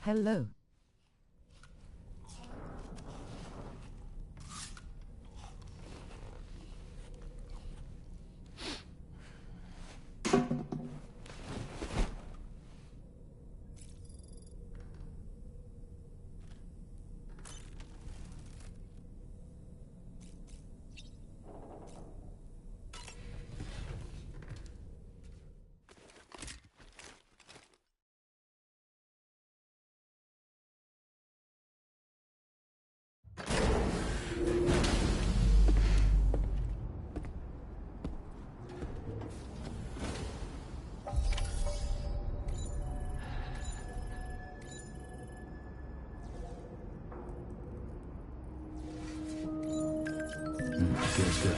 Hello. Feels good.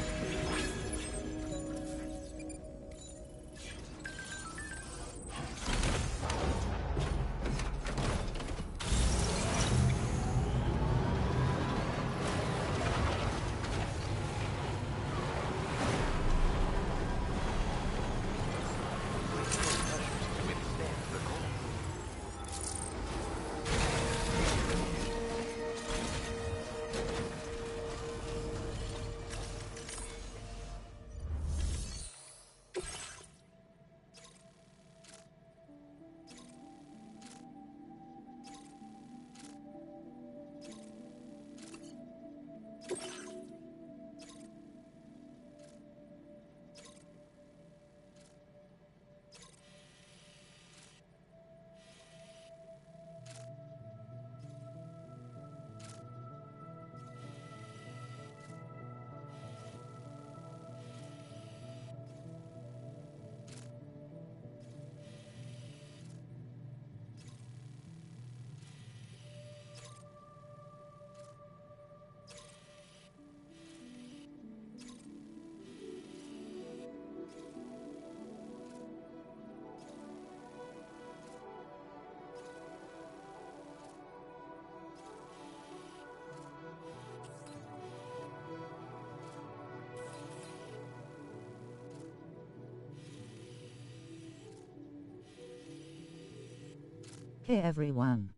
Hey everyone.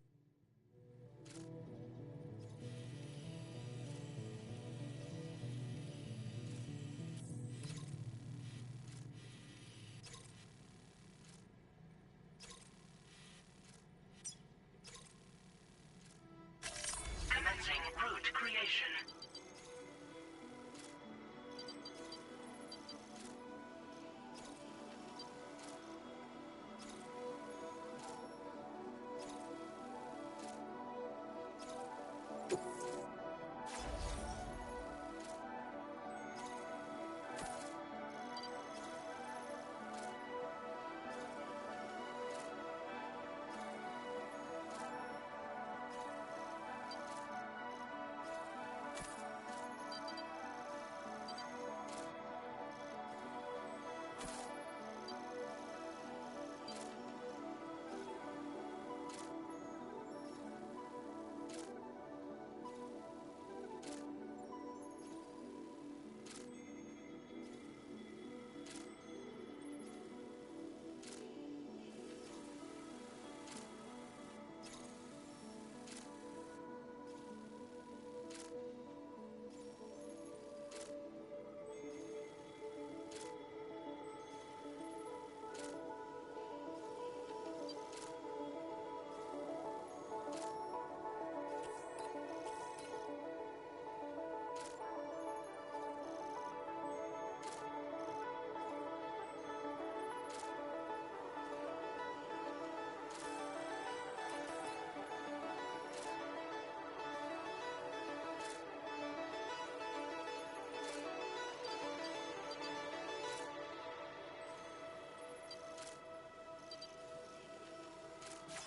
Commencing route creation.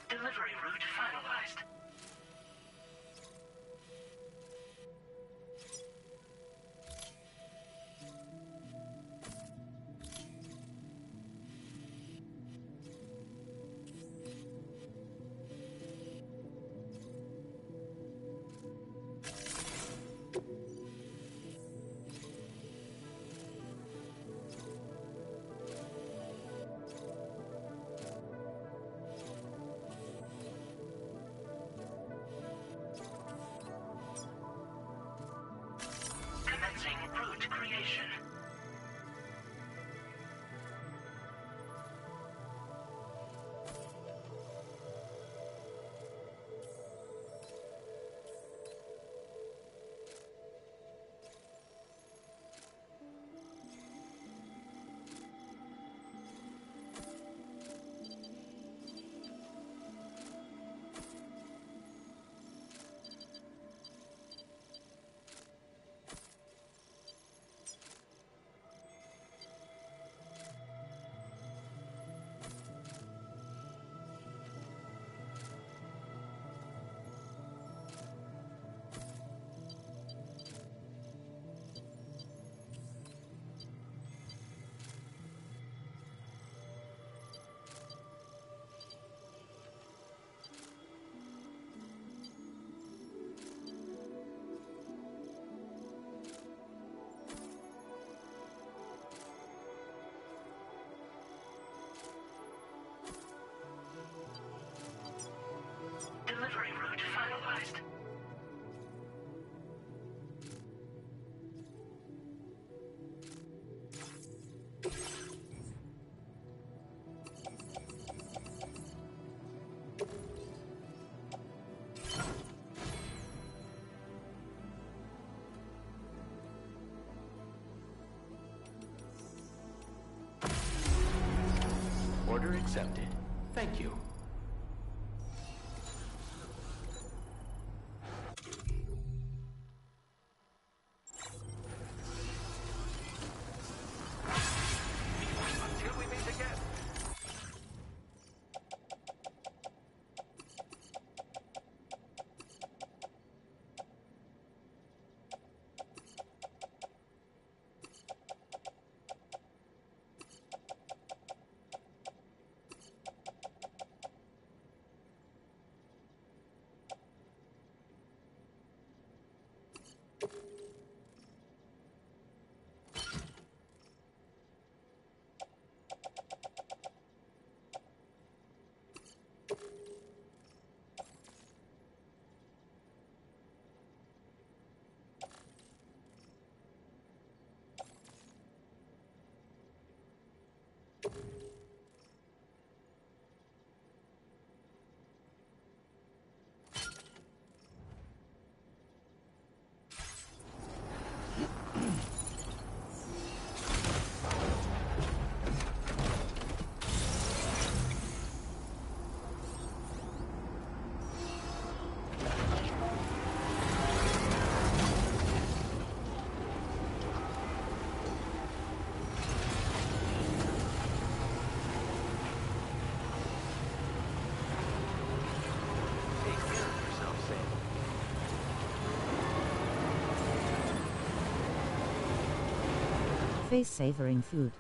Delivery route finalized. route creation. Delivery route finalized. Order accepted. Thank you. Until we meet again. Face savoring food.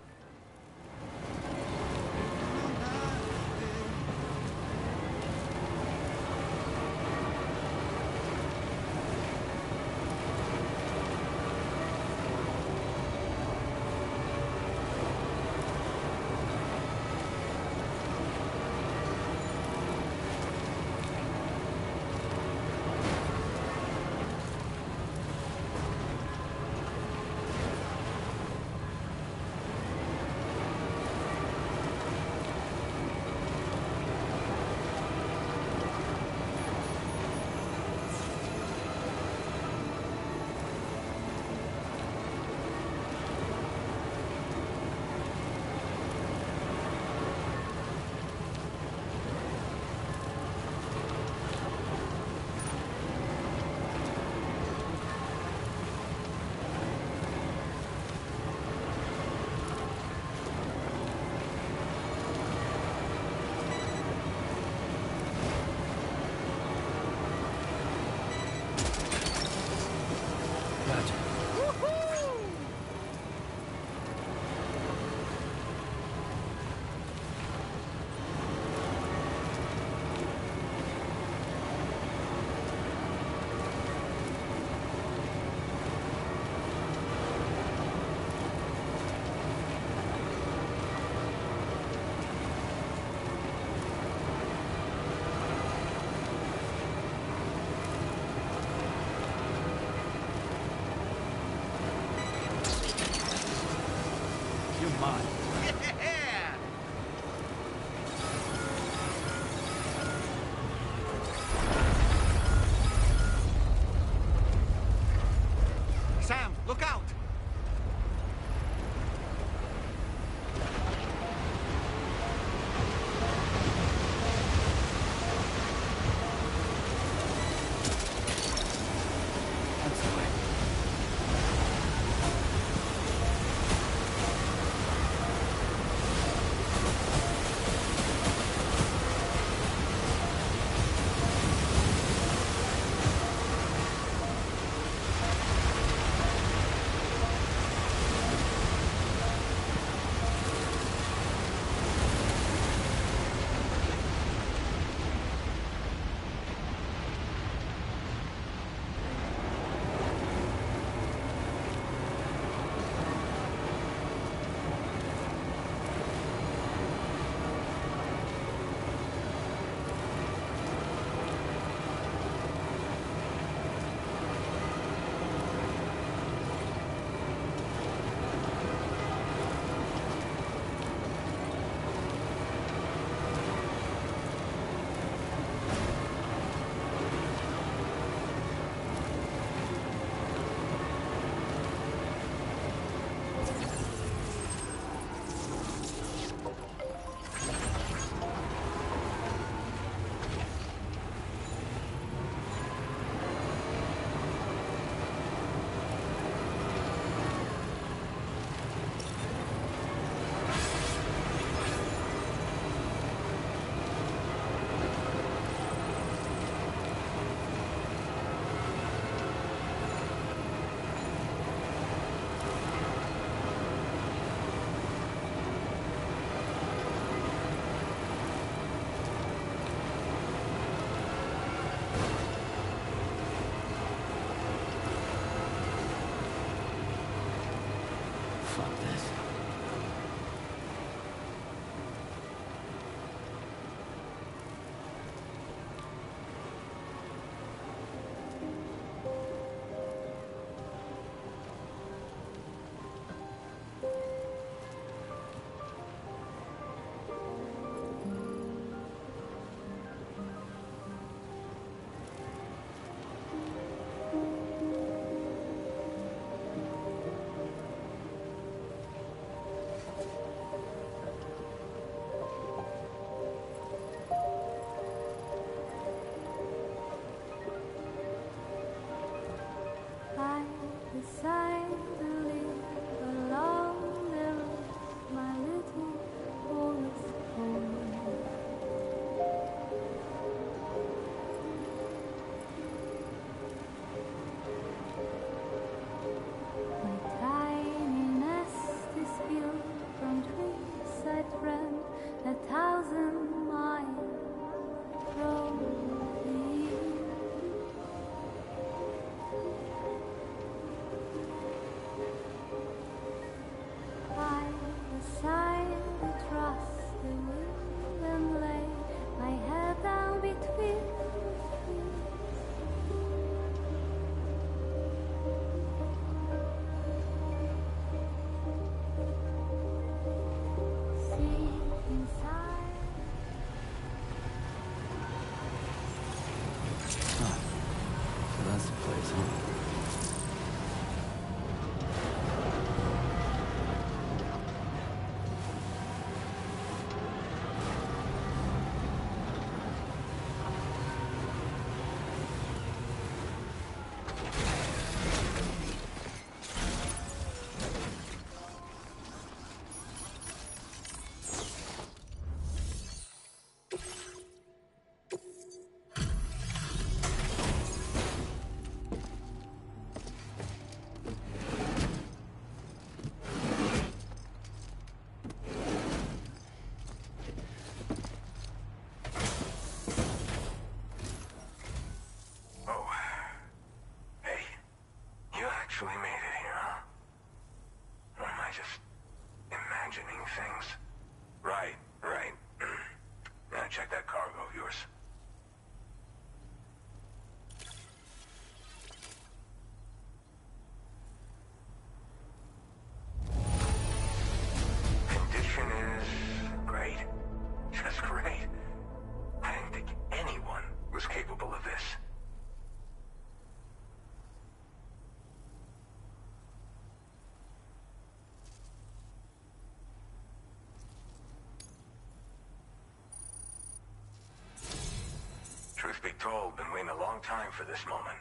told, been waiting a long time for this moment.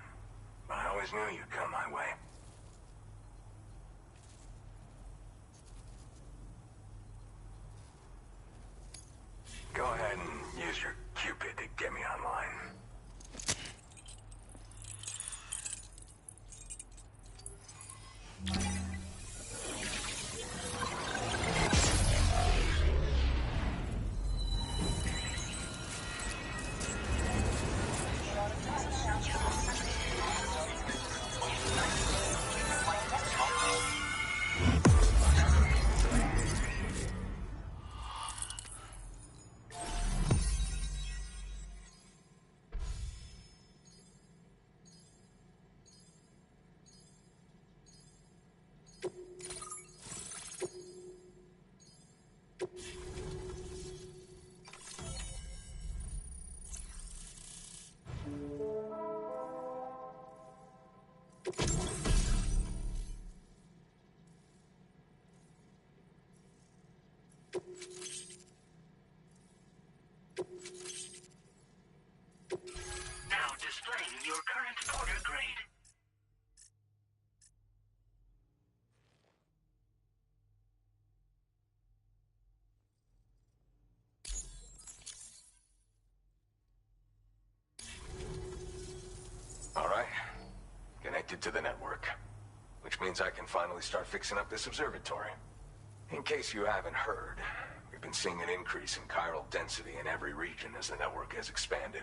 But I always knew you'd come my way. Go ahead and use your Cupid to get me online. Now displaying your current porter grade. Alright. Connected to the network. Which means I can finally start fixing up this observatory. In case you haven't heard, we've been seeing an increase in chiral density in every region as the network has expanded.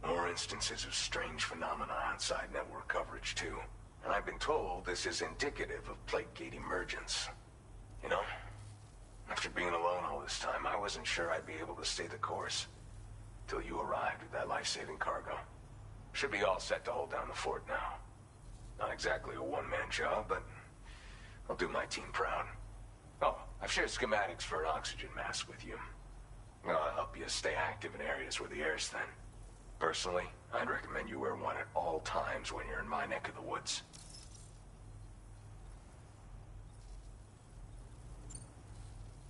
More instances of strange phenomena outside network coverage, too. And I've been told this is indicative of plate gate emergence. You know, after being alone all this time, I wasn't sure I'd be able to stay the course. Till you arrived with that life-saving cargo. Should be all set to hold down the fort now. Not exactly a one-man job, but I'll do my team proud. Oh, I've shared schematics for an oxygen mask with you. I'll help you stay active in areas where the air's thin. Personally, I'd recommend you wear one at all times when you're in my neck of the woods.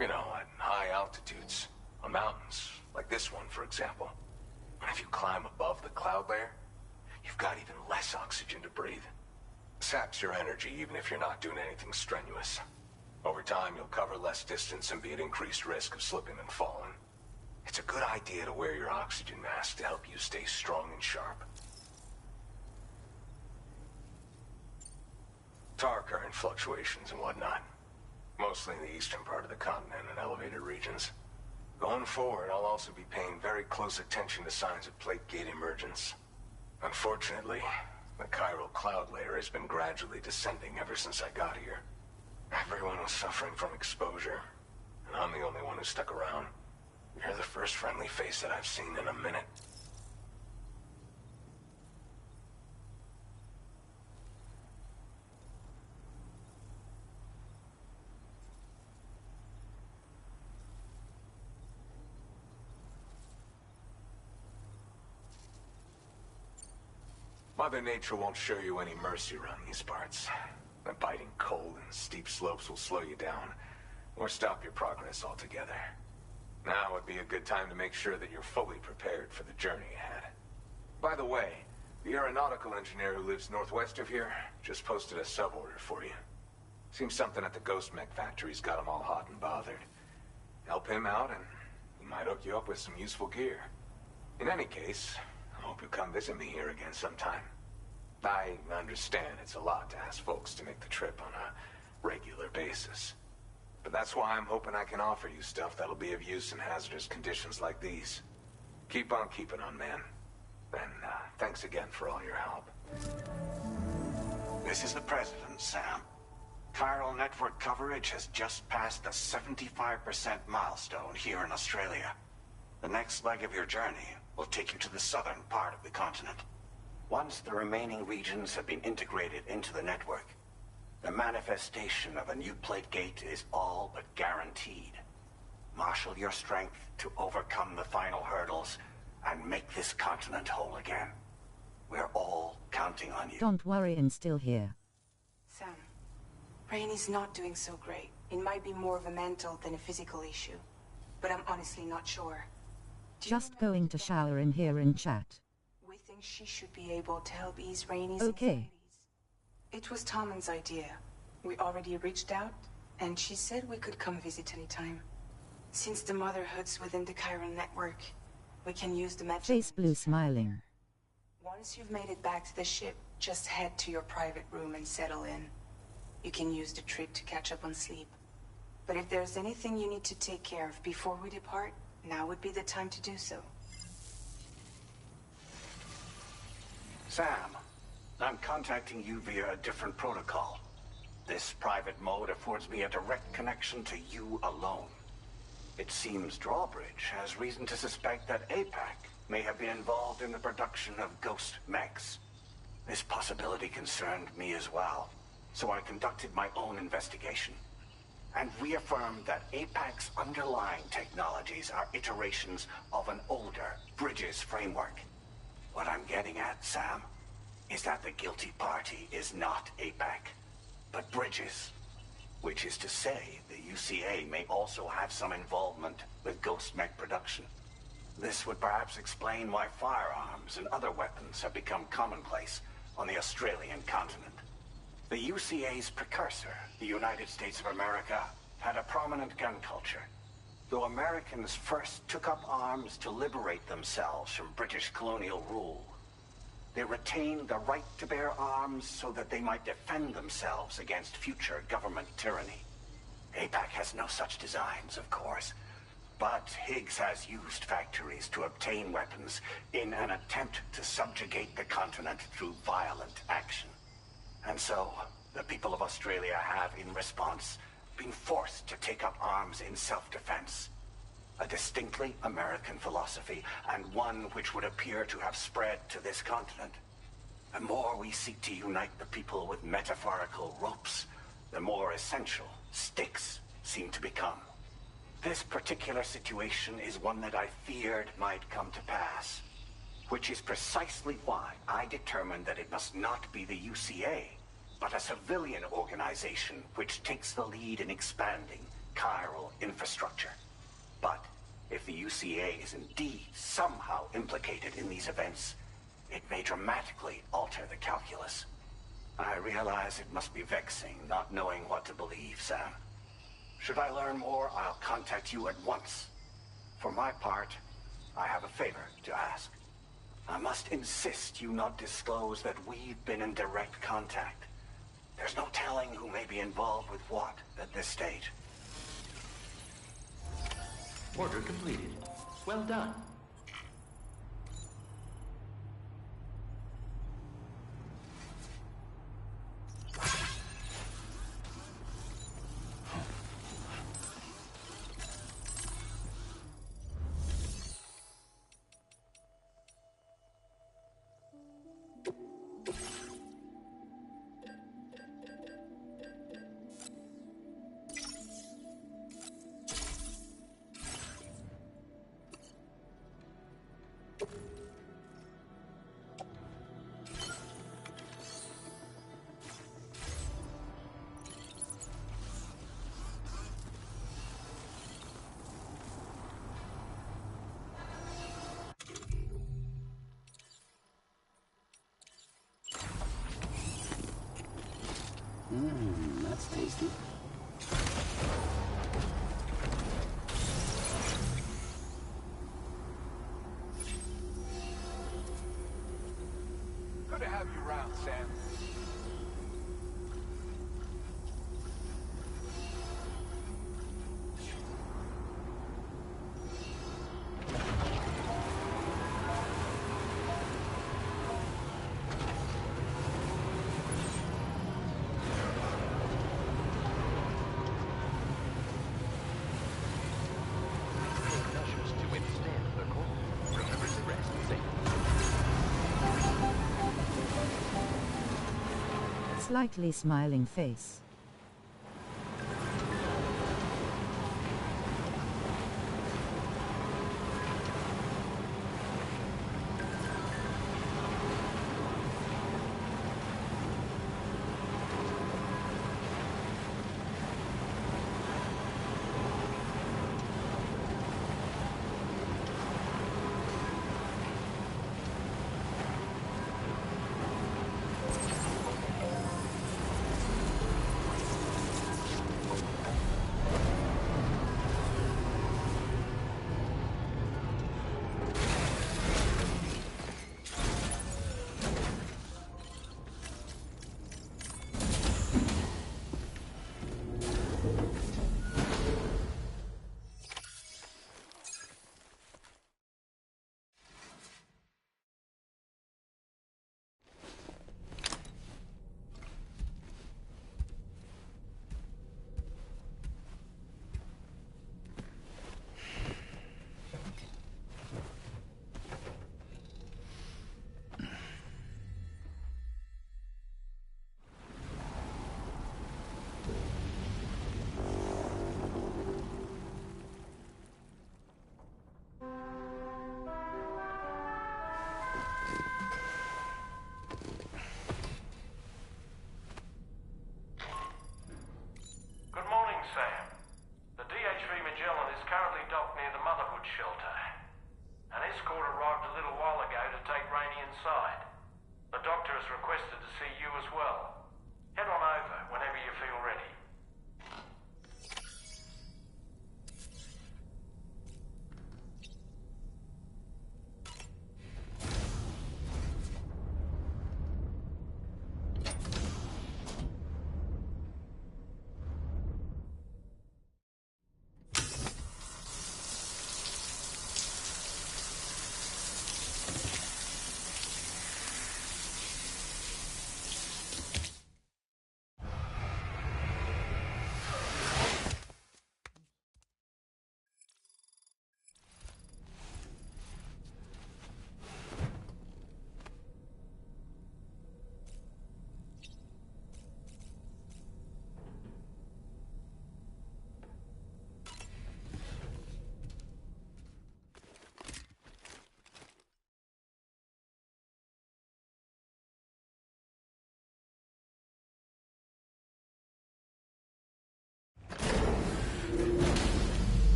You know, at high altitudes, on mountains, like this one, for example. And if you climb above the cloud layer, you've got even less oxygen to breathe. Saps your energy even if you're not doing anything strenuous. Over time, you'll cover less distance and be at increased risk of slipping and falling. It's a good idea to wear your oxygen mask to help you stay strong and sharp. Tar current fluctuations and whatnot. Mostly in the eastern part of the continent and elevated regions. Going forward, I'll also be paying very close attention to signs of plate gate emergence. Unfortunately, the chiral cloud layer has been gradually descending ever since I got here. Everyone was suffering from exposure, and I'm the only one who stuck around. You're the first friendly face that I've seen in a minute. Mother Nature won't show you any mercy around these parts. The biting cold and steep slopes will slow you down, or stop your progress altogether. Now would be a good time to make sure that you're fully prepared for the journey ahead. By the way, the aeronautical engineer who lives northwest of here just posted a sub-order for you. Seems something at the Ghost Mech factory's got him all hot and bothered. Help him out and he might hook you up with some useful gear. In any case, I hope you'll come visit me here again sometime. I understand it's a lot to ask folks to make the trip on a regular basis. But that's why I'm hoping I can offer you stuff that'll be of use in hazardous conditions like these. Keep on keeping on, man. And thanks again for all your help. This is the President, Sam. Chiral network coverage has just passed the 75% milestone here in Australia. The next leg of your journey will take you to the southern part of the continent. Once the remaining regions have been integrated into the network, the manifestation of a new plate gate is all but guaranteed. Marshal your strength to overcome the final hurdles and make this continent whole again. We're all counting on you. Don't worry, I'm still here. Sam, Rainy's not doing so great. It might be more of a mental than a physical issue, but I'm honestly not sure. Just going to shower in here and chat. think she should be able to help ease Rainey's Okay. anxieties. It was Tommen's idea. We already reached out, and she said we could come visit anytime. Since the Motherhood's within the Chiron network, we can use the measurements. Face blue smiling. Once you've made it back to the ship, just head to your private room and settle in. You can use the trip to catch up on sleep. But if there's anything you need to take care of before we depart, now would be the time to do so. Sam, I'm contacting you via a different protocol. This private mode affords me a direct connection to you alone. It seems Drawbridge has reason to suspect that APAC may have been involved in the production of ghost mechs. This possibility concerned me as well, so I conducted my own investigation and reaffirmed that APAC's underlying technologies are iterations of an older Bridges framework. What I'm getting at, Sam, is that the guilty party is not APAC, but Bridges. Which is to say, the UCA may also have some involvement with ghost mech production. This would perhaps explain why firearms and other weapons have become commonplace on the Australian continent. The UCA's precursor, the United States of America, had a prominent gun culture. Though Americans first took up arms to liberate themselves from British colonial rule, they retained the right to bear arms so that they might defend themselves against future government tyranny. APAC has no such designs, of course, but Higgs has used factories to obtain weapons in an attempt to subjugate the continent through violent action. And so, the people of Australia have, in response, been forced to take up arms in self-defense. A distinctly American philosophy, and one which would appear to have spread to this continent. The more we seek to unite the people with metaphorical ropes, the more essential sticks seem to become. This particular situation is one that I feared might come to pass, which is precisely why I determined that it must not be the UCA, but a civilian organization which takes the lead in expanding chiral infrastructure. But if the UCA is indeed somehow implicated in these events, it may dramatically alter the calculus. I realize it must be vexing not knowing what to believe, Sam. Should I learn more, I'll contact you at once. For my part, I have a favor to ask. I must insist you not disclose that we've been in direct contact. There's no telling who may be involved with what at this stage. Order completed. Well done. That's tasty. Good to have you around, Sam. Measures to withstand the cold. Remember to rest safely. Slightly smiling face. near the Motherhood shelter. An escort arrived a little while ago to take Rainey inside. The doctor has requested to see you as well. Head on over whenever you feel ready.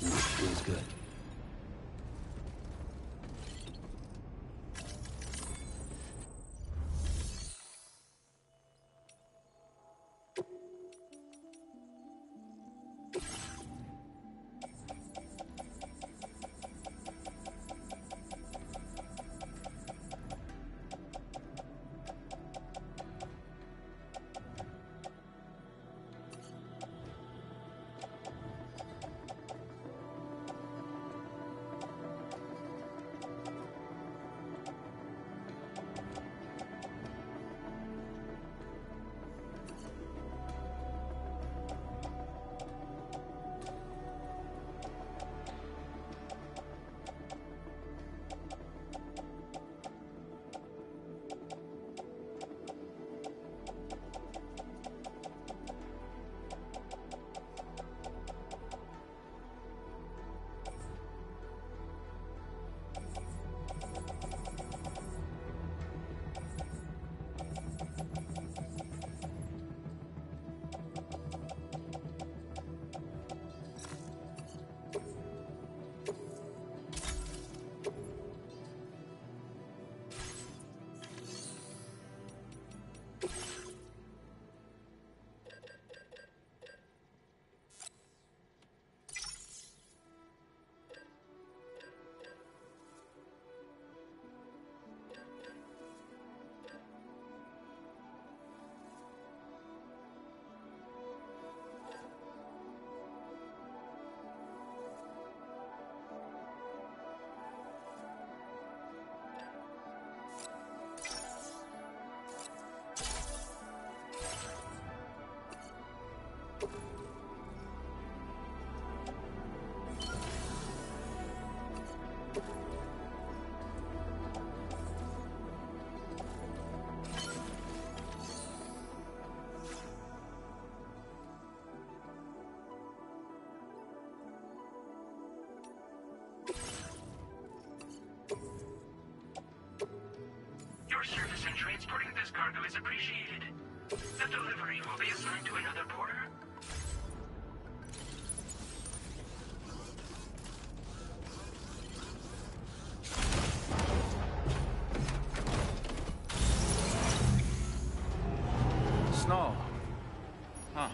Feels good. Your service in transporting this cargo is appreciated. The delivery will be assigned to another porter. Snow. Huh.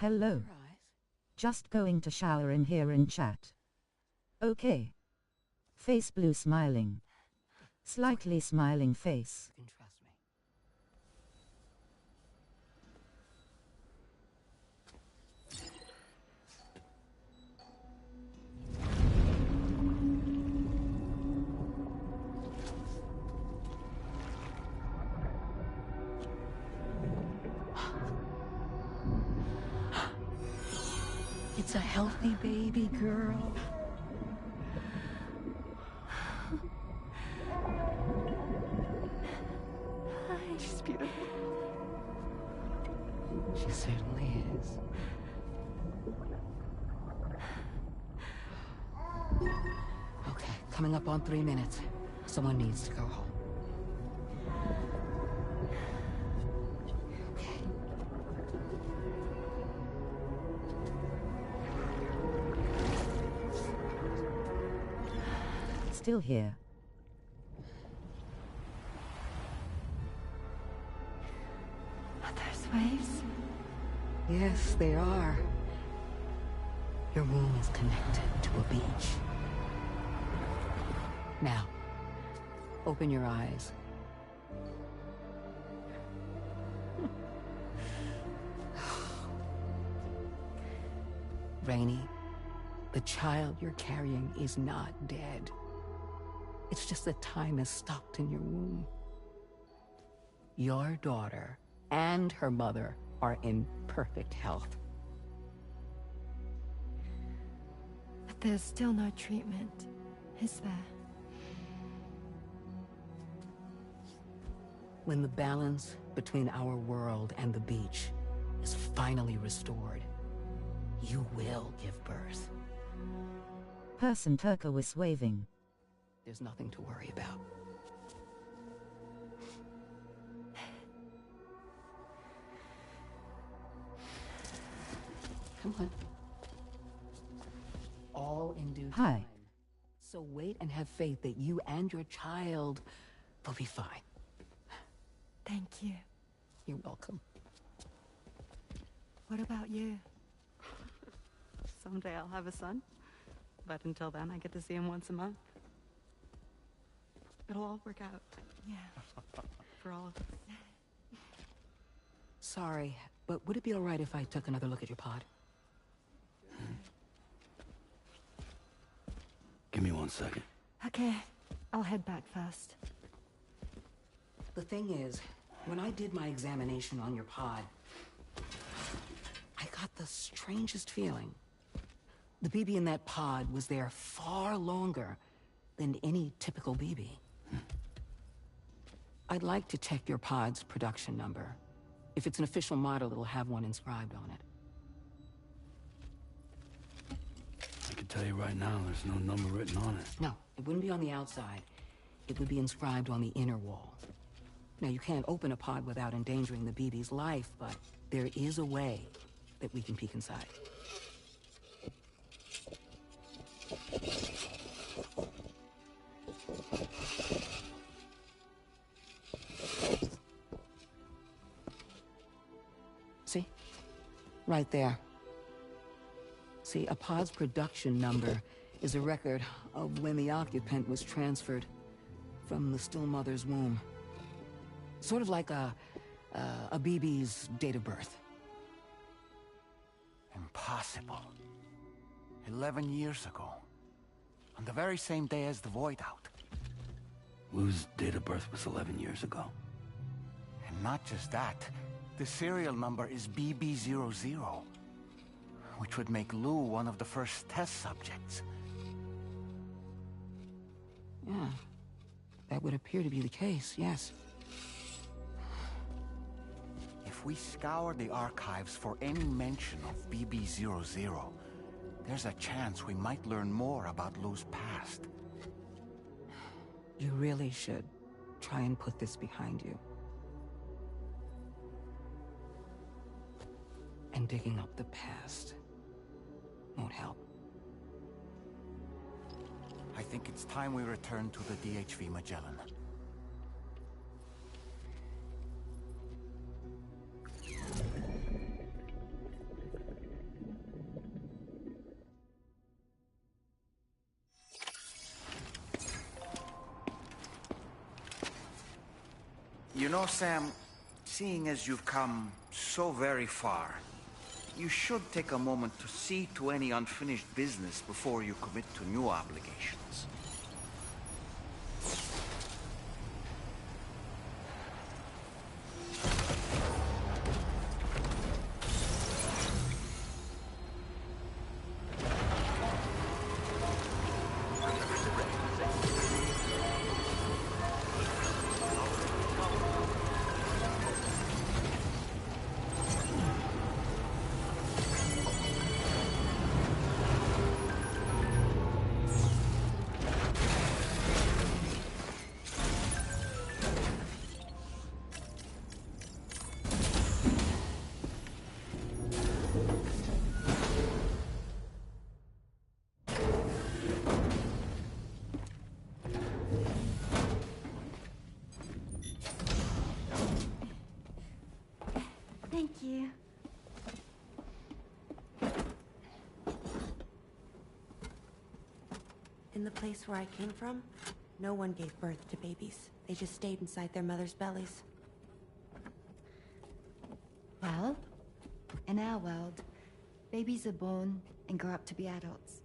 Hello. Just going to shower in here and chat. Okay. Face blue smiling. Slightly smiling face. You can trust me. It's a healthy baby girl. She's beautiful. She certainly is. Okay, coming up on 3 minutes. Someone needs to go home. Okay. Still here. There's waves. Yes, they are. Your womb is connected to a beach. Now, open your eyes. Rainey, the child you're carrying is not dead. It's just that time has stopped in your womb. Your daughter and her mother are in perfect health. But there's still no treatment, is there? When the balance between our world and the beach is finally restored, you will give birth. Person turquoise waving. There's nothing to worry about. Come on. All in due Hi. time. So wait and have faith that you and your child will be fine. Thank you. You're welcome. What about you? Someday I'll have a son, but until then I get to see him once a month. It'll all work out. Yeah. For all of us. Sorry, but would it be all right if I took another look at your pod? Give me 1 second. Okay, I'll head back first. The thing is, when I did my examination on your pod, I got the strangest feeling. The BB in that pod was there far longer than any typical BB. I'd like to check your pod's production number. If it's an official model, it'll have one inscribed on it. I can tell you right now, there's no number written on it. No, it wouldn't be on the outside. It would be inscribed on the inner wall. Now, you can't open a pod without endangering the BB's life, but there is a way that we can peek inside. See? Right there. See, a pod's production number is a record of when the occupant was transferred from the still mother's womb. Sort of like a BB's date of birth. Impossible. 11 years ago. On the very same day as the Void Out. Lou's date of birth was 11 years ago. And not just that, the serial number is BB00, which would make Lou one of the first test subjects. Yeah, that would appear to be the case, yes. If we scour the archives for any mention of BB00, there's a chance we might learn more about Lou's past. You really should try and put this behind you. And digging up the past won't help. I think it's time we return to the DHV Magellan. You know, Sam, seeing as you've come so very far, you should take a moment to see to any unfinished business before you commit to new obligations. Thank you. In the place where I came from, no one gave birth to babies. They just stayed inside their mother's bellies. Well, in our world, babies are born and grow up to be adults.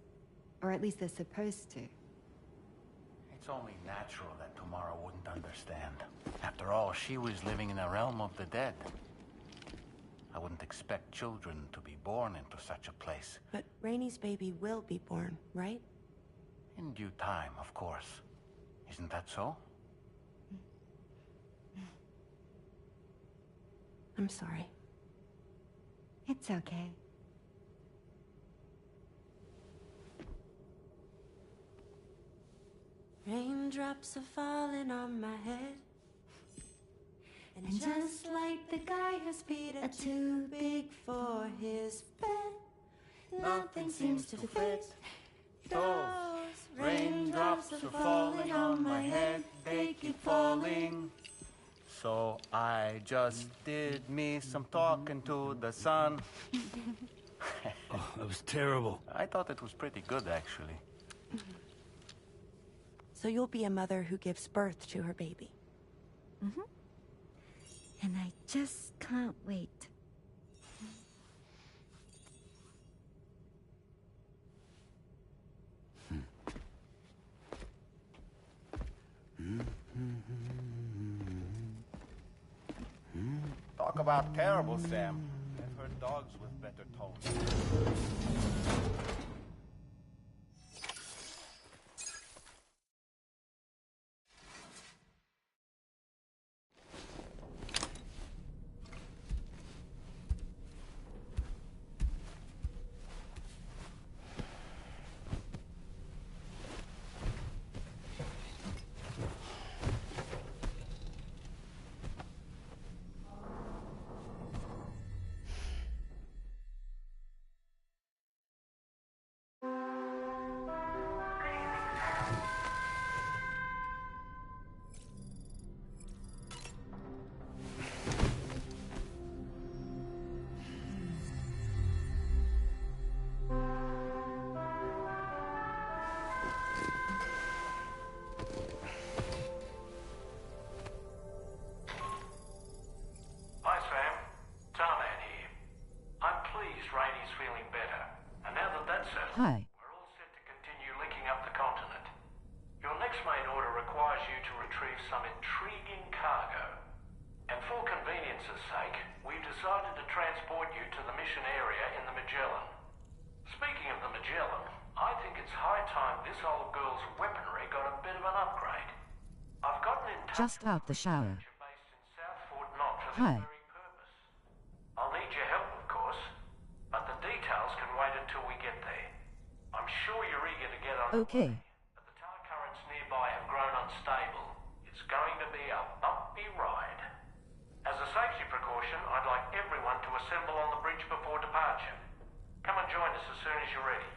Or at least they're supposed to. It's only natural that Tamara wouldn't understand. After all, she was living in a realm of the dead. I wouldn't expect children to be born into such a place. But Rainey's baby will be born, right? In due time, of course. Isn't that so? I'm sorry. It's okay. Raindrops are falling on my head. And just like the guy whose feet are too big for his bed, nothing seems to fit. Those raindrops are falling on my head, they keep falling. So I just did me some talking to the sun. Oh, that was terrible. I thought it was pretty good, actually. So you'll be a mother who gives birth to her baby. Mm-hmm. And I just can't wait. Talk about terrible, Sam. I've heard dogs with better tones. Hi, Sam. Tarman here. I'm pleased Rainey's feeling better. And now that that's settled, Hi. we're all set to continue linking up the continent. Your next main order requires you to retrieve some intriguing cargo. And for convenience's sake, we've decided to transport you to the mission area in the Magellan. Speaking of the Magellan, I think it's high time this old girl's weaponry got a bit of an upgrade. I've gotten in touch Just out the shower. based in South Fort Knott for Hi. this very purpose. I'll need your help, of course, but the details can wait until we get there. I'm sure you're eager to get on. Okay. But the tar currents nearby have grown unstable. It's going to be a bumpy ride. As a safety precaution, I'd like everyone to assemble on the bridge before departure. Come and join us as soon as you're ready.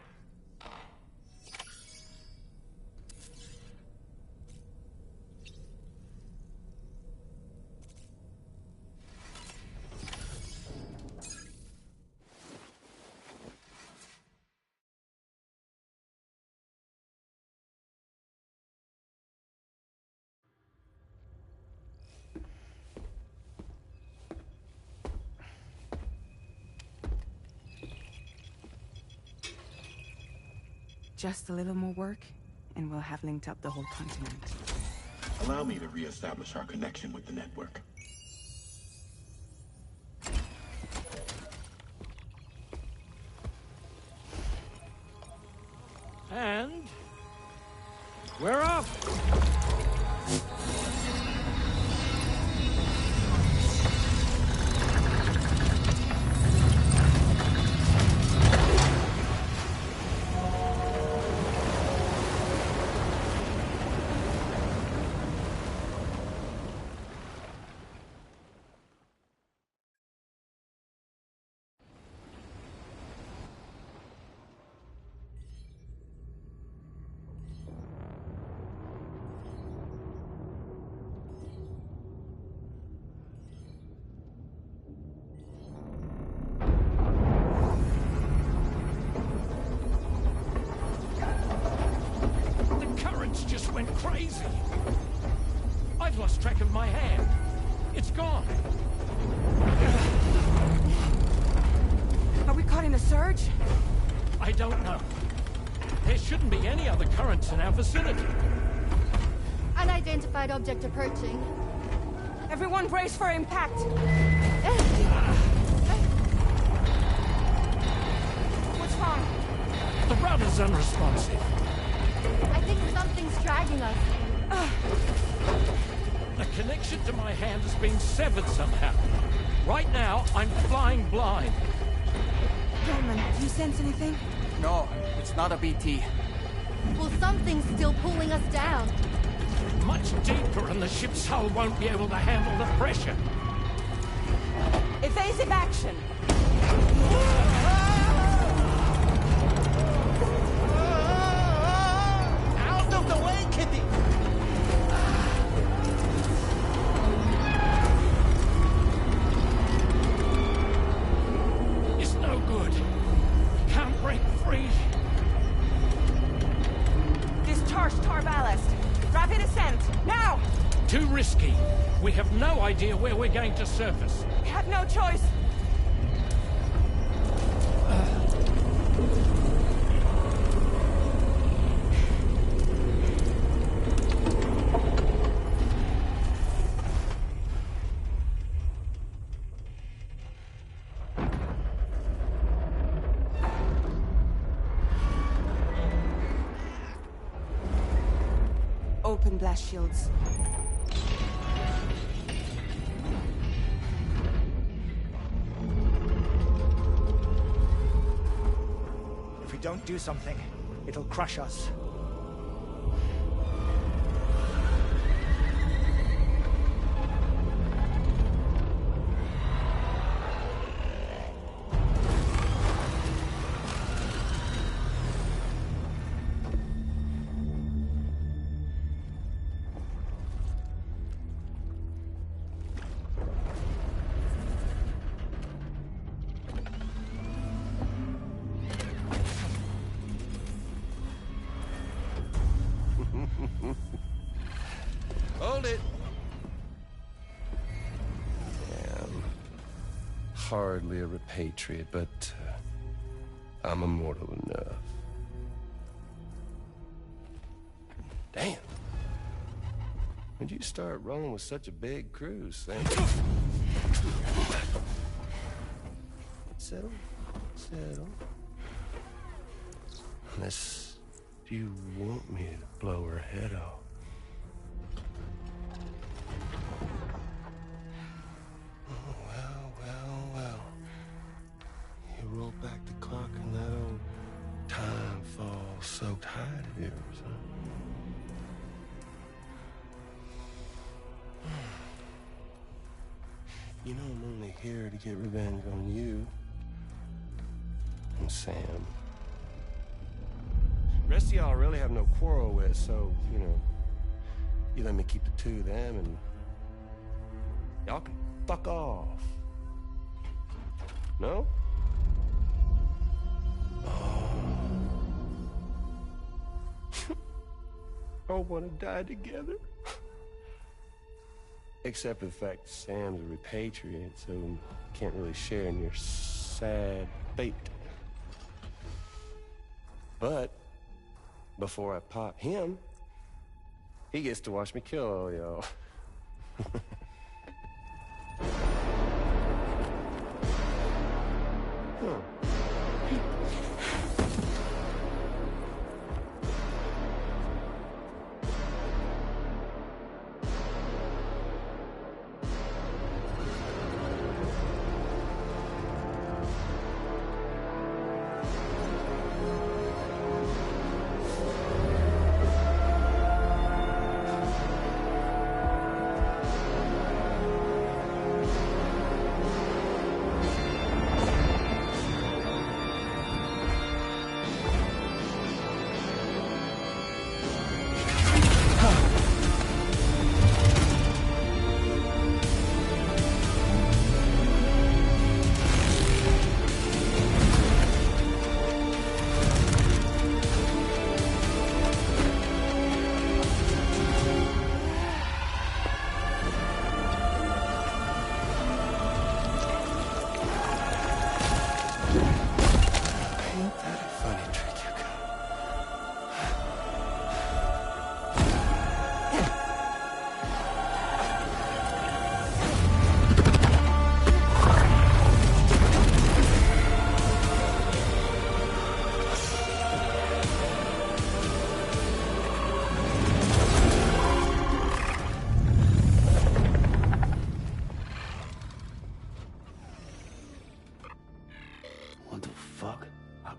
Just a little more work, and we'll have linked up the whole continent. Allow me to reestablish our connection with the network. And we're off. Just went crazy. I've lost track of my hand. It's gone. Are we caught in a surge? I don't know. There shouldn't be any other currents in our vicinity. Unidentified object approaching. Everyone brace for impact. What's wrong? The rudder's unresponsive. I think something's dragging us. The connection to my hand has been severed somehow. Right now, I'm flying blind. Gilman, do you sense anything? No, it's not a BT. Well, something's still pulling us down. Much deeper, and the ship's hull won't be able to handle the pressure. Evasive action! Out of the way, Kitty! It's no good. Can't break free. Discharge tar ballast. Rapid ascent, now! Too risky. We have no idea where we're going to surface. We have no choice. Open blast shields. If we don't do something, it'll crush us. Hold it. Hardly a repatriate, but I'm immortal enough. Damn. When'd you start rolling with such a big crew, Sam? Settle. Settle. Unless you want me to blow her head off. Roll back the clock and that old time fall soaked hide of yours, huh? You know I'm only here to get revenge on you and Sam. The rest of y'all really have no quarrel with, so, you know, you let me keep the two of them and y'all can fuck off. No? All want to die together. Except for the fact Sam's a repatriate, so can't really share in your sad fate. But before I pop him, he gets to watch me kill all y'all.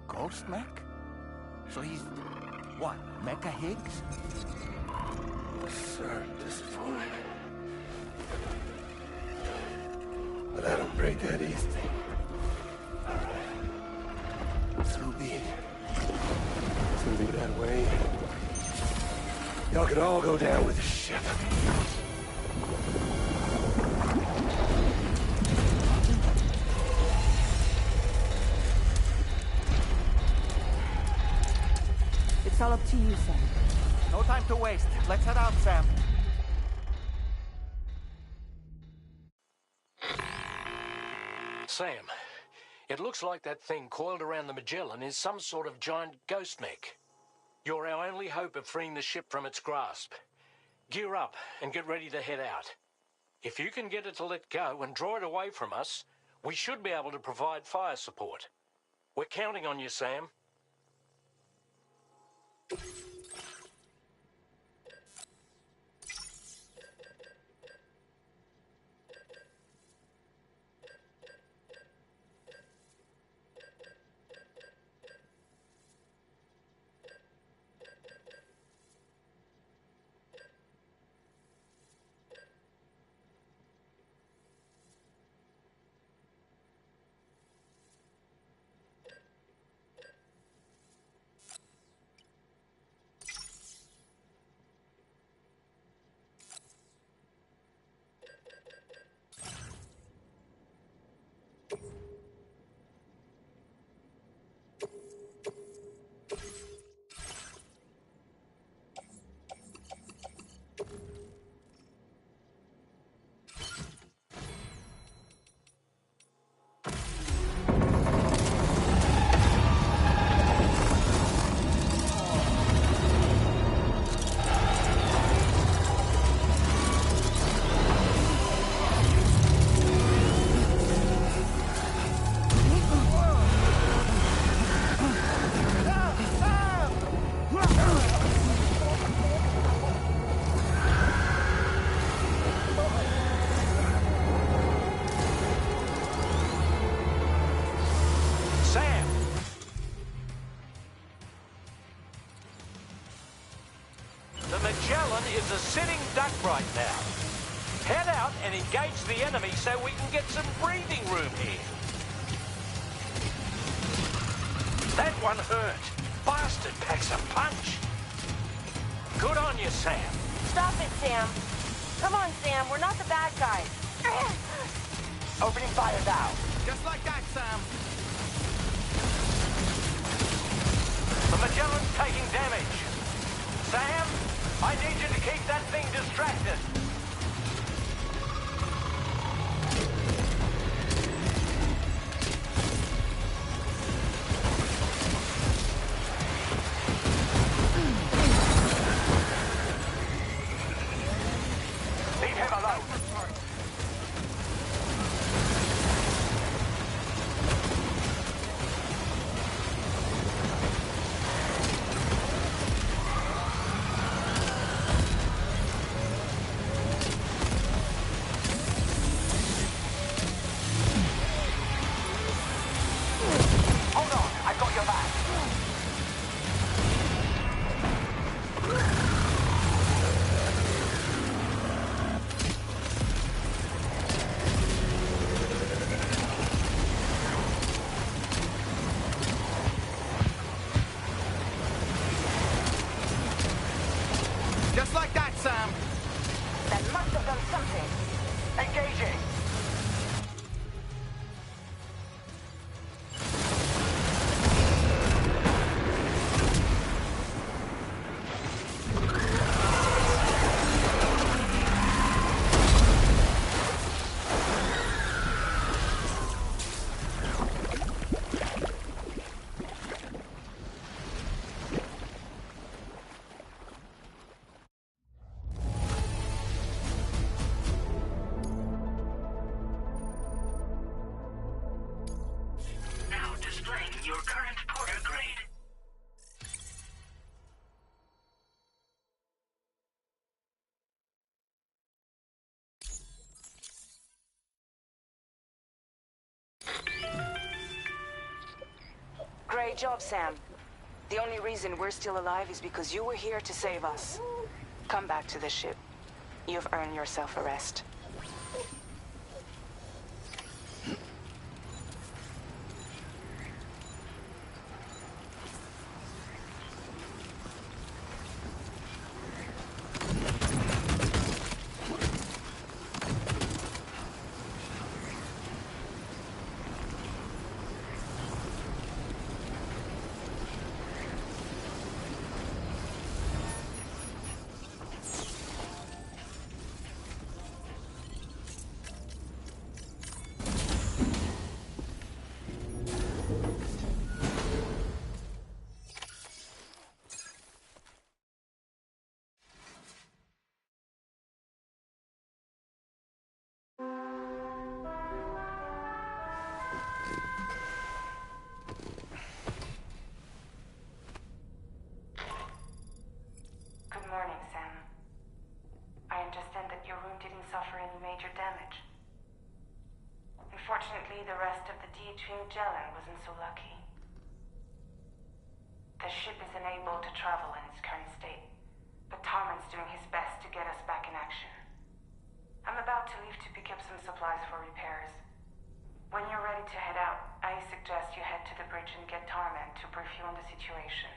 Ghost mech? So he's, what, Mecha Higgs? Sir, disappointed. But I don't break that easy. So be it. It's gonna be that way. Y'all could all go down with the ship. It's all up to you, Sam. No time to waste. Let's head out, Sam. Sam, it looks like that thing coiled around the Magellan is some sort of giant ghost mech. You're our only hope of freeing the ship from its grasp. Gear up and get ready to head out. If you can get it to let go and draw it away from us, we should be able to provide fire support. We're counting on you, Sam. Is a sitting duck right now. Head out and engage the enemy so we can get some breathing room here. That one hurt. Bastard packs a punch. Good on you, Sam. Stop it, Sam. Come on, Sam. We're not the bad guys. Opening fire now. Just like that, Sam. The Magellan's taking damage. Sam, I need you to keep that thing distracted. Engaging. Engaging. Now displaying your current porter grade. Great job, Sam. The only reason we're still alive is because you were here to save us. Come back to the ship. You've earned yourself a rest. Good morning, Sam. I understand that your room didn't suffer any major damage. Unfortunately, the rest of the DH Magellan wasn't so lucky. The ship is unable to travel in its current state, but Tarman's doing his best to get us back in action. I'm about to leave to pick up some supplies for repairs. When you're ready to head out, I suggest you head to the bridge and get Tarman to brief you on the situation.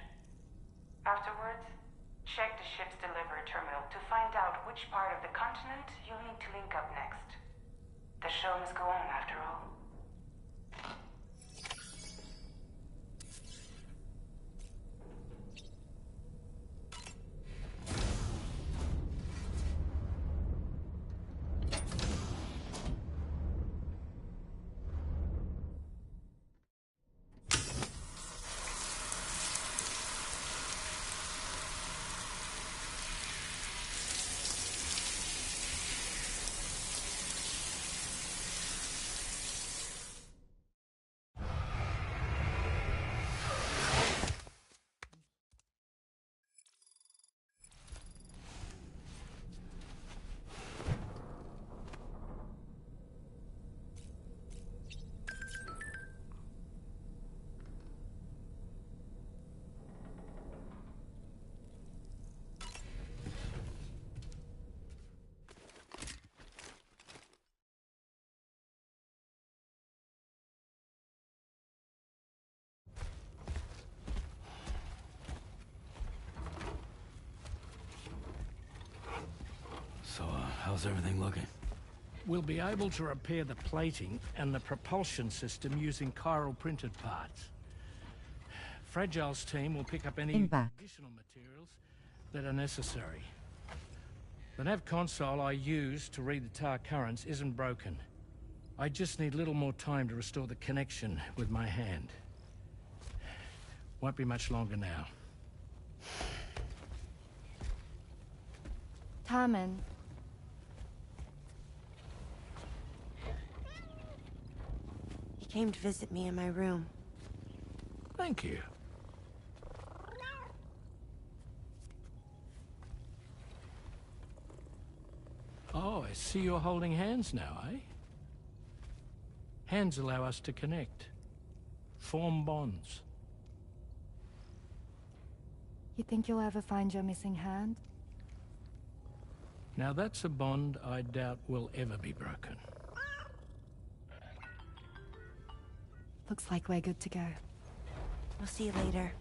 Afterwards, check the ship's delivery terminal to find out which part of the continent you'll need to link up next. The show must go on, after all. So, how's everything looking? We'll be able to repair the plating and the propulsion system using chiral printed parts. Fragile's team will pick up any additional materials that are necessary. The nav console I use to read the tar currents isn't broken. I just need a little more time to restore the connection with my hand. Won't be much longer now. Tarman. He came to visit me in my room. Thank you. Oh, I see you're holding hands now, eh? Hands allow us to connect. Form bonds. You think you'll ever find your missing hand? Now that's a bond I doubt will ever be broken. Looks like we're good to go. We'll see you later.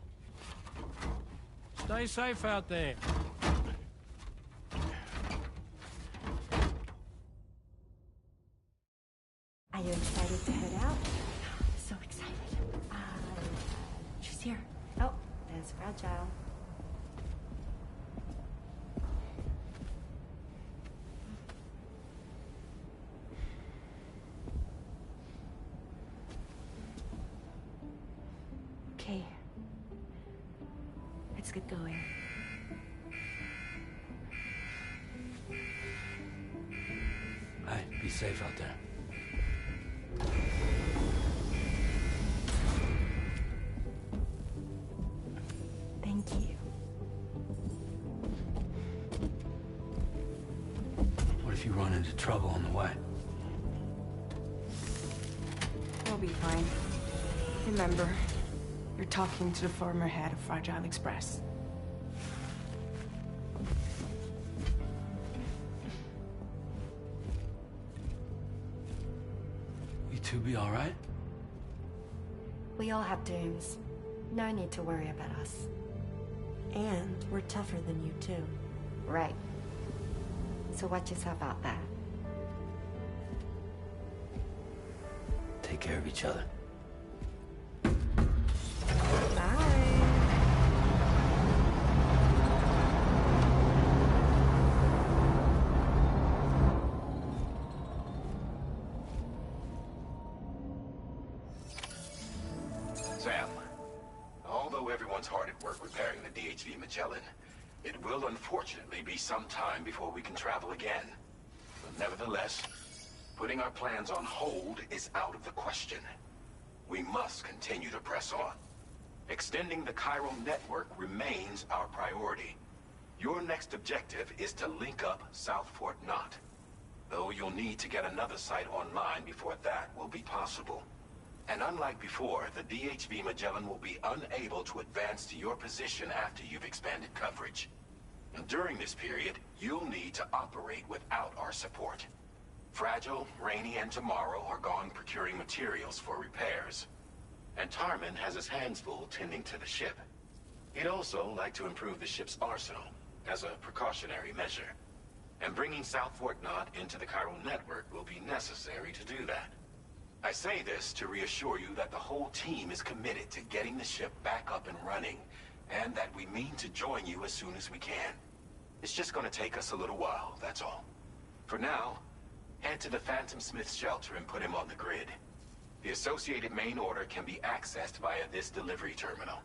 Stay safe out there. Oh, there's Fragile. Okay. Let's get going. Hey, be safe out there. Thank you. What if you run into trouble on the way? We'll be fine. Remember, you're talking to the former head of Fragile Express. You two be all right? We all have dooms. No need to worry about us. And we're tougher than you, too. Right. So watch yourself out there. Take care of each other. Sam, although everyone's hard at work repairing the DHV Magellan, it will unfortunately be some time before we can travel again. But nevertheless, putting our plans on hold is out of the question. We must continue to press on. Extending the chiral network remains our priority. Your next objective is to link up South Fort Knott. Though you'll need to get another site online before that will be possible. And unlike before, the DHV Magellan will be unable to advance to your position after you've expanded coverage. And during this period, you'll need to operate without our support. Fragile, Rainey, and Tomorrow are gone procuring materials for repairs. And Tarman has his hands full tending to the ship. He'd also like to improve the ship's arsenal, as a precautionary measure. And bringing South Fort Knott into the chiral network will be necessary to do that. I say this to reassure you that the whole team is committed to getting the ship back up and running, and that we mean to join you as soon as we can. It's just gonna take us a little while, that's all. For now, head to the Phantom Smith shelter and put him on the grid. The associated main order can be accessed via this delivery terminal.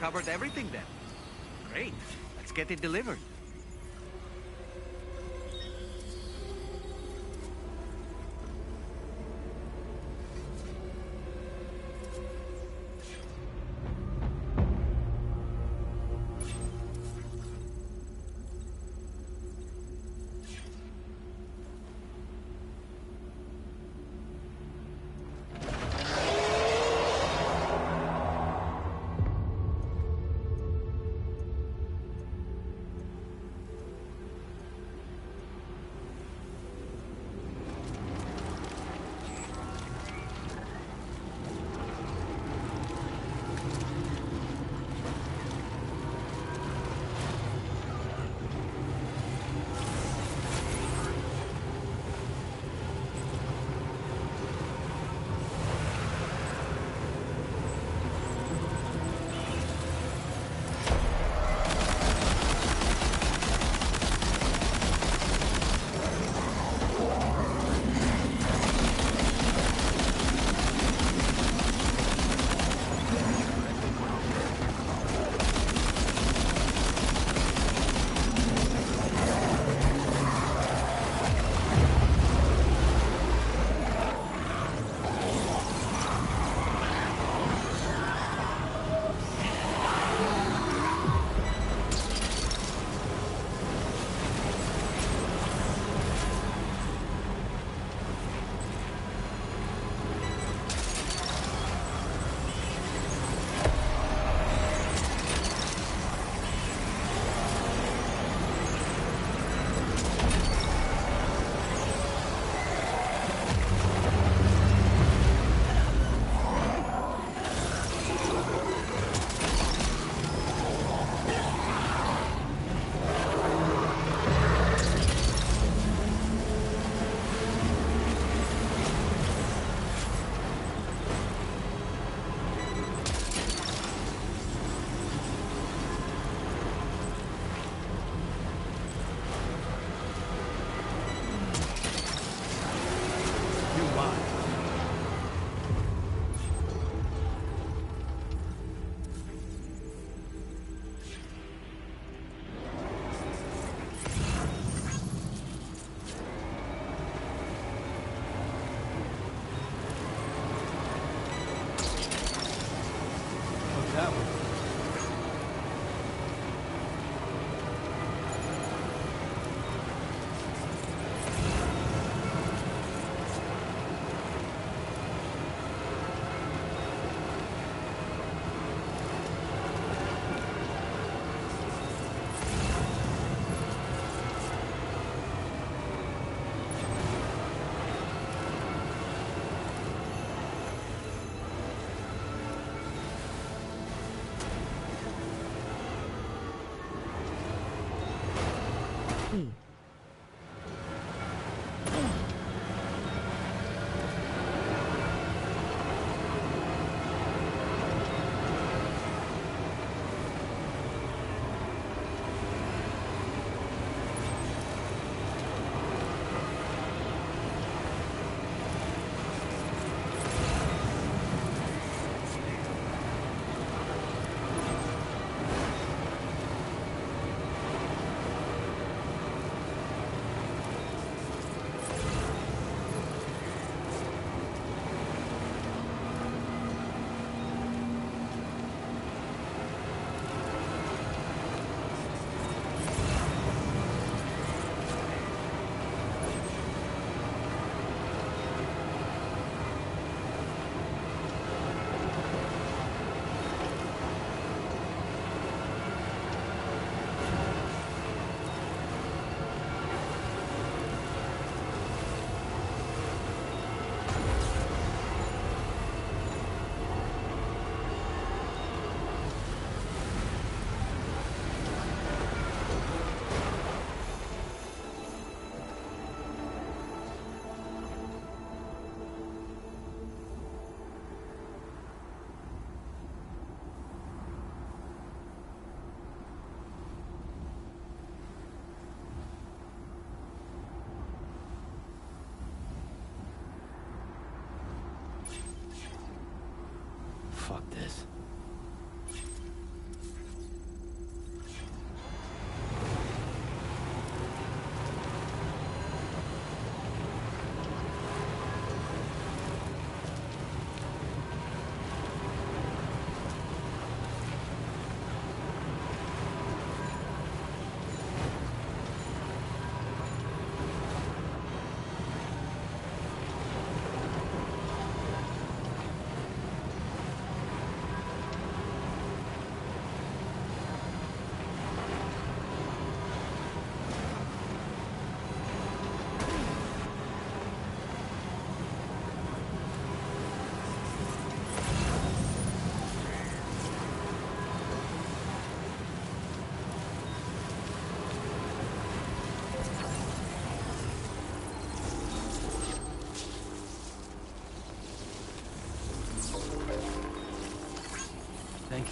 covered everything then. Great. Let's get it delivered.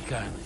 kindly.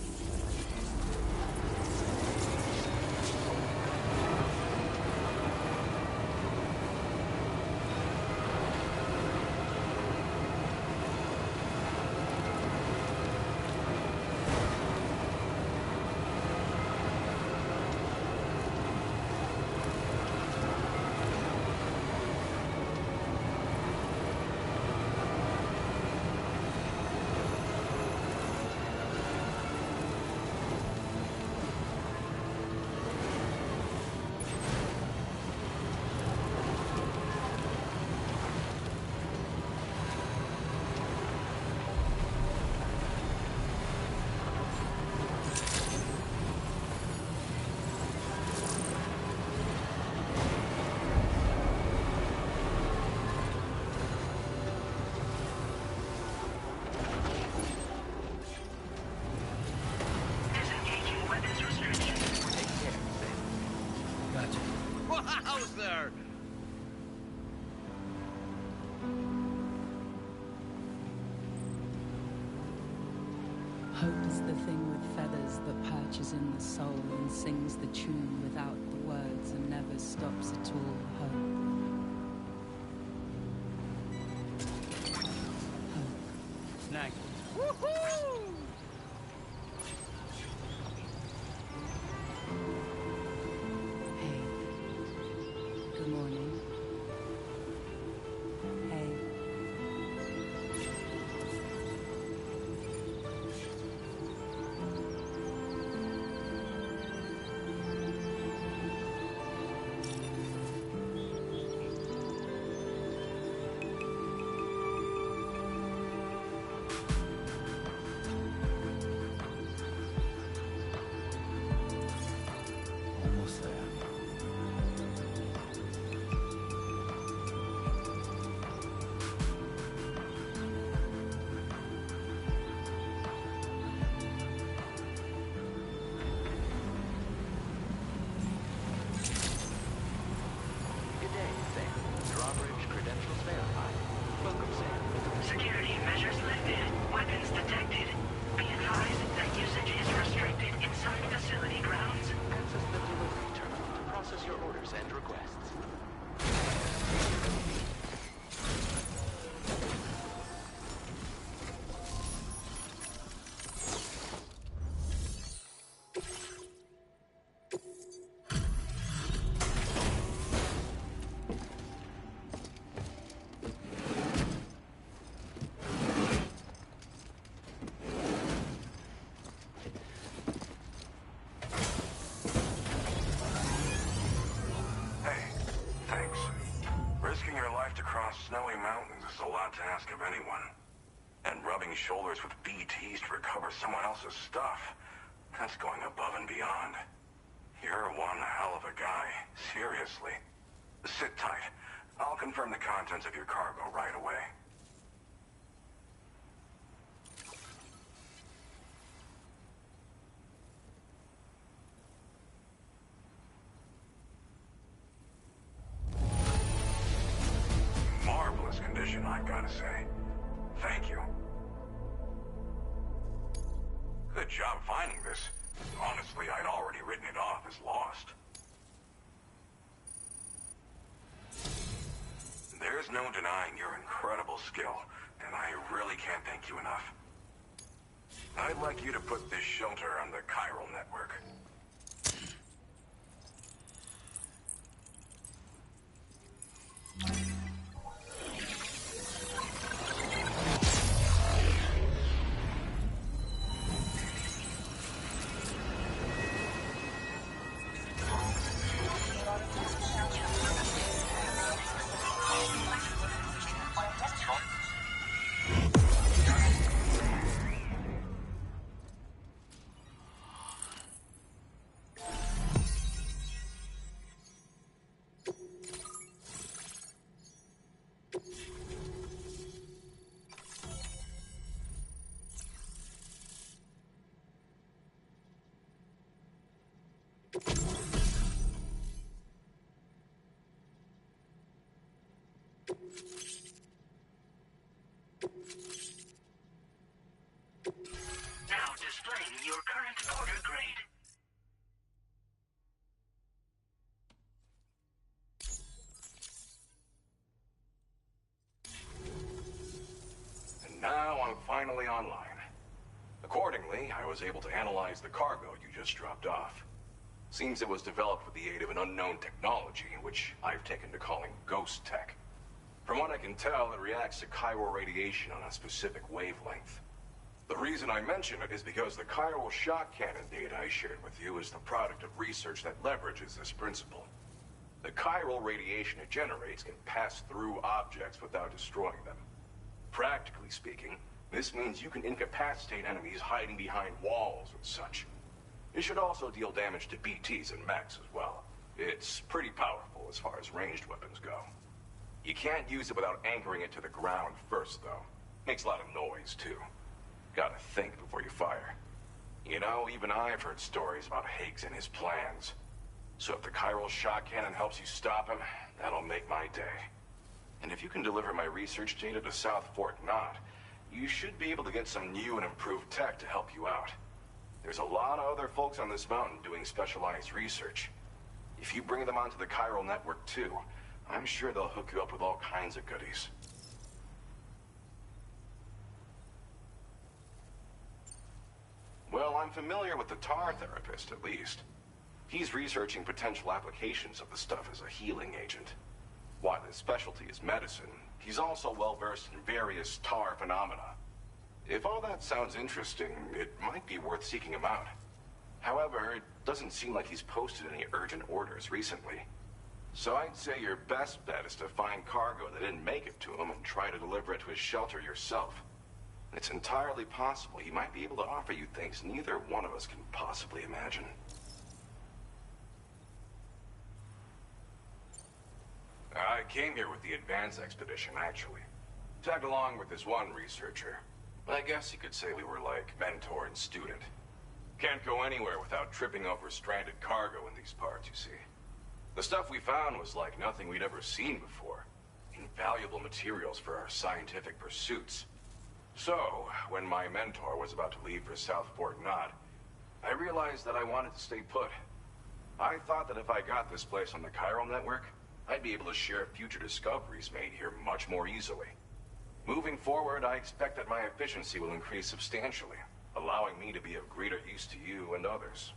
Disengaging weapons restrictions. Take care, Sam. Gotcha. Wowzer! Hope is the thing with feathers that perches in the soul and sings the tune without the words and never stops at all. Hope. Snack. Hey. Good morning. Hey. Almost there. Good day, Sam. Drawbridge credentials verified. Welcome, Sam. Security measures lifted. Weapons detected. Be advised that usage is restricted inside facility grounds. Access the delivery terminal to process your orders and requests. Hey, thanks. Risking your life to cross snowy mountains is a lot to ask of anyone. And rubbing shoulders with BTs to recover someone else's stuff, that's going above and beyond. You're one hell of a guy, seriously. Sit tight. I'll confirm the contents of your cargo right away. Marvelous condition, I gotta say. Thank you. Good job finding this. Honestly, I'd already written it off as lost. There's no denying your incredible skill, and I really can't thank you enough. I'd like you to put this shelter on the chiral network. Now displaying finally online. Accordingly, I was able to analyze the cargo you just dropped off. Seems it was developed with the aid of an unknown technology, which I've taken to calling ghost tech. From what I can tell, it reacts to chiral radiation on a specific wavelength. The reason I mention it is because the chiral shock cannon data I shared with you is the product of research that leverages this principle. The chiral radiation it generates can pass through objects without destroying them. Practically speaking, this means you can incapacitate enemies hiding behind walls and such. It should also deal damage to BTs and mechs as well. It's pretty powerful as far as ranged weapons go. You can't use it without anchoring it to the ground first, though. Makes a lot of noise, too. Gotta think before you fire. You know, even I've heard stories about Higgs and his plans. So if the chiral shock cannon helps you stop him, that'll make my day. And if you can deliver my research data to South Fort Knott, you should be able to get some new and improved tech to help you out. There's a lot of other folks on this mountain doing specialized research. If you bring them onto the chiral network too, I'm sure they'll hook you up with all kinds of goodies. Well, I'm familiar with the tar therapist, at least. He's researching potential applications of the stuff as a healing agent. While his specialty is medicine, he's also well-versed in various tar phenomena. If all that sounds interesting, it might be worth seeking him out. However, it doesn't seem like he's posted any urgent orders recently. So I'd say your best bet is to find cargo that didn't make it to him and try to deliver it to his shelter yourself. It's entirely possible he might be able to offer you things neither one of us can possibly imagine. I came here with the advance expedition, actually. Tagged along with this one researcher. I guess you could say we were like mentor and student. Can't go anywhere without tripping over stranded cargo in these parts, you see. The stuff we found was like nothing we'd ever seen before. Invaluable materials for our scientific pursuits. So, when my mentor was about to leave for South Fort Knott, I realized that I wanted to stay put. I thought that if I got this place on the chiral network, I'd be able to share future discoveries made here much more easily. Moving forward, I expect that my efficiency will increase substantially, allowing me to be of greater use to you and others.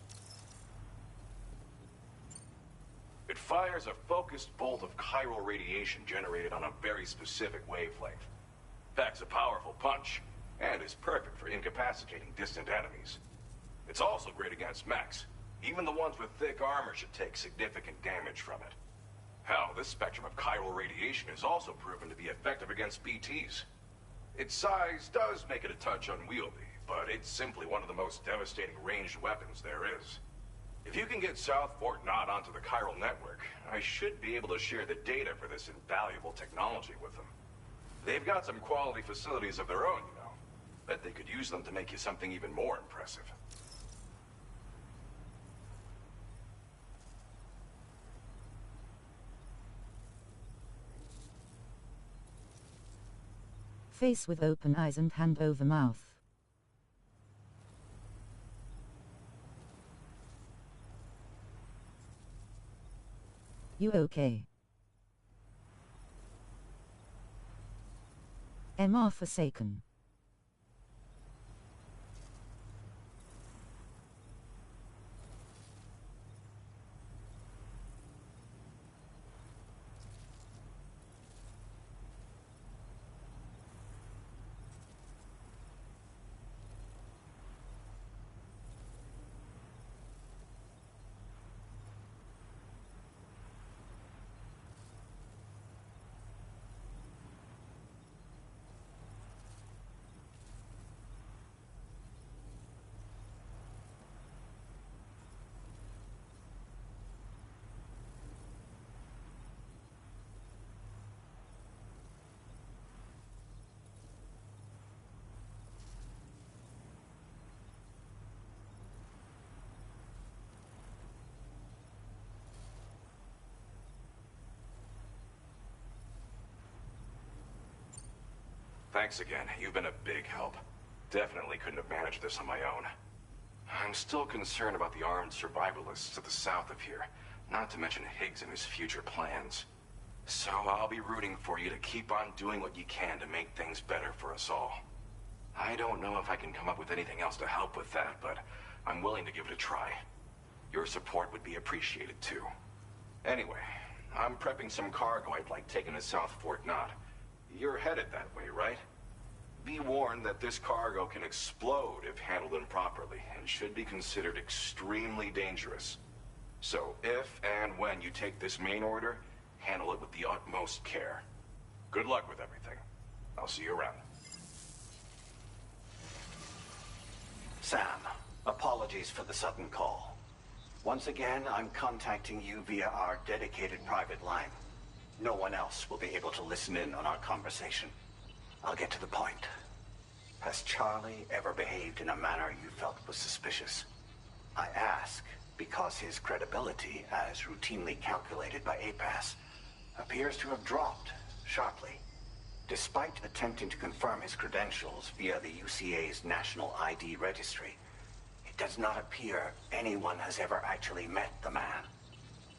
It fires a focused bolt of chiral radiation generated on a very specific wavelength. Packs a powerful punch, and is perfect for incapacitating distant enemies. It's also great against mechs. Even the ones with thick armor should take significant damage from it. Hell, this spectrum of chiral radiation is also proven to be effective against BTs. Its size does make it a touch unwieldy, but it's simply one of the most devastating ranged weapons there is. If you can get South Fort Knott onto the chiral network, I should be able to share the data for this invaluable technology with them. They've got some quality facilities of their own, you know. Bet they could use them to make you something even more impressive. Face with open eyes and hand over mouth. You okay? MR Forsaken. Thanks again. You've been a big help. Definitely couldn't have managed this on my own. I'm still concerned about the armed survivalists to the south of here, not to mention Higgs and his future plans. So I'll be rooting for you to keep on doing what you can to make things better for us all. I don't know if I can come up with anything else to help with that, but I'm willing to give it a try. Your support would be appreciated too. Anyway, I'm prepping some cargo I'd like taken to South Fort Knott. You're headed that way, right? Be warned that this cargo can explode if handled improperly, and should be considered extremely dangerous. So if and when you take this main order, handle it with the utmost care. Good luck with everything. I'll see you around. Sam, apologies for the sudden call. Once again, I'm contacting you via our dedicated private line. No one else will be able to listen in on our conversation. I'll get to the point. Has Charlie ever behaved in a manner you felt was suspicious? I ask because his credibility, as routinely calculated by APAS, appears to have dropped sharply. Despite attempting to confirm his credentials via the UCA's National ID Registry, it does not appear anyone has ever actually met the man.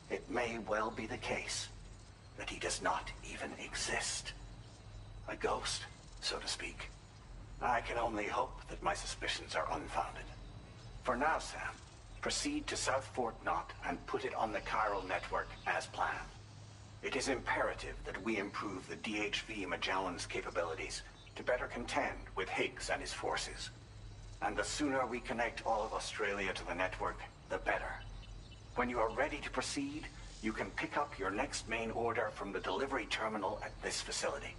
It may well be the case that he does not even exist. A ghost, so to speak. I can only hope that my suspicions are unfounded. For now, Sam, proceed to South Fort Knott and put it on the chiral network as planned. It is imperative that we improve the DHV Magellan's capabilities to better contend with Higgs and his forces. And the sooner we connect all of Australia to the network, the better. When you are ready to proceed, you can pick up your next main order from the delivery terminal at this facility.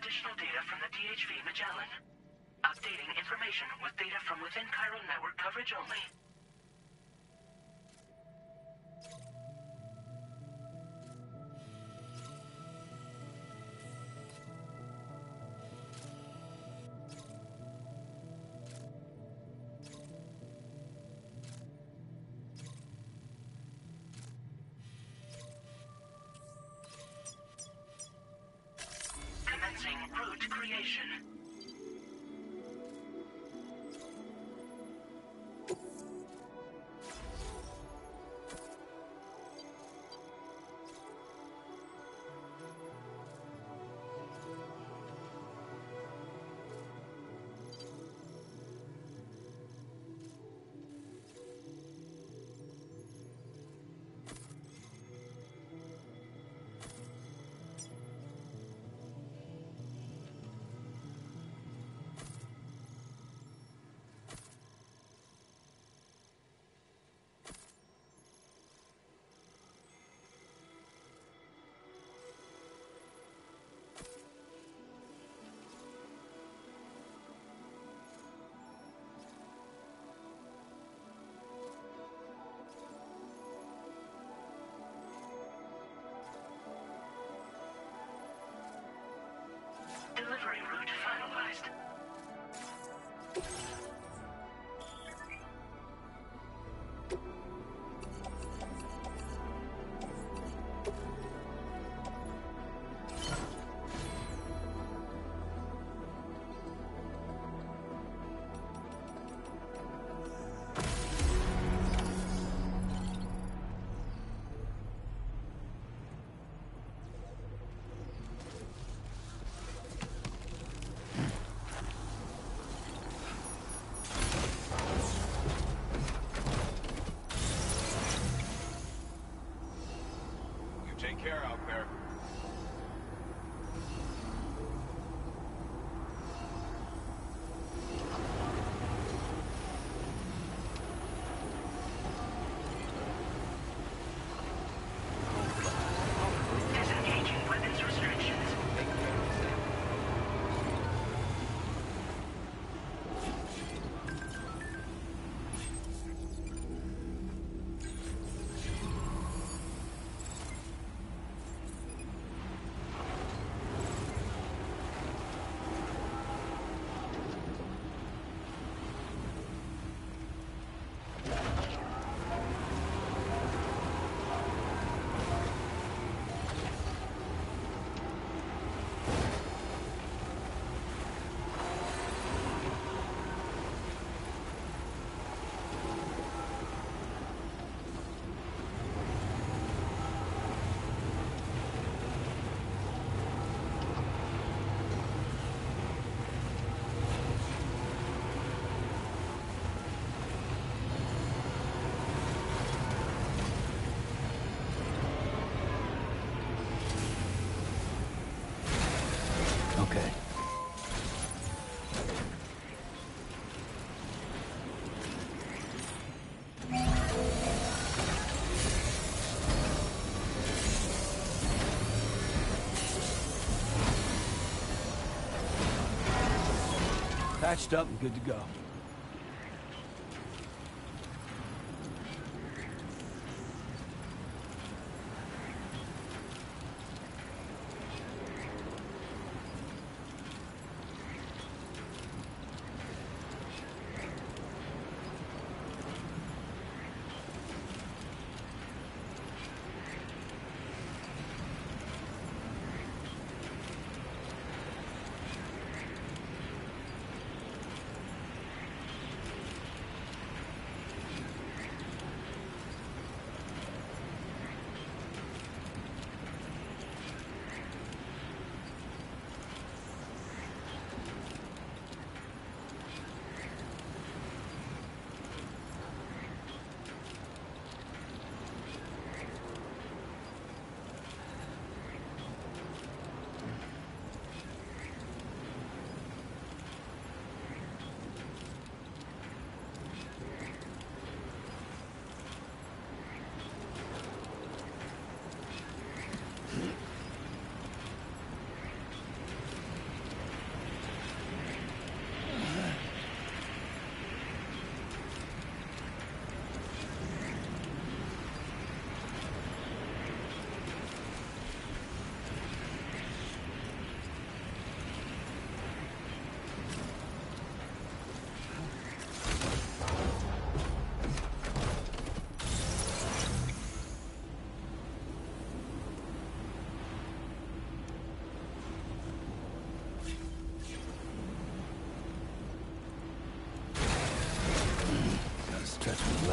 additional data from the DHV Magellan. Updating information with data from within Chiral network coverage only. Commencing route creation. Delivery route finalized. Take care out there. Disengaging weapons restrictions. Okay. Patched up and good to go.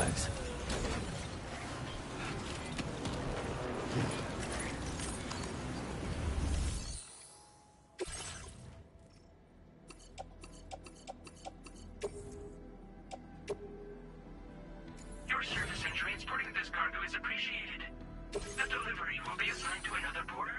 Relax. Your service in transporting this cargo is appreciated. The delivery will be assigned to another porter.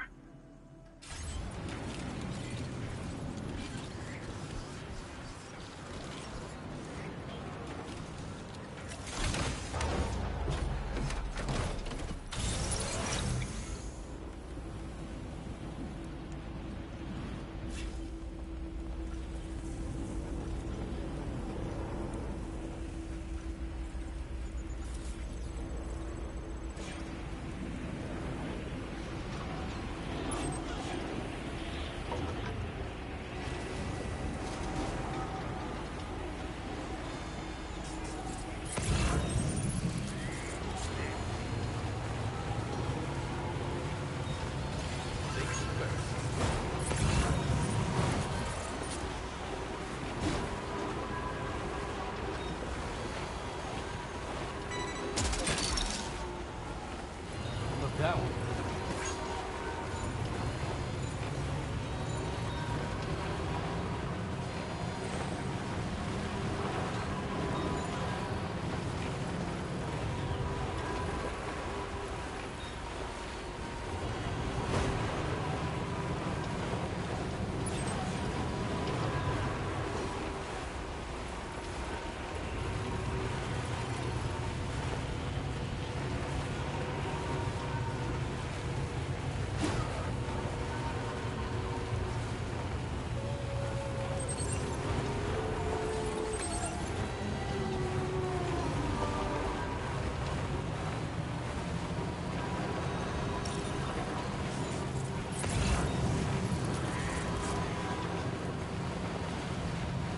That one.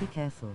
Be careful.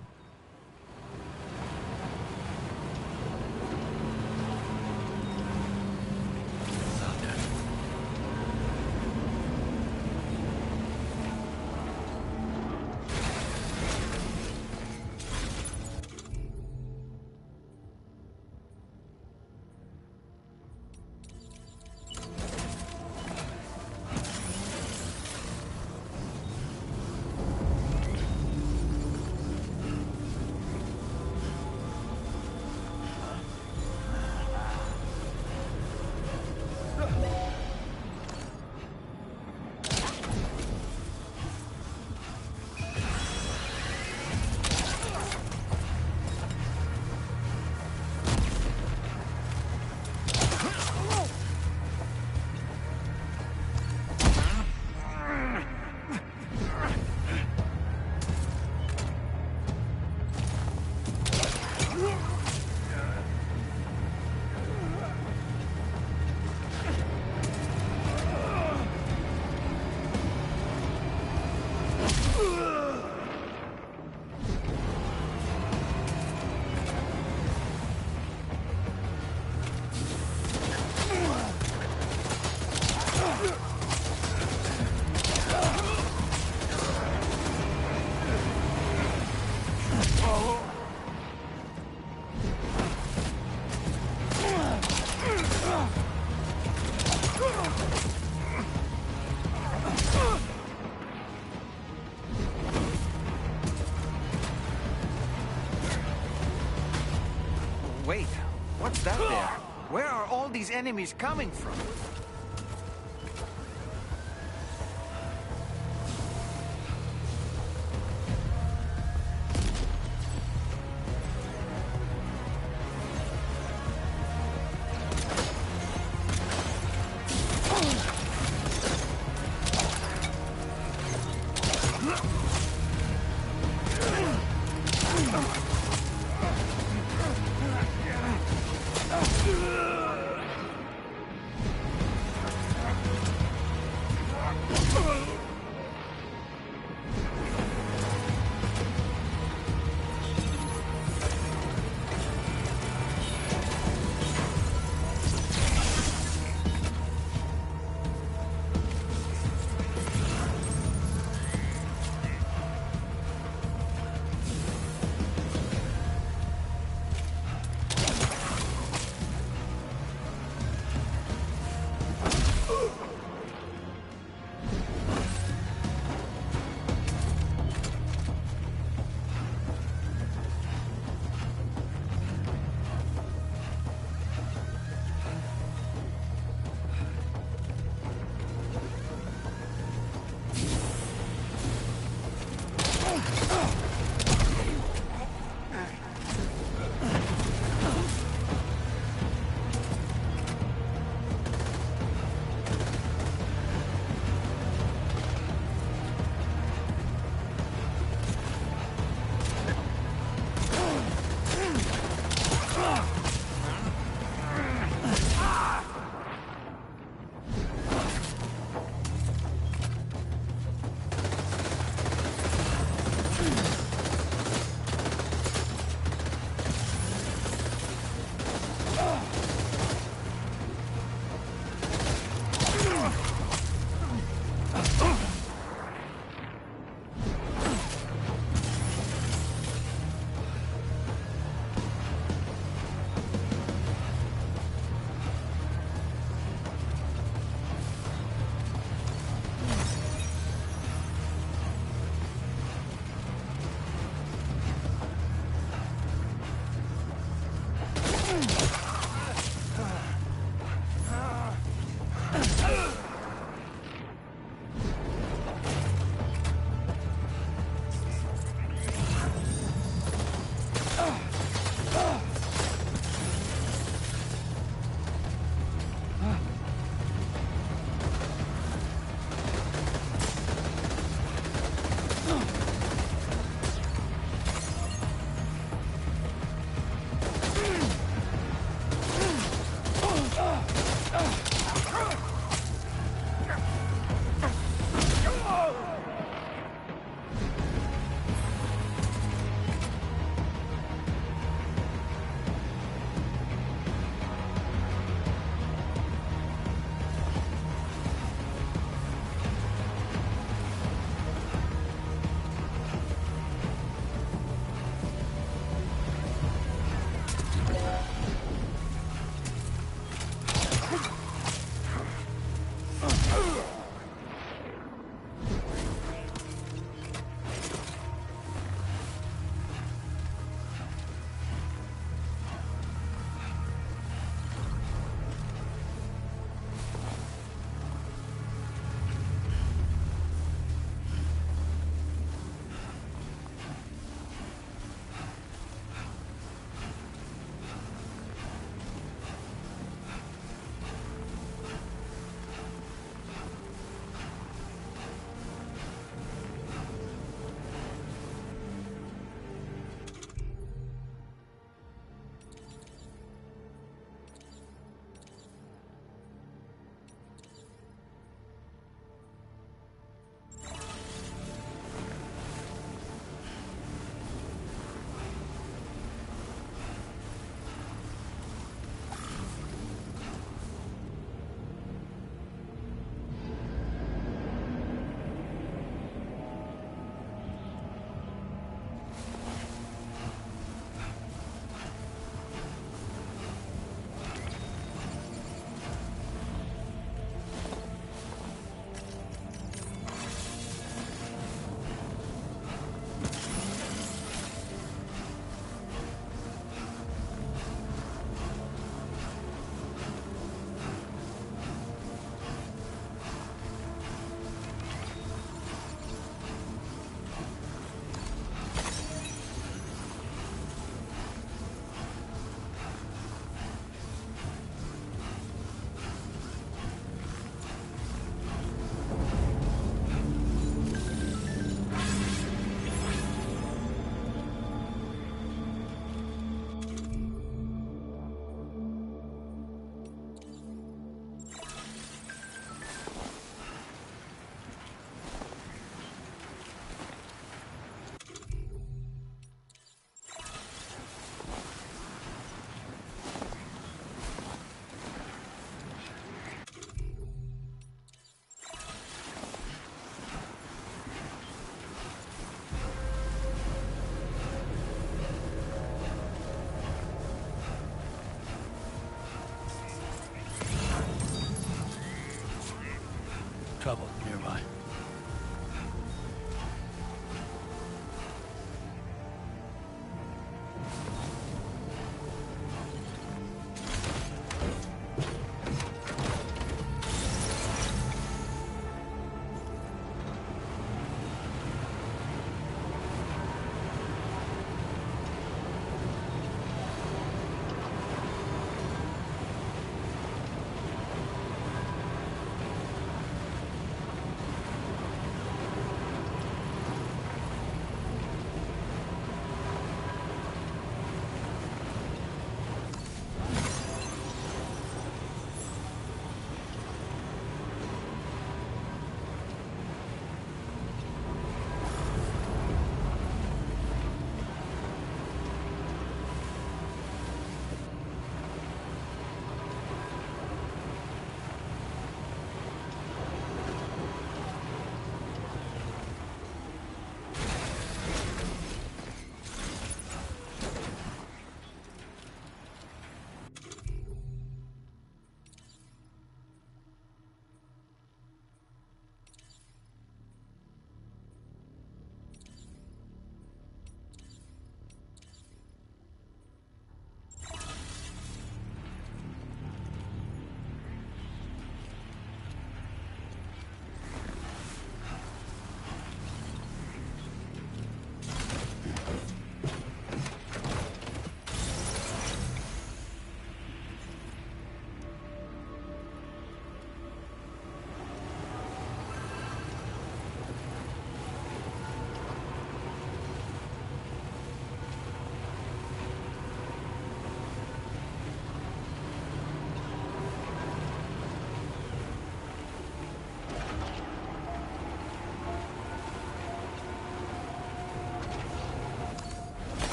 Wait, what's that there? Where are all these enemies coming from?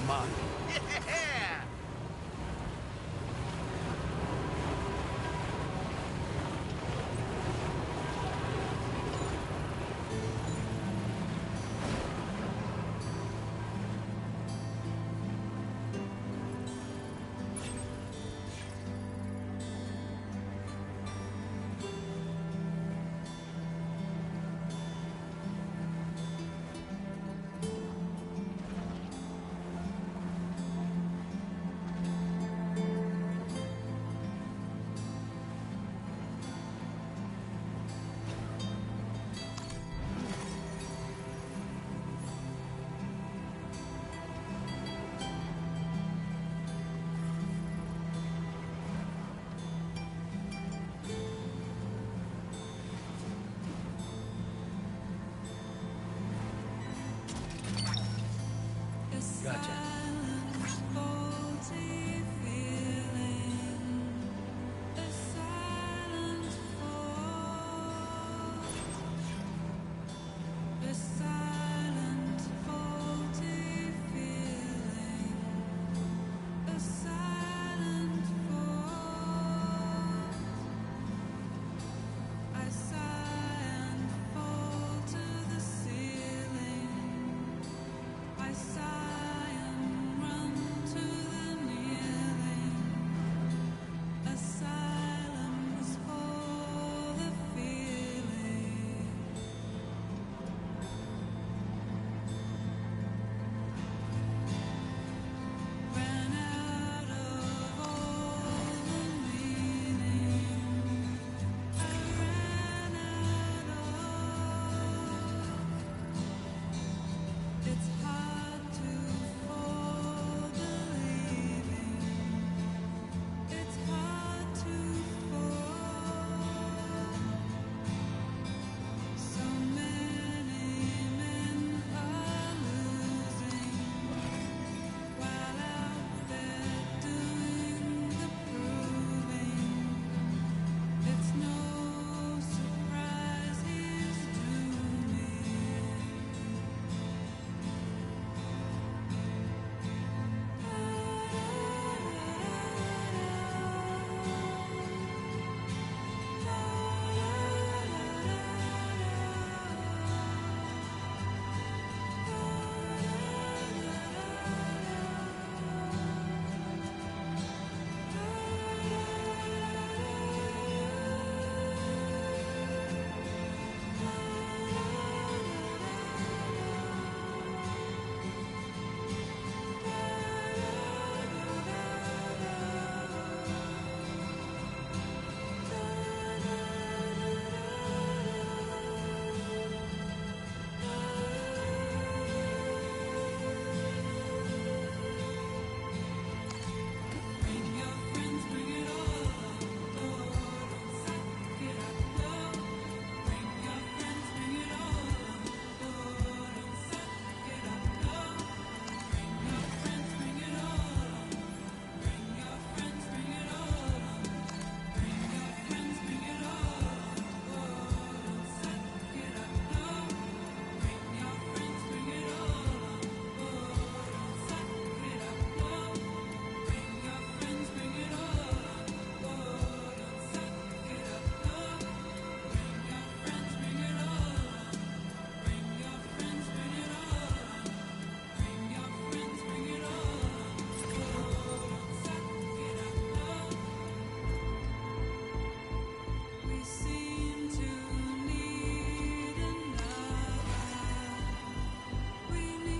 mud. Yeah! Gotcha.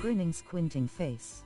Grinning, squinting face.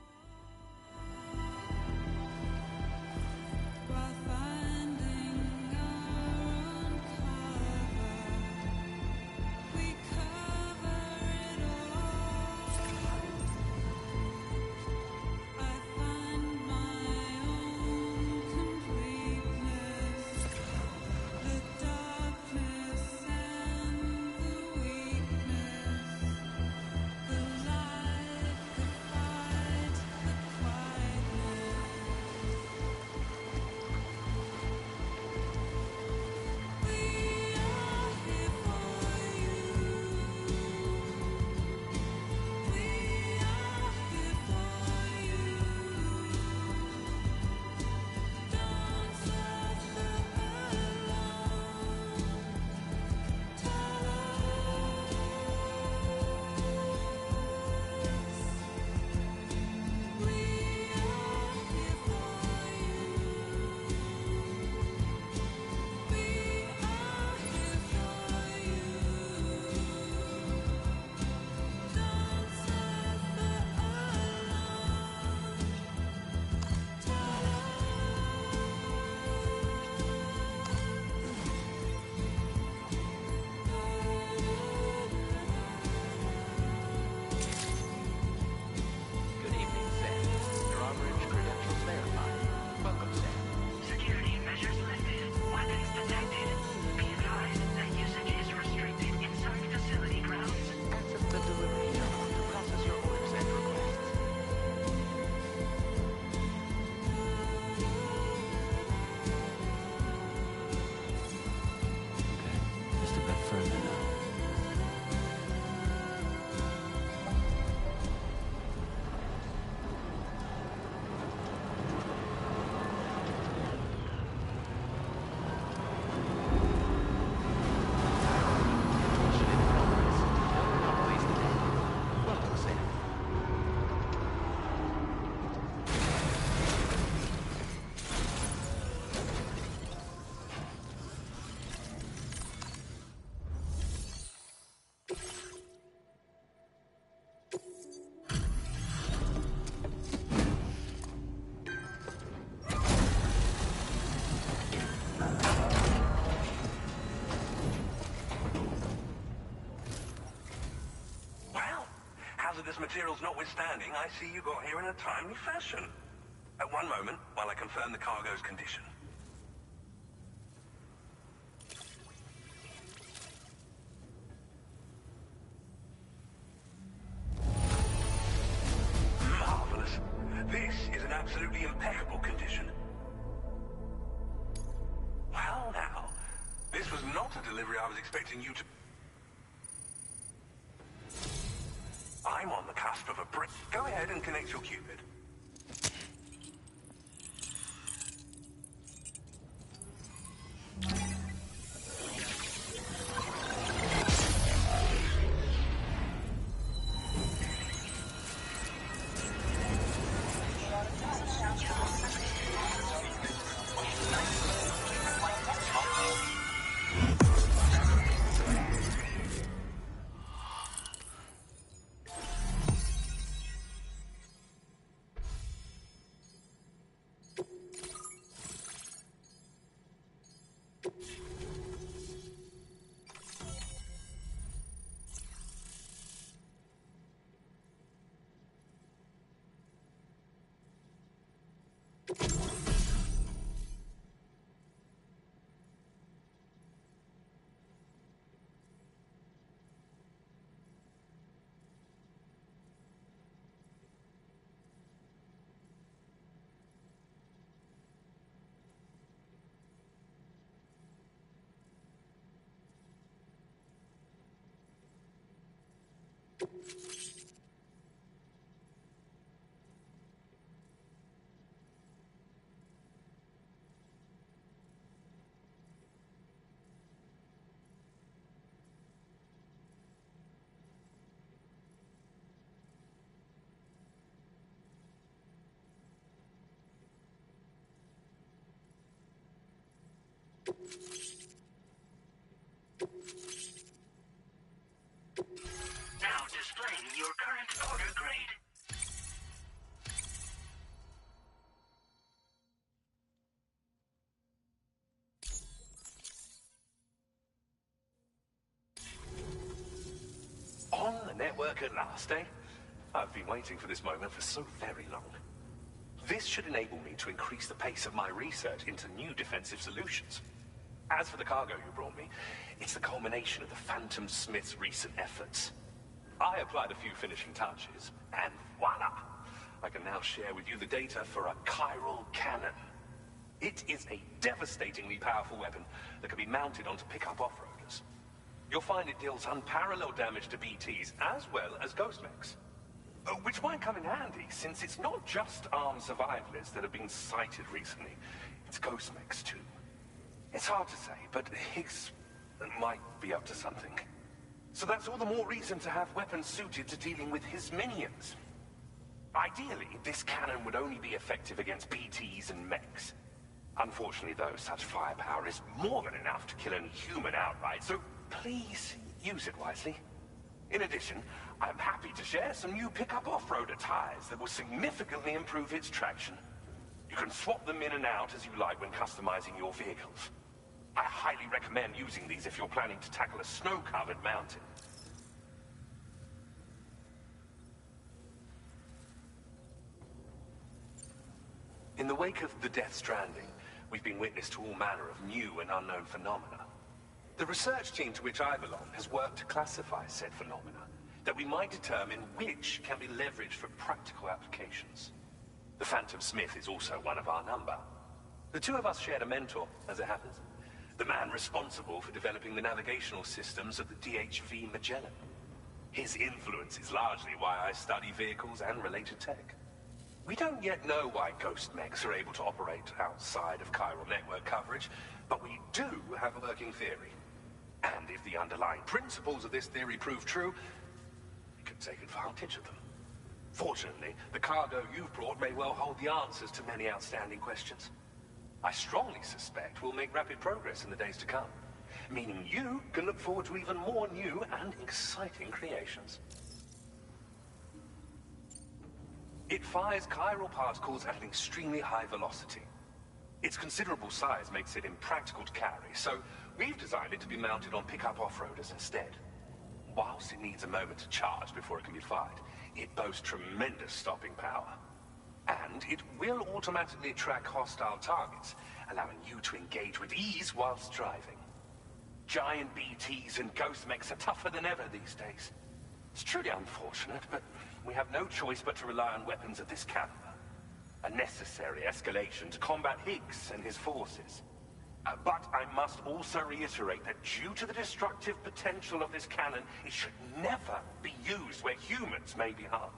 Hazardous materials notwithstanding, I see you got here in a timely fashion. At one moment, while I confirm the cargo's condition. Marvelous. This is an absolutely impeccable condition. Well now, this was not a delivery I was expecting you to... I'm on the cusp of a break. Go ahead and connect your Cupid. Now displaying your current order grade. On the network at last, eh? I've been waiting for this moment for so very long. This should enable me to increase the pace of my research into new defensive solutions. As for the cargo you brought me, it's the culmination of the Phantom Smith's recent efforts. I applied a few finishing touches, and voila! I can now share with you the data for a chiral cannon. It is a devastatingly powerful weapon that can be mounted onto pickup off-roaders. You'll find it deals unparalleled damage to BTs as well as ghost mechs. Which might come in handy, since it's not just armed survivalists that have been sighted recently. It's ghost mechs too. It's hard to say, but Higgs might be up to something. So that's all the more reason to have weapons suited to dealing with his minions. Ideally, this cannon would only be effective against BTs and mechs. Unfortunately, though, such firepower is more than enough to kill any human outright, so please use it wisely. In addition, I'm happy to share some new pickup off-roader tires that will significantly improve its traction. You can swap them in and out as you like when customizing your vehicles. I highly recommend using these if you're planning to tackle a snow-covered mountain. In the wake of the Death Stranding, we've been witness to all manner of new and unknown phenomena. The research team to which I belong has worked to classify said phenomena, that we might determine which can be leveraged for practical applications. The Phantom Smith is also one of our number. The two of us shared a mentor, as it happens. The man responsible for developing the navigational systems of the DHV Magellan. His influence is largely why I study vehicles and related tech. We don't yet know why ghost mechs are able to operate outside of chiral network coverage, but we do have a working theory. And if the underlying principles of this theory prove true, we can take advantage of them. Fortunately, the cargo you've brought may well hold the answers to many outstanding questions. I strongly suspect we'll make rapid progress in the days to come, meaning you can look forward to even more new and exciting creations. It fires chiral particles at an extremely high velocity. Its considerable size makes it impractical to carry, so we've designed it to be mounted on pickup off-roaders instead. Whilst it needs a moment to charge before it can be fired, It boasts tremendous stopping power. And it will automatically track hostile targets, allowing you to engage with ease whilst driving. Giant BTs and ghost mechs are tougher than ever these days. It's truly unfortunate, but we have no choice but to rely on weapons of this caliber. A necessary escalation to combat Higgs and his forces. But I must also reiterate that due to the destructive potential of this cannon, it should never be used where humans may be harmed.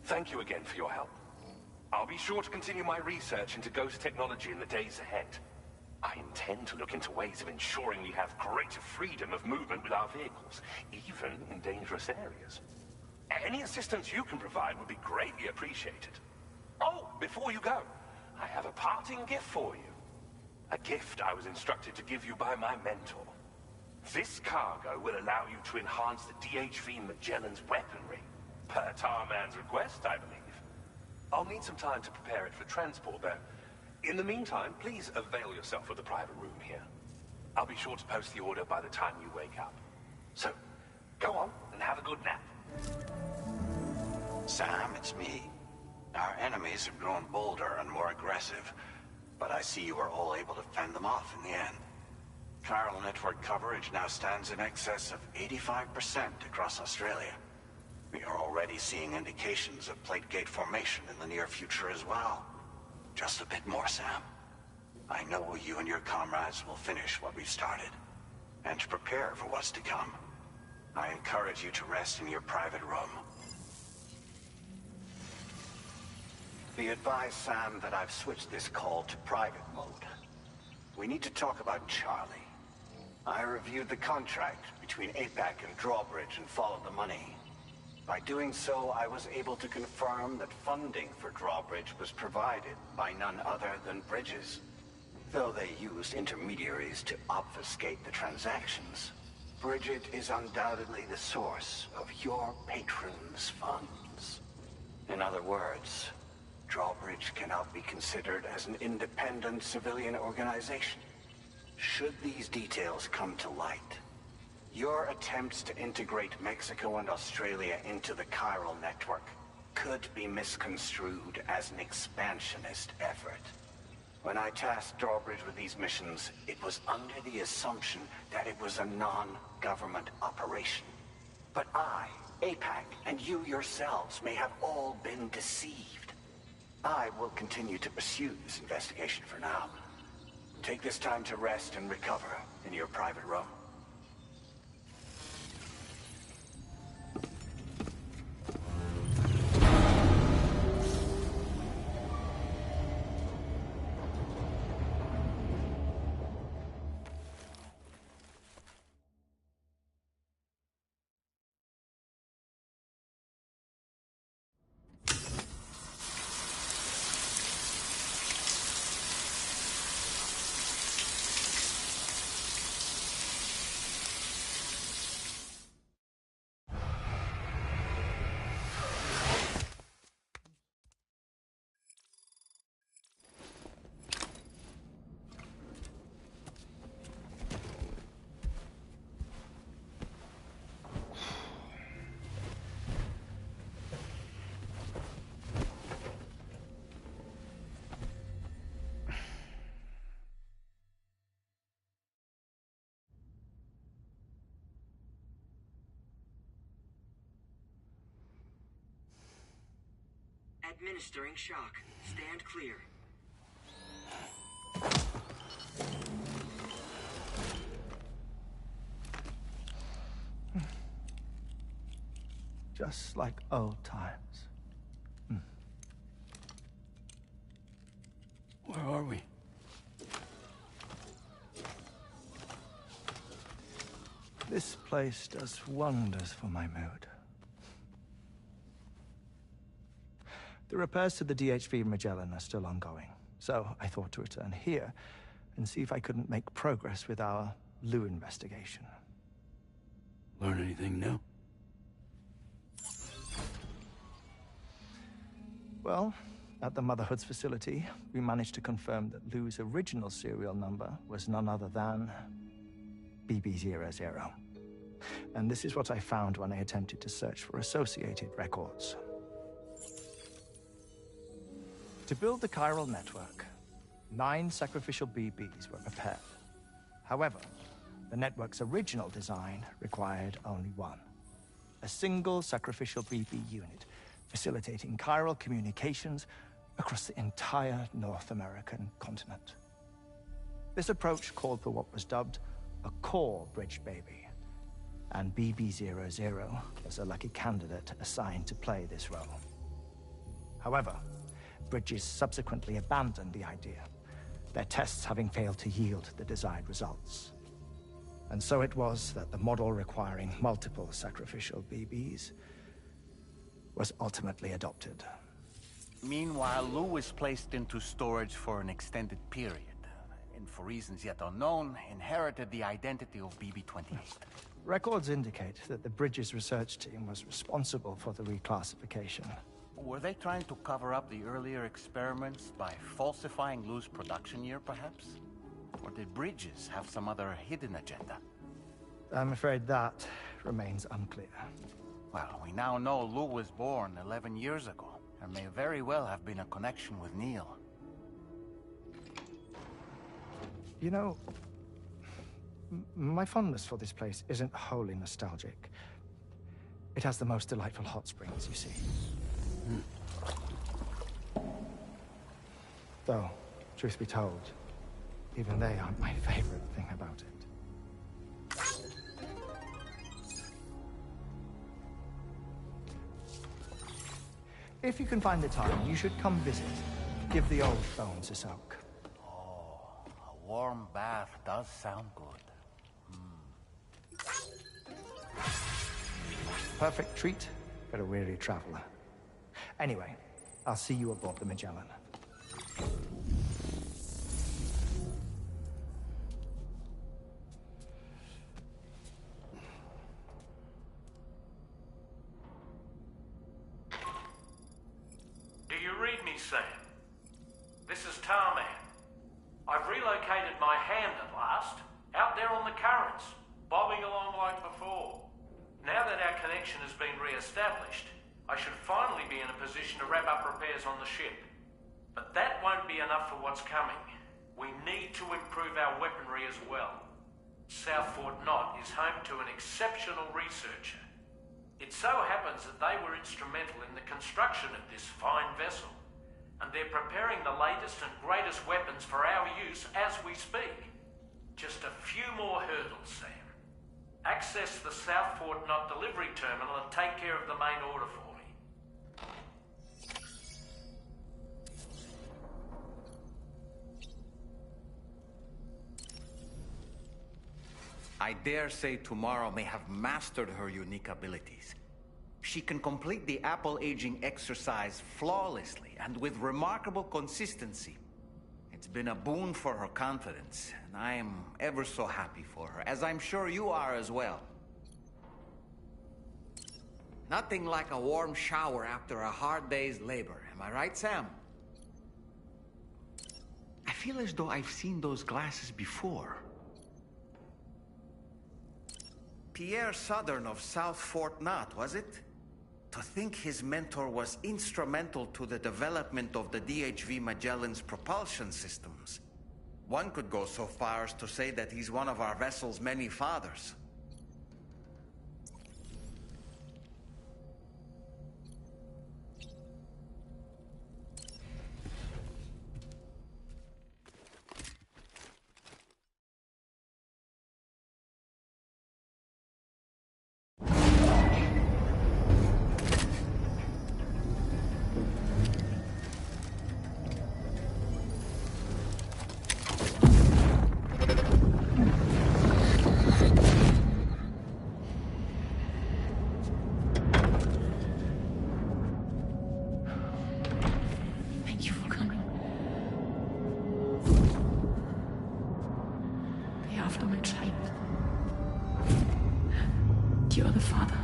Thank you again for your help. I'll be sure to continue my research into ghost technology in the days ahead. I intend to look into ways of ensuring we have greater freedom of movement with our vehicles, even in dangerous areas. Any assistance you can provide would be greatly appreciated. Oh, before you go, I have a parting gift for you. A gift I was instructed to give you by my mentor. This cargo will allow you to enhance the DHV Magellan's weaponry, per Tarman's request, I believe. I'll need some time to prepare it for transport, though. In the meantime, please avail yourself of the private room here. I'll be sure to post the order by the time you wake up. So, go on and have a good nap. Sam, it's me. Our enemies have grown bolder and more aggressive, but I see you were all able to fend them off in the end. Chiral network coverage now stands in excess of 85% across Australia. We are already seeing indications of plate gate formation in the near future as well. Just a bit more, Sam. I know you and your comrades will finish what we've started. And to prepare for what's to come, I encourage you to rest in your private room. Be advised, Sam, that I've switched this call to private mode. We need to talk about Charlie. I reviewed the contract between APAC and Drawbridge and followed the money. By doing so, I was able to confirm that funding for Drawbridge was provided by none other than Bridges. Though they used intermediaries to obfuscate the transactions, Bridget is undoubtedly the source of your patrons' funds. In other words, Drawbridge cannot be considered as an independent civilian organization. Should these details come to light, your attempts to integrate Mexico and Australia into the chiral network could be misconstrued as an expansionist effort. When I tasked Drawbridge with these missions, it was under the assumption that it was a non-government operation. But I, APAC, and you yourselves may have all been deceived. I will continue to pursue this investigation for now. Take this time to rest and recover in your private room. Administering shock. Stand clear. Just like old times. Where are we? This place does wonders for my mood. The repairs to the DHV Magellan are still ongoing, so I thought to return here and see if I couldn't make progress with our Lou investigation. Learn anything new? Well, at the Motherhood's facility, we managed to confirm that Lou's original serial number was none other than BB00. And this is what I found when I attempted to search for associated records. To build the chiral network, 9 sacrificial BBs were prepared. However, the network's original design required only 1. A single sacrificial BB unit, facilitating chiral communications across the entire North American continent. This approach called for what was dubbed a core bridge baby, and BB-00 was a lucky candidate assigned to play this role. However, Bridges subsequently abandoned the idea, their tests having failed to yield the desired results. And so it was that the model requiring multiple sacrificial BBs was ultimately adopted. Meanwhile, Lou was placed into storage for an extended period, and for reasons yet unknown, inherited the identity of BB-28. Records indicate that the Bridges research team was responsible for the reclassification. Were they trying to cover up the earlier experiments by falsifying Lou's production year, perhaps? Or did Bridges have some other hidden agenda? I'm afraid that remains unclear. Well, we now know Lou was born 11 years ago. There may very well have been a connection with Neil. You know, my fondness for this place isn't wholly nostalgic. It has the most delightful hot springs, you see. Though, truth be told, even they aren't my favorite thing about it. If you can find the time, you should come visit. Give the old bones a soak. Oh, a warm bath does sound good. Perfect treat for a weary traveler. Anyway, I'll see you aboard the Magellan. Do you read me, Sam? This is Tarman. I've relocated my hand at last, out there on the currents, bobbing along like before. Now that our connection has been re-established, I should finally be in a position to wrap up repairs on the ship. But that won't be enough for what's coming. We need to improve our weaponry as well. South Fort Knott is home to an exceptional researcher. It so happens that they were instrumental in the construction of this fine vessel, and they're preparing the latest and greatest weapons for our use as we speak. Just a few more hurdles, Sam. Access the South Fort Knott delivery terminal and take care of the main order for me. I dare say tomorrow may have mastered her unique abilities. She can complete the apple aging exercise flawlessly and with remarkable consistency. It's been a boon for her confidence, and I am ever so happy for her, as I'm sure you are as well. Nothing like a warm shower after a hard day's labor, am I right, Sam? I feel as though I've seen those glasses before. Pierre Southern of South Fort Knott, was it? To think his mentor was instrumental to the development of the DHV Magellan's propulsion systems. One could go so far as to say that he's one of our vessel's many fathers. You're the father.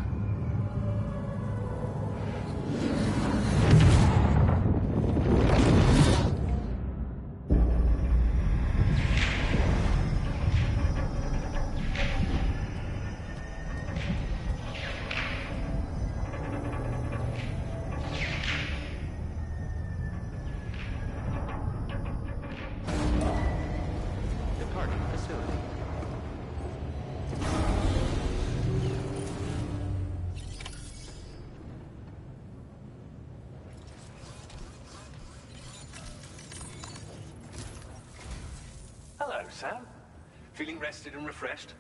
Sam? Feeling rested and refreshed?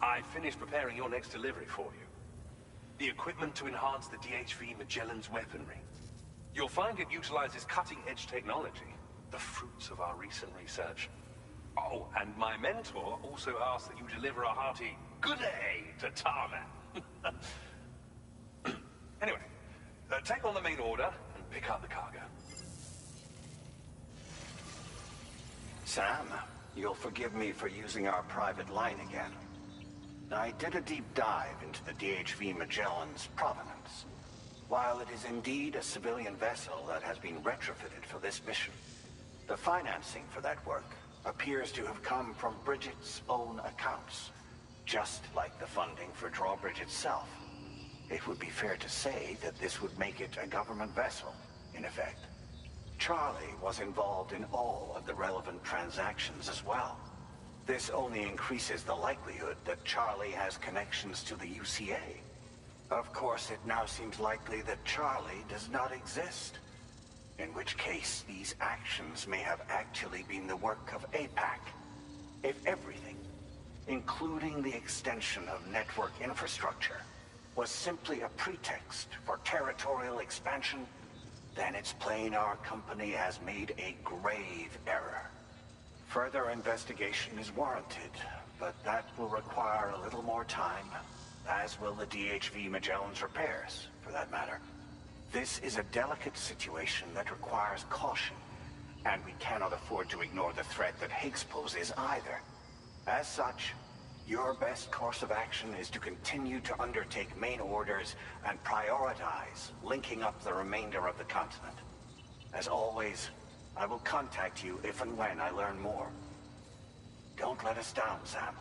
I finished preparing your next delivery for you. The equipment to enhance the DHV Magellan's weaponry. You'll find it utilizes cutting-edge technology, the fruits of our recent research. Oh, and my mentor also asked that you deliver a hearty good day to Tarman. Anyway, take on the main order and pick up the cargo. Sam, you'll forgive me for using our private line again. I did a deep dive into the DHV Magellan's provenance. While it is indeed a civilian vessel that has been retrofitted for this mission, the financing for that work appears to have come from Bridget's own accounts, just like the funding for Drawbridge itself. It would be fair to say that this would make it a government vessel, in effect. Charlie was involved in all of the relevant transactions as well. This only increases the likelihood that Charlie has connections to the UCA. Of course, it now seems likely that Charlie does not exist, in which case these actions may have actually been the work of APAC. If everything, including the extension of network infrastructure, was simply a pretext for territorial expansion, then it's plain our company has made a grave error. Further investigation is warranted, but that will require a little more time, as will the DHV Magellan's repairs, for that matter. This is a delicate situation that requires caution, and we cannot afford to ignore the threat that Higgs poses either. As such, your best course of action is to continue to undertake main orders and prioritize linking up the remainder of the continent. As always, I will contact you if and when I learn more. Don't let us down, Sam.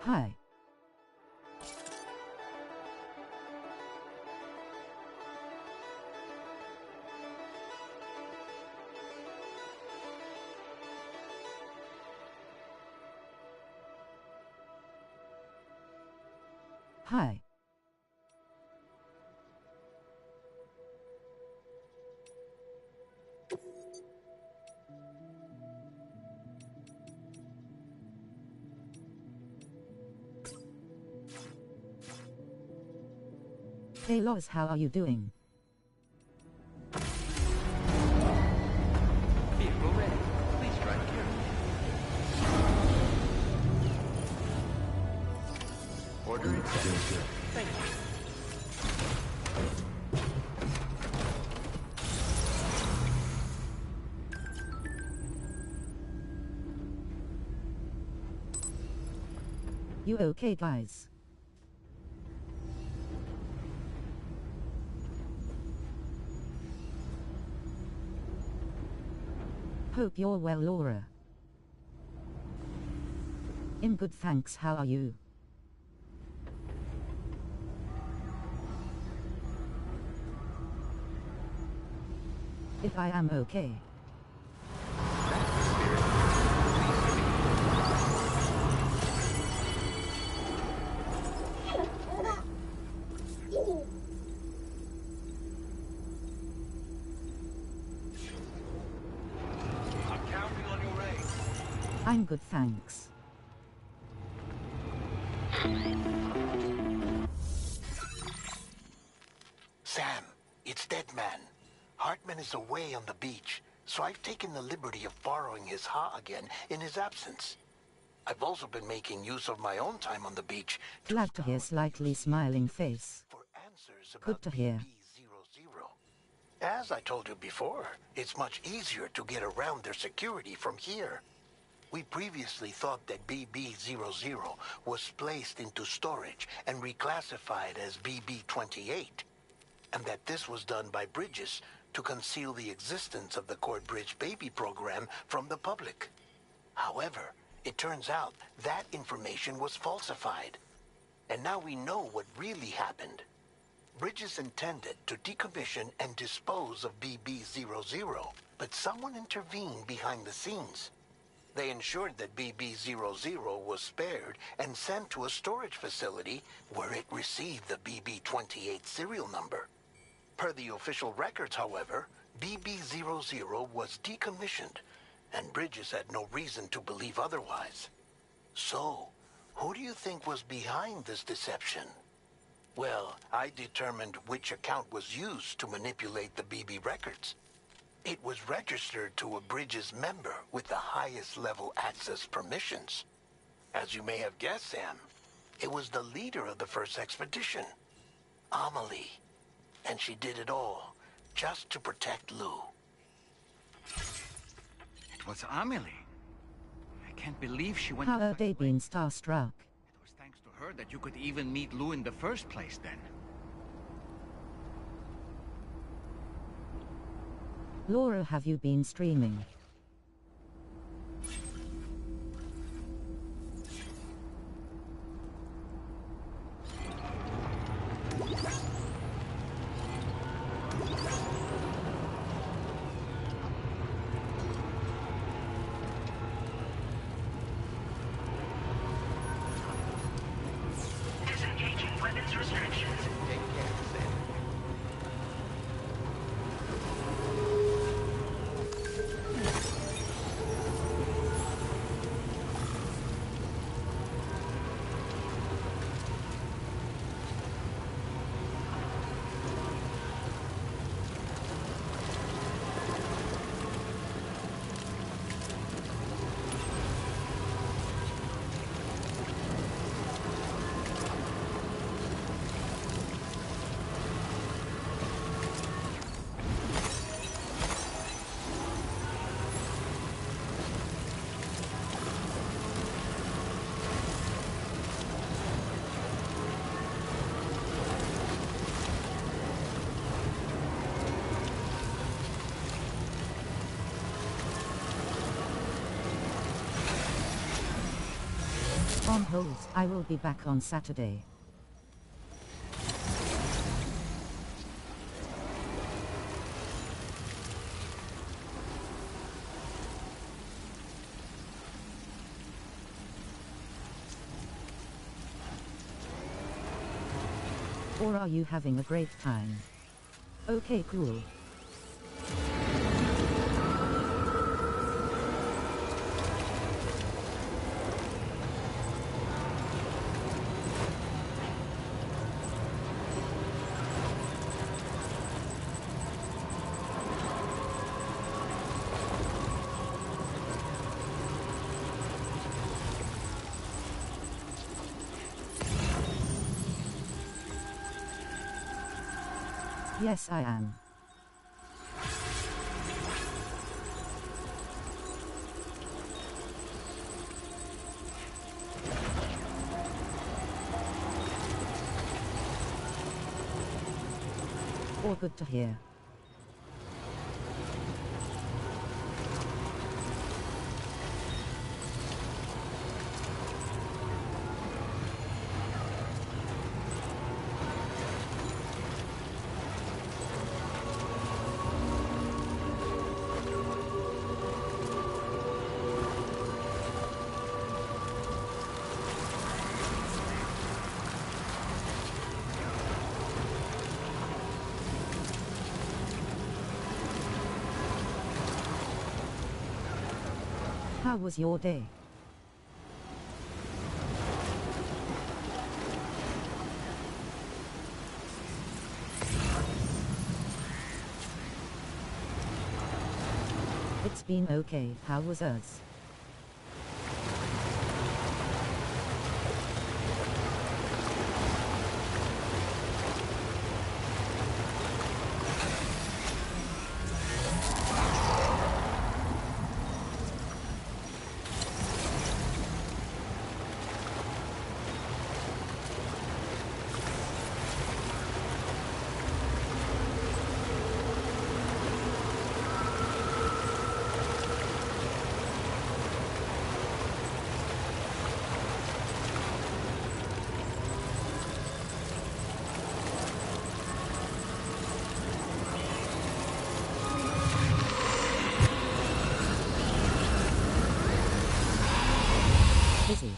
Hi. Hi. Hey Lois, how are you doing? Vehicle ready. Please drive carefully. Order accepted. Thank you. You okay, guys? Hope you're well, Laura. I'm good, thanks. How are you? If I am okay. I'm good, thanks. Sam, it's Deadman. Hartman is away on the beach, so I've taken the liberty of borrowing his Ha again in his absence. I've also been making use of my own time on the beach. Glad to hear slightly smiling face. Good to hear. As I told you before, it's much easier to get around their security from here. We previously thought that BB-00 was placed into storage and reclassified as BB-28, and that this was done by Bridges to conceal the existence of the Cord Bridge baby program from the public. However, it turns out that information was falsified, and now we know what really happened. Bridges intended to decommission and dispose of BB-00, but someone intervened behind the scenes. They ensured that BB-00 was spared and sent to a storage facility where it received the BB-28 serial number. Per the official records, however, BB-00 was decommissioned, and Bridges had no reason to believe otherwise. So, who do you think was behind this deception? Well, I determined which account was used to manipulate the BB records. It was registered to a Bridges member with the highest level access permissions. As you may have guessed, Sam, it was the leader of the first expedition, Amelie. And she did it all just to protect Lou. It was Amelie. I can't believe she went. How have they been starstruck? It was thanks to her that you could even meet Lou in the first place then. Laura, have you been streaming? Disengaging weapons restrictions. On hold, I will be back on Saturday. Or are you having a great time? Okay, cool. Yes, I am. All good to hear. How was your day? It's been okay. How was yours? Busy.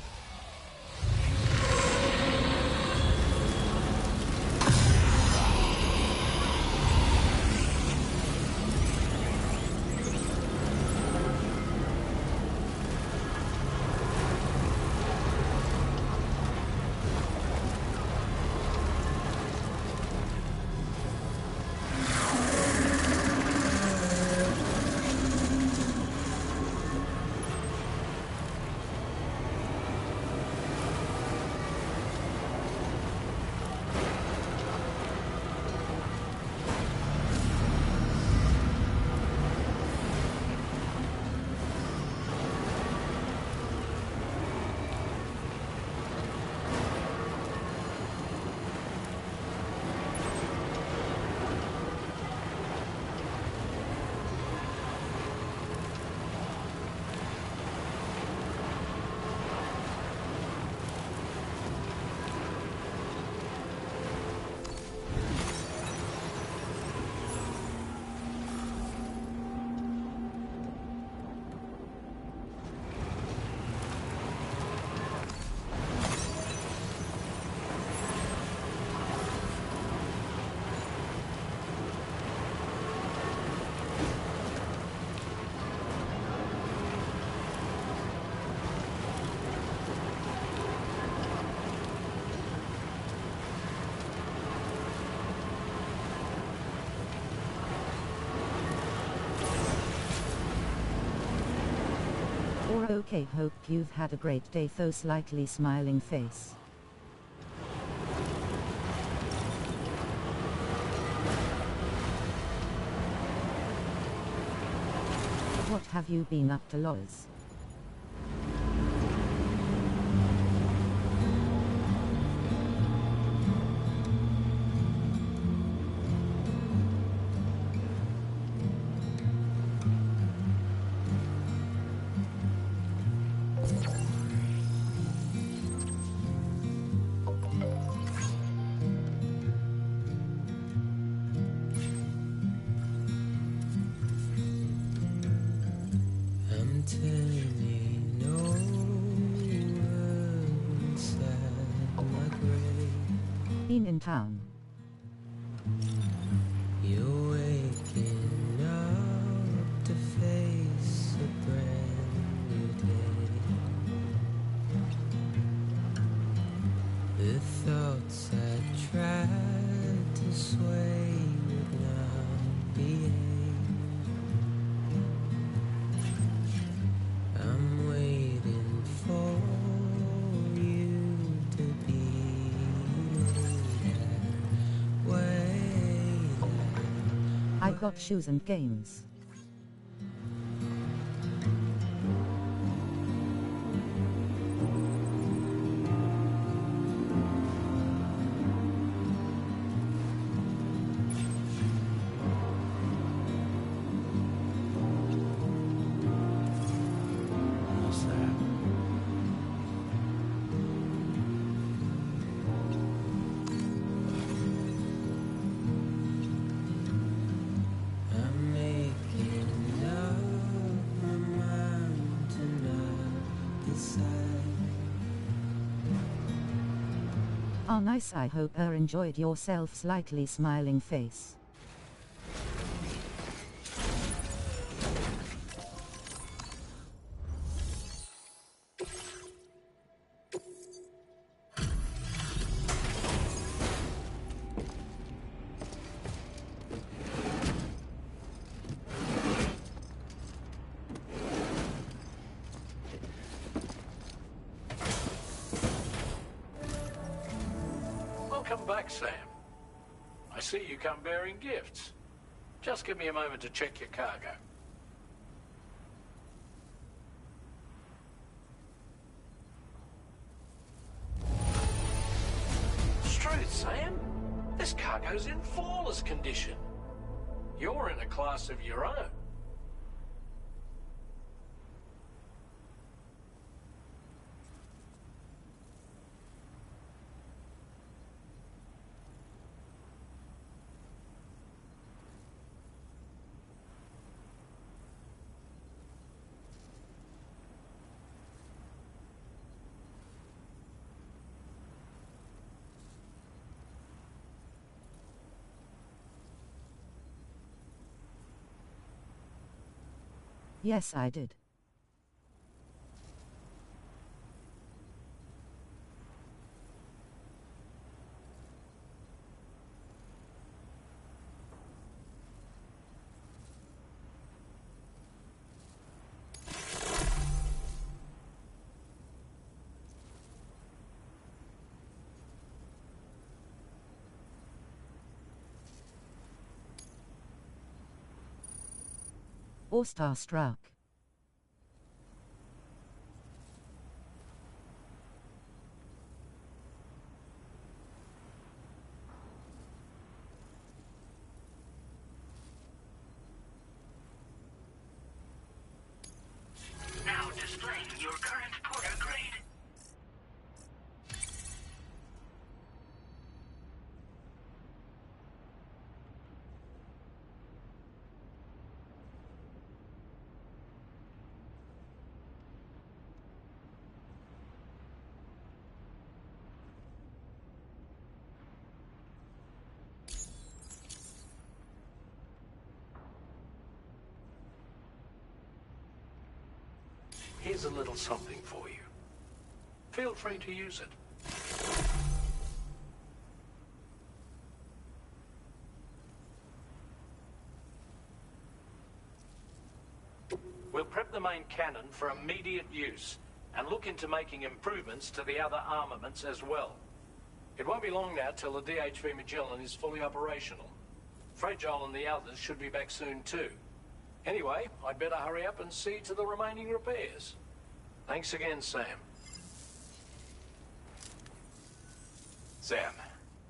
Or okay, hope you've had a great day. Though slightly smiling face. What have you been up to, Loz? I'm turning over inside my grave. Been in town. got shoes and games. Almost there. I'm making up my mind to not decide. Ah, nice. I hope you enjoyed yourself. Slightly smiling face. Welcome back, Sam. I see you come bearing gifts. Just give me a moment to check your cargo. Truth, Sam. This cargo's in flawless condition. You're in a class of your own. Yes, I did. Or starstruck. Now displaying your current porter grade. Here's a little something for you. Feel free to use it. We'll prep the main cannon for immediate use and look into making improvements to the other armaments as well. It won't be long now till the DHV Magellan is fully operational. Fragile and the others should be back soon too. Anyway, I'd better hurry up and see to the remaining repairs. Thanks again, Sam. Sam,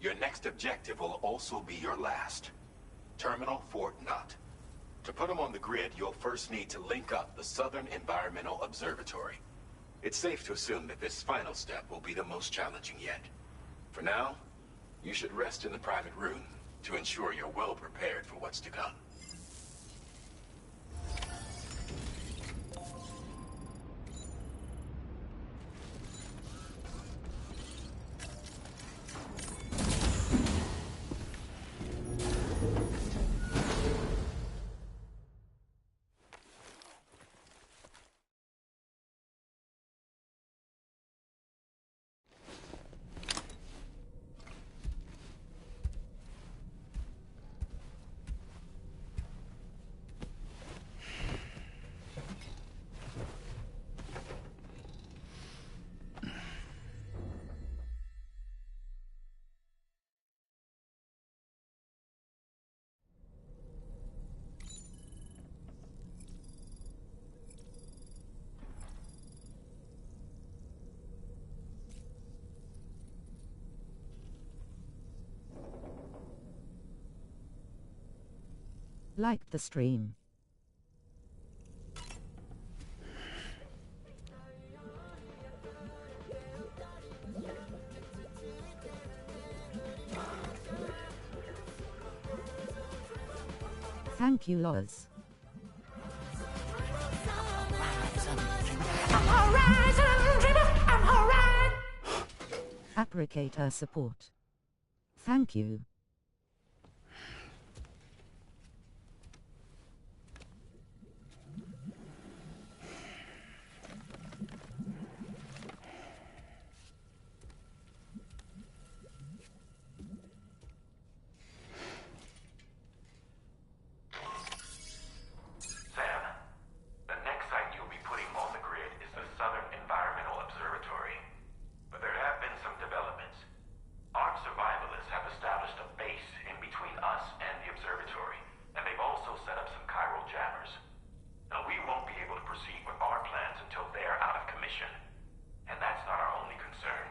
your next objective will also be your last. Terminal Fort Knott. To put them on the grid, you'll first need to link up the Southern Environmental Observatory. It's safe to assume that this final step will be the most challenging yet. For now, you should rest in the private room to ensure you're well prepared for what's to come. Like the stream. Thank you, Loz. Applicator support. Thank you. Sam, the next site you'll be putting on the grid is the Southern Environmental Observatory. But there have been some developments. Armed survivalists have established a base in between us and the observatory, and they've also set up some chiral jammers. Now, we won't be able to proceed with our plans until they're out of commission. And that's not our only concern.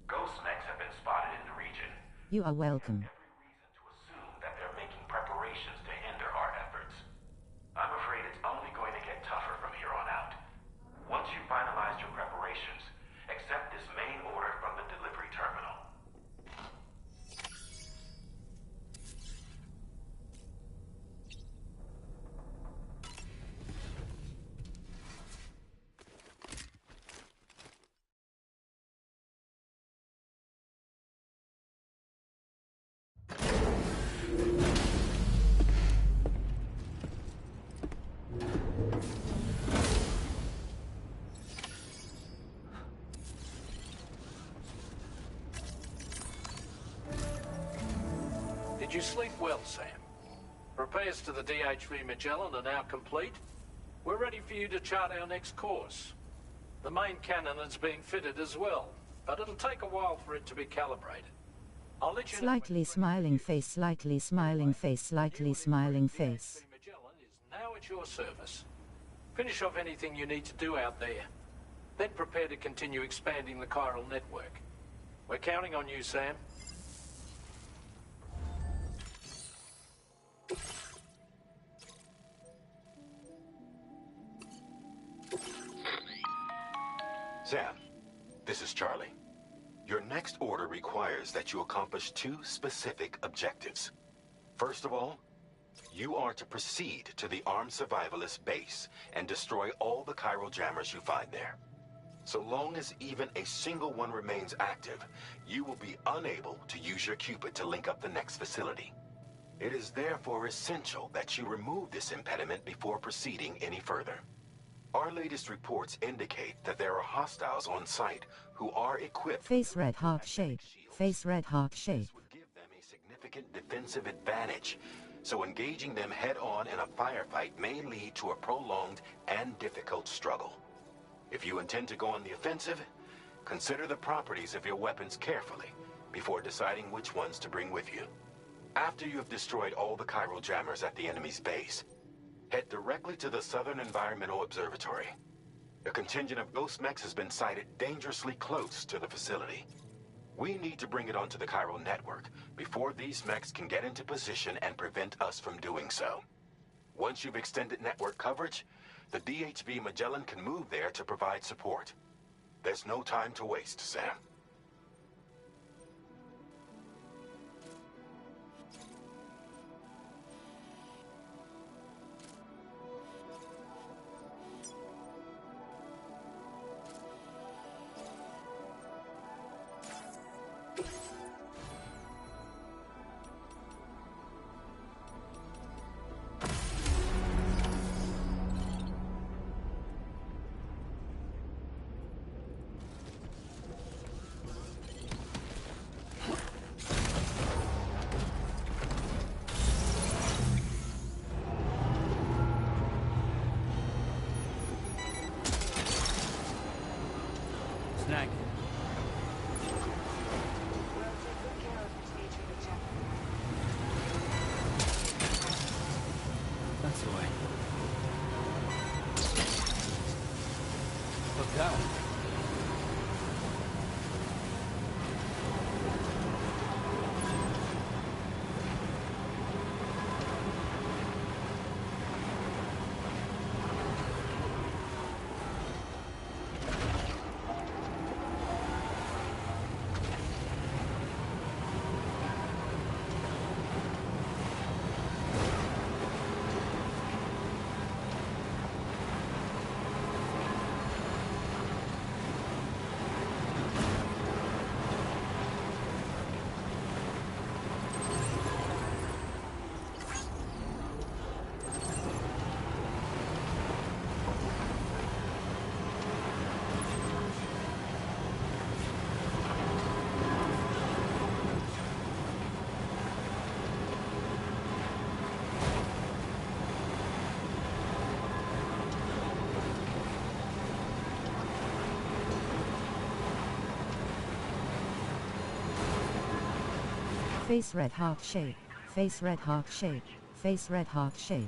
Ghost mechs have been spotted in the region. You are welcome. Assume that they're making preparations to hinder our efforts. I'm afraid it's only going to get tougher from here on out. Once you've finalized your preparations, accept this main order from the delivery terminal. Did you sleep well, Sam? Repairs to the DHV Magellan are now complete. We're ready for you to chart our next course. The main cannon is being fitted as well, but it'll take a while for it to be calibrated. I'll let you know. Slightly smiling face, slightly smiling face, slightly smiling face. Magellan is now at your service. Finish off anything you need to do out there. Then prepare to continue expanding the chiral network. We're counting on you, Sam. Sam, this is Charlie. Your next order requires that you accomplish two specific objectives. First of all, you are to proceed to the armed survivalist base and destroy all the chiral jammers you find there. So long as even a single one remains active, you will be unable to use your Cupid to link up the next facility. It is therefore essential that you remove this impediment before proceeding any further. Our latest reports indicate that there are hostiles on site who are equipped. Face red heart shape. Face red heart shape. Would give them a significant defensive advantage, so engaging them head-on in a firefight may lead to a prolonged and difficult struggle. If you intend to go on the offensive, consider the properties of your weapons carefully before deciding which ones to bring with you. After you have destroyed all the chiral jammers at the enemy's base, head directly to the Southern Environmental Observatory. A contingent of ghost mechs has been sighted dangerously close to the facility. We need to bring it onto the chiral network before these mechs can get into position and prevent us from doing so. Once you've extended network coverage, the DHV Magellan can move there to provide support. There's no time to waste, Sam. Snag. That's the way. Look down. Face red heart shape. Face red heart shape. Face red heart shape.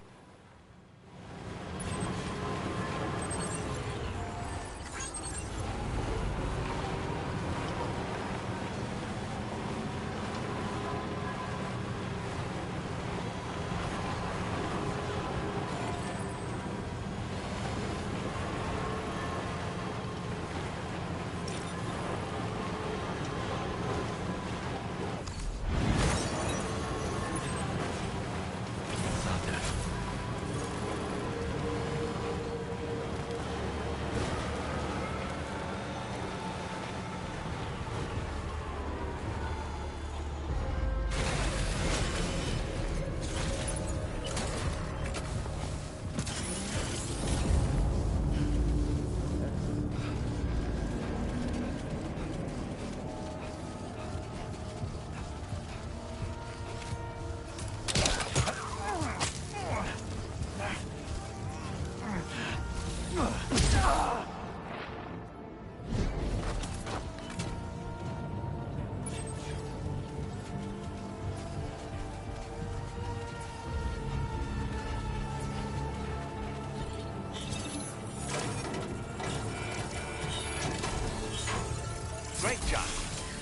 Great job.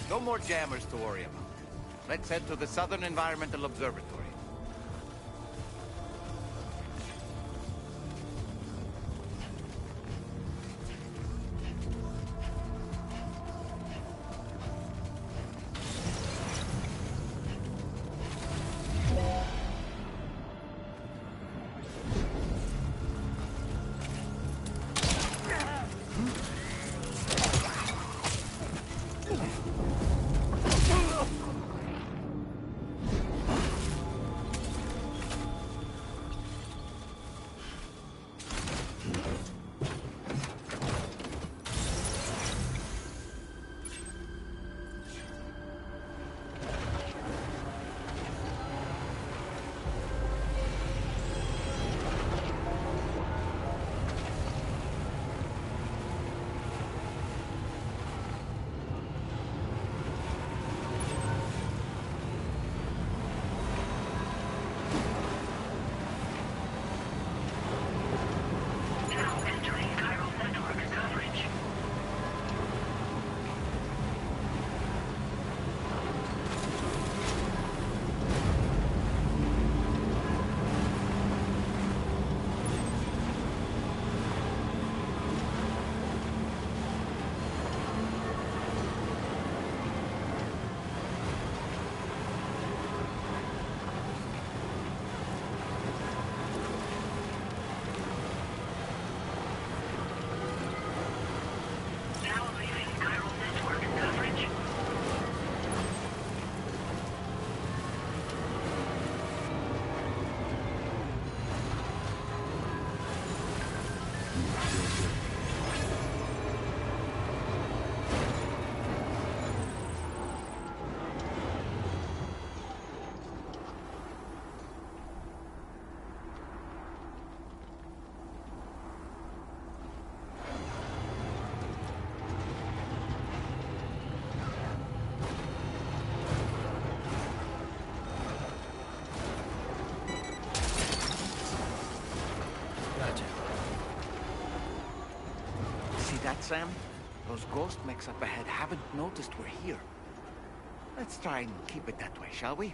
No more jammers to worry about. Let's head to the Southern Environmental Observatory. See that, Sam? Those ghost mechs up ahead haven't noticed we're here. Let's try and keep it that way, shall we?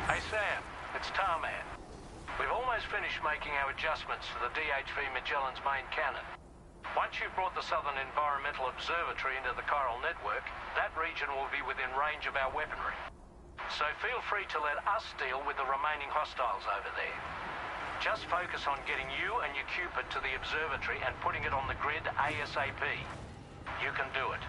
Hey, Sam. It's Tarman. We've almost finished making our adjustments to the DHV Magellan's main cannon. Once you've brought the Southern Environmental Observatory into the chiral network, that region will be within range of our weaponry. So feel free to let us deal with the remaining hostiles over there. Just focus on getting you and your Cupid to the observatory and putting it on the grid ASAP. You can do it.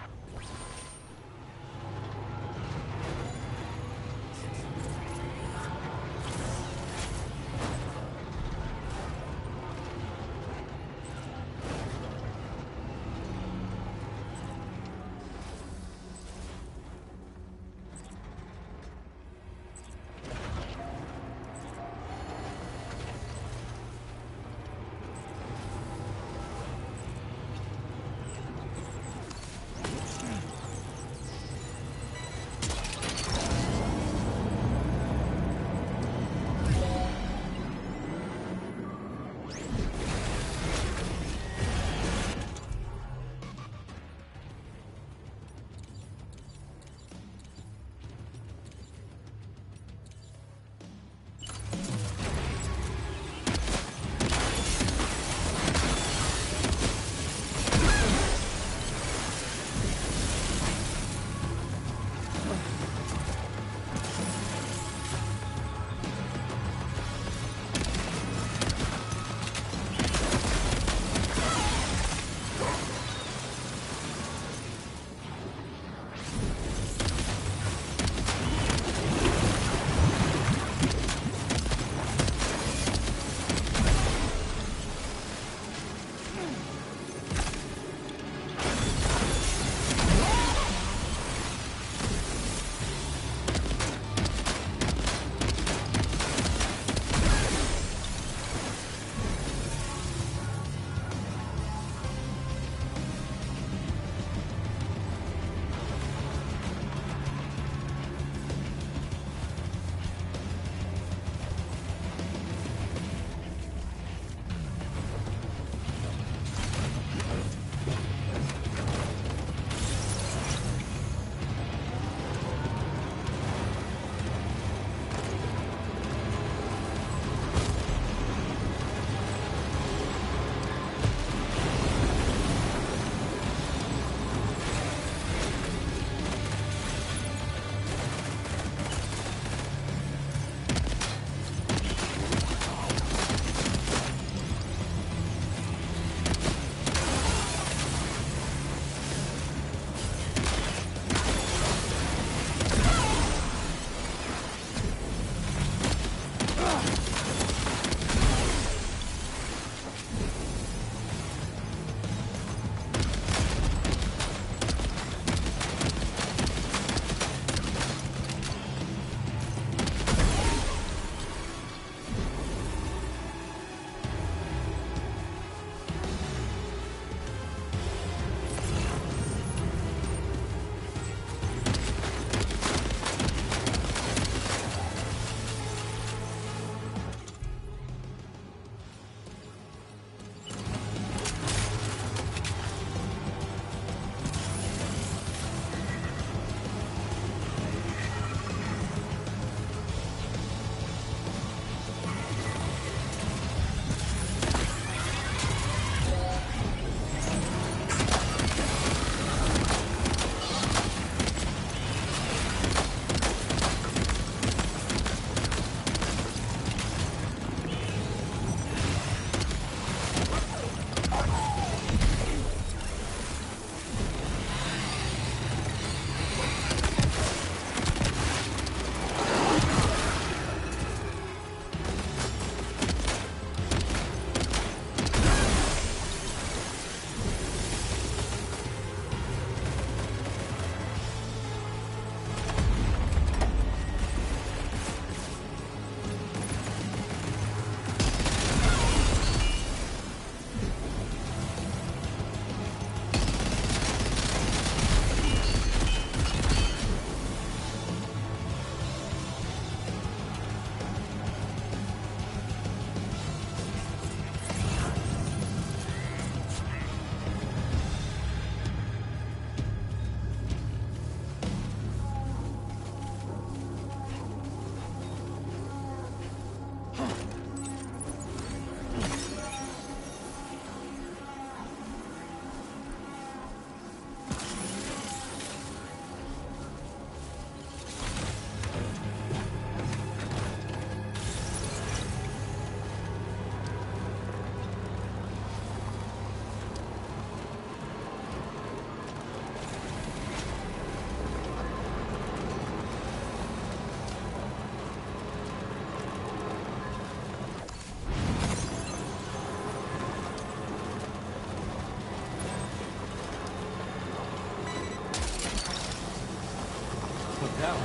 out.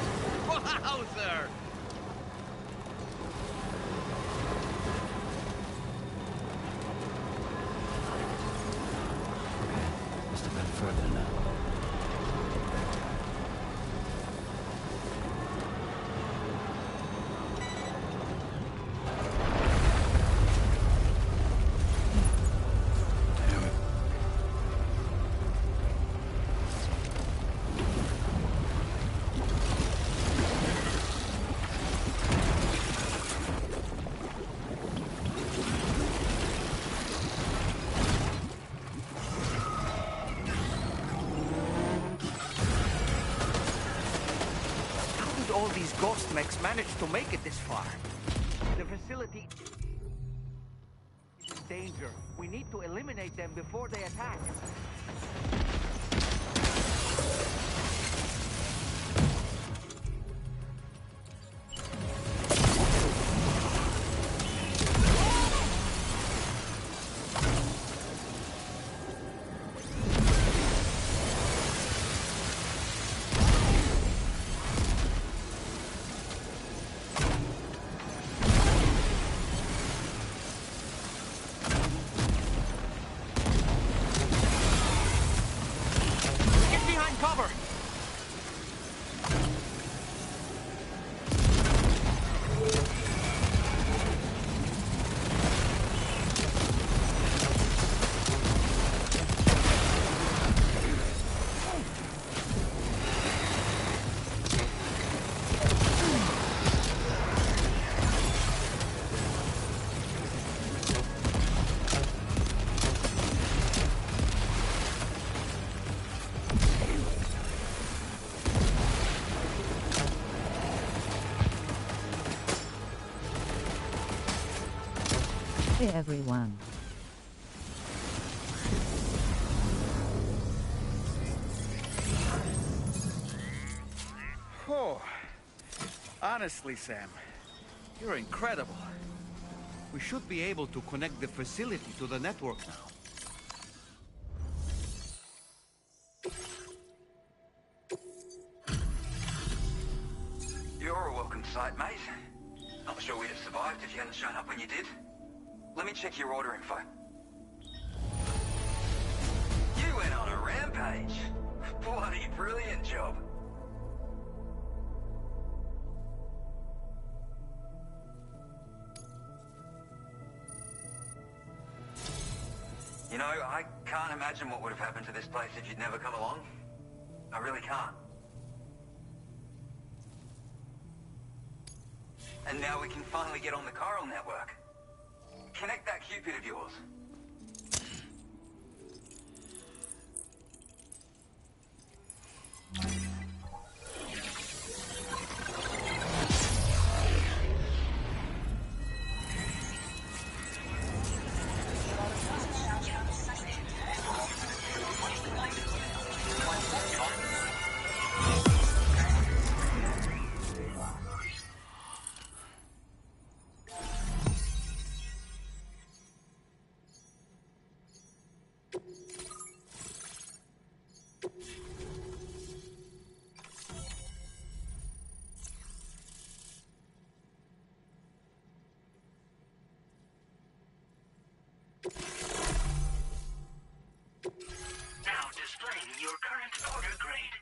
Wowzer! Must have been further now. All these ghost mechs managed to make it this far. The facility is in danger. We need to eliminate them before they attack. Hey everyone. Oh, honestly, Sam, you're incredible. We should be able to connect the facility to the network now. You're a welcome sight, mate. Not sure we'd have survived if you hadn't shown up when you did. Let me check your order info. You went on a rampage. Bloody brilliant job. You know, I can't imagine what would have happened to this place if you'd never come along. I really can't. And now we can finally get on the chiral network. Connect that Cupid of yours. Now displaying your current order grade.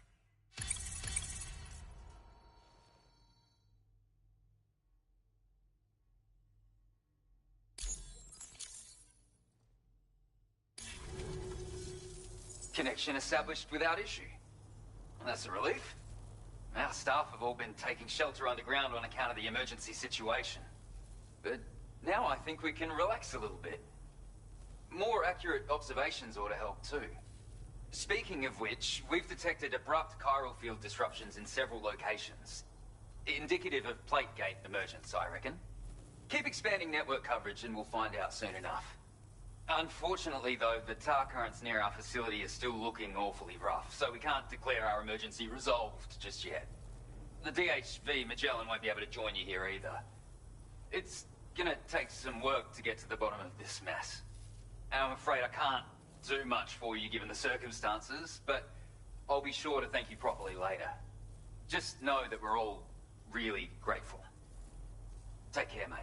Connection established without issue. That's a relief. Our staff have all been taking shelter underground on account of the emergency situation. But now I think we can relax a little bit. More accurate observations ought to help too. Speaking of which, we've detected abrupt chiral field disruptions in several locations. Indicative of plate gate emergence, I reckon. Keep expanding network coverage and we'll find out soon enough. Unfortunately, though, the tar currents near our facility are still looking awfully rough, so we can't declare our emergency resolved just yet. The DHV Magellan won't be able to join you here either. It's gonna take some work to get to the bottom of this mess. I'm afraid I can't do much for you given the circumstances, but I'll be sure to thank you properly later. Just know that we're all really grateful. Take care, mate.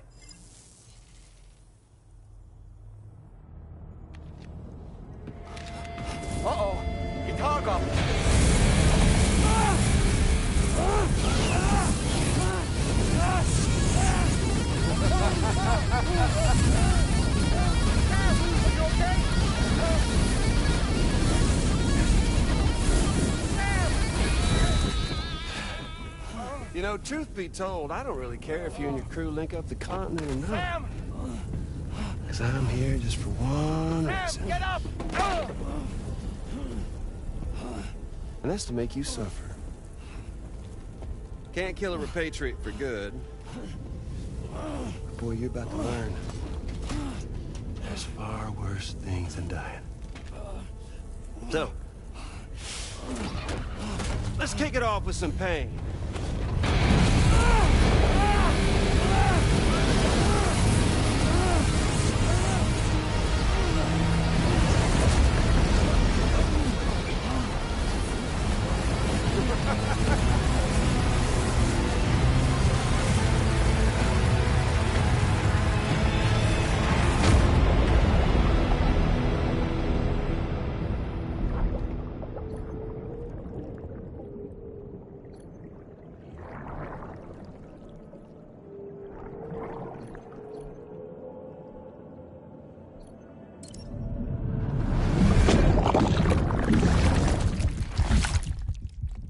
Uh-oh! Your cargo! You know, truth be told, I don't really care if you and your crew link up the continent or not. Sam! Because I'm here just for one reason. Sam, get up! And that's to make you suffer. Can't kill a repatriate for good. But boy, you're about to learn. There's far worse things than dying. So, let's kick it off with some pain.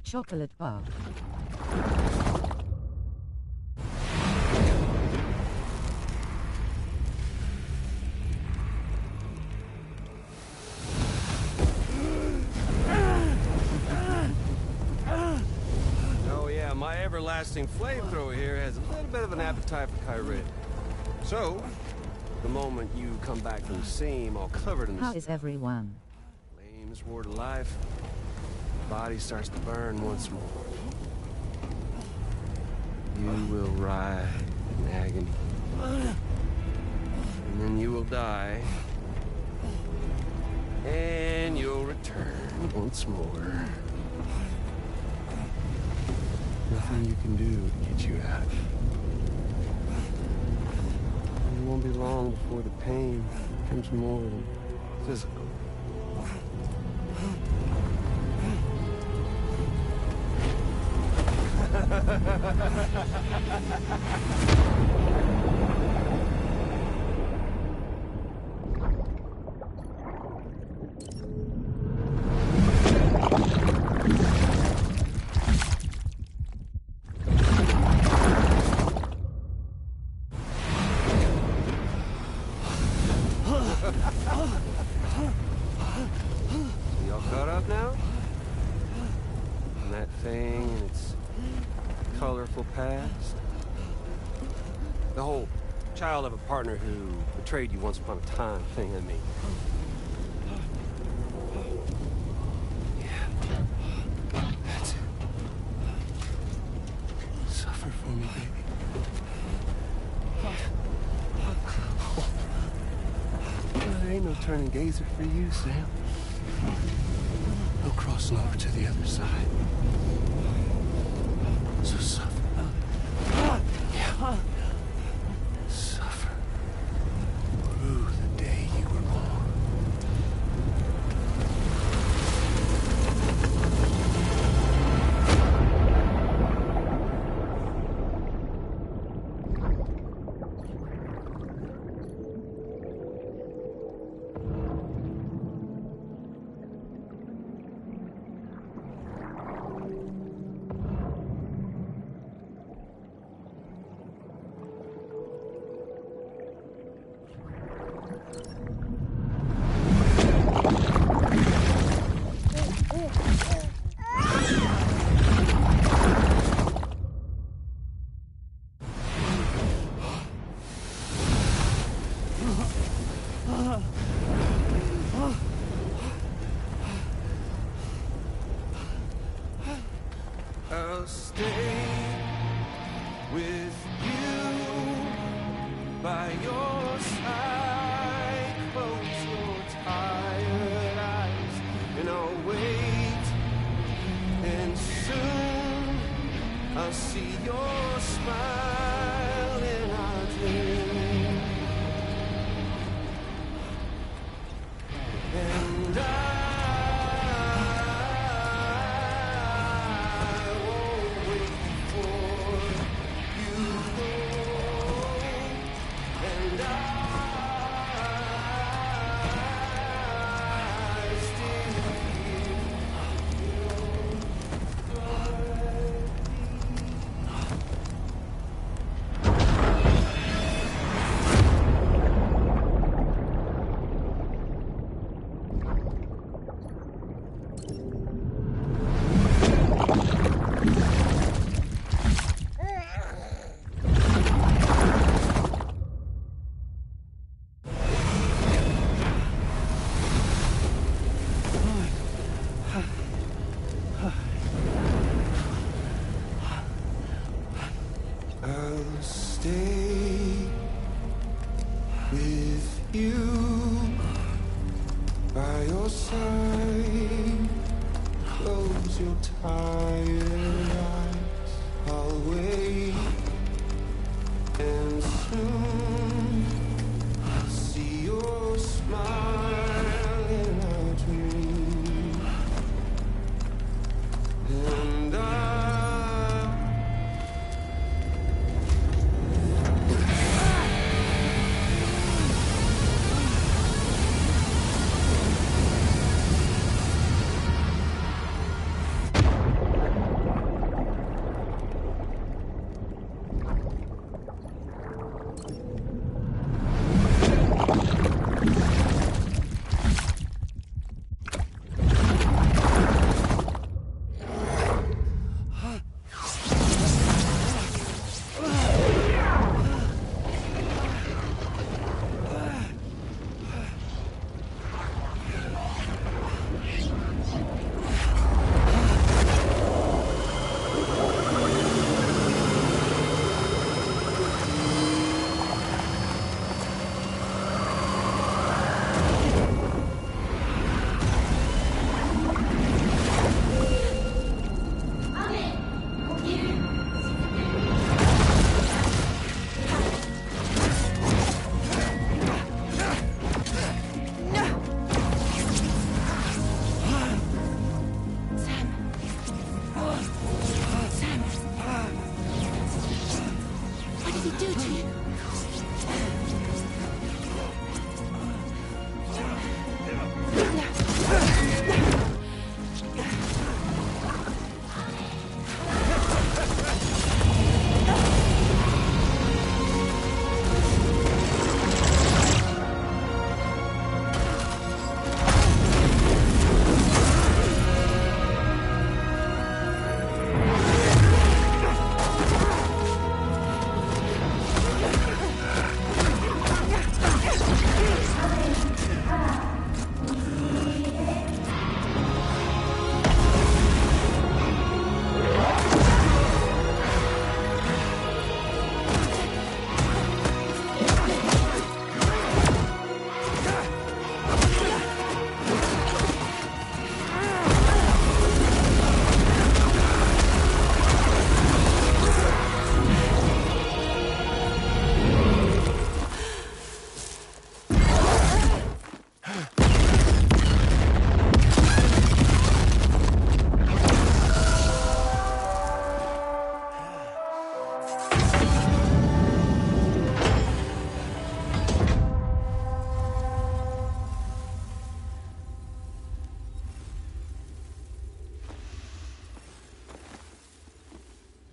Chocolate bar. Oh yeah, my everlasting flamethrower here has a little bit of an appetite for Kyrie. So, the moment you come back from the seam all covered in How is everyone? flames, war to life, the body starts to burn once more. You will writhe in agony. And then you will die. And you'll return once more. Nothing you can do to get you out. And it won't be long before the pain becomes more than physical. Y'all caught up now? And that thing and its colorful past? The whole child of a partner who betrayed you once upon a time thing, I mean. Yeah. That's it. Suffer for me, baby. There ain't no turning gazer for you, Sam. No crossing over to the other side. So suffer. Yeah. Suffer. Through the day you were born. I'll stay with you by your side. Close your tired eyes, and I'll wait. And soon by your side. Close your tired eyes. I'll wait, and soon I'll see your smile in a dream. And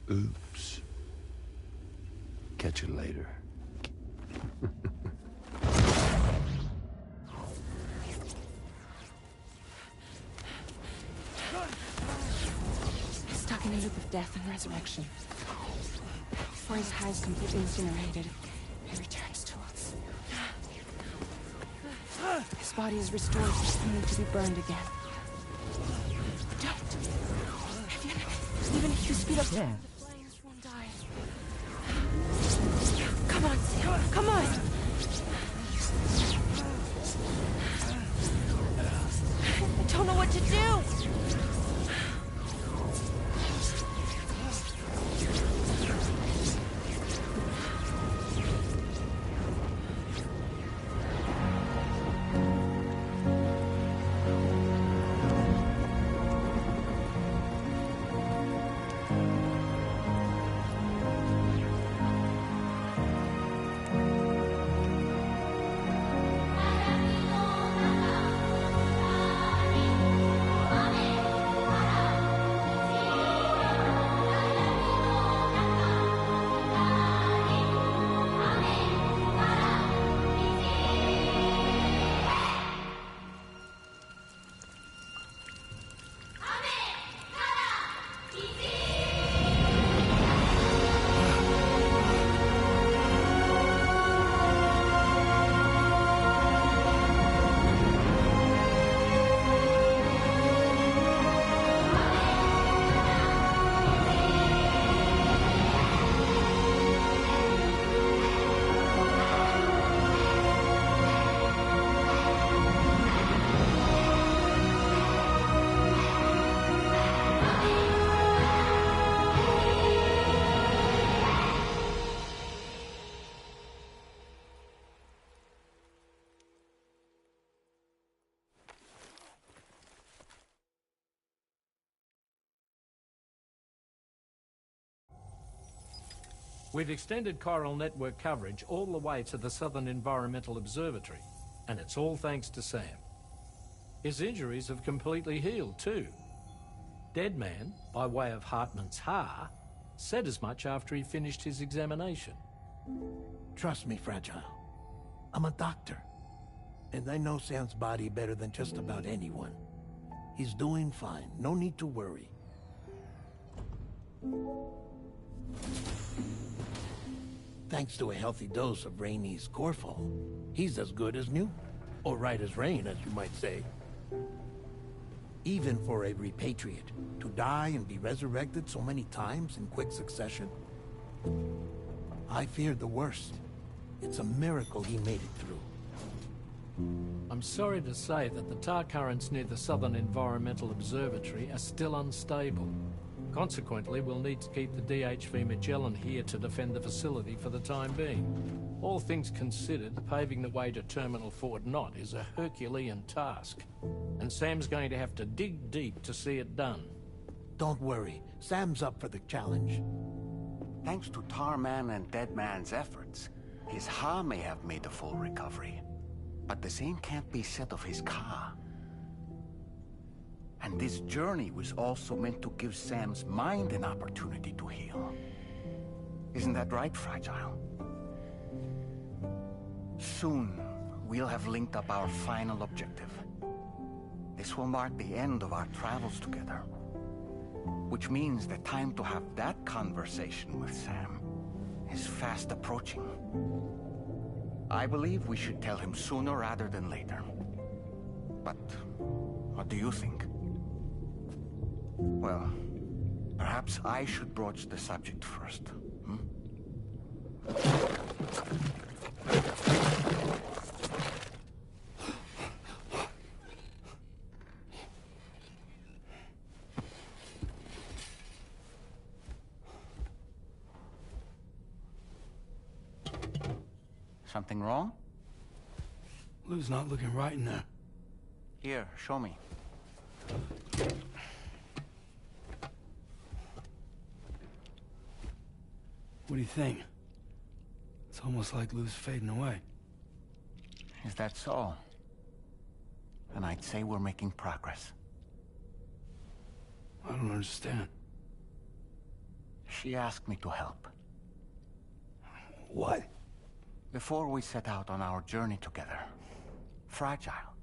oops. Catch you later. Stuck in a loop of death and resurrection. Before his hide's completely incinerated, he returns to us. His body is restored, only to be burned again. Don't! Even if you speed up, the flames won't die. Come on, Sam, come on! I don't know what to do! We've extended chiral network coverage all the way to the Southern Environmental Observatory, and it's all thanks to Sam. His injuries have completely healed too. Deadman, by way of Hartman's Ha, said as much after he finished his examination. Trust me, Fragile. I'm a doctor, and I know Sam's body better than just about anyone. He's doing fine. No need to worry. Thanks to a healthy dose of Rainey's Corfol, he's as good as new. Or right as rain, as you might say. Even for a repatriate, to die and be resurrected so many times in quick succession, I feared the worst. It's a miracle he made it through. I'm sorry to say that the tar currents near the Southern Environmental Observatory are still unstable. Consequently, we'll need to keep the DHV Magellan here to defend the facility for the time being. All things considered, paving the way to Terminal Fort Knott is a Herculean task, and Sam's going to have to dig deep to see it done. Don't worry, Sam's up for the challenge. Thanks to Tarman and Deadman's efforts, his Ha may have made a full recovery. But the same can't be said of his Ka. And this journey was also meant to give Sam's mind an opportunity to heal. Isn't that right, Fragile? Soon, we'll have linked up our final objective. This will mark the end of our travels together. Which means the time to have that conversation with Sam is fast approaching. I believe we should tell him sooner rather than later. But what do you think? Well, perhaps I should broach the subject first. Something wrong? Lou's not looking right in there. Here, show me. What do you think? It's almost like Lou's fading away. Is that so? And I'd say we're making progress. I don't understand. She asked me to help. What? Before we set out on our journey together, Fragile,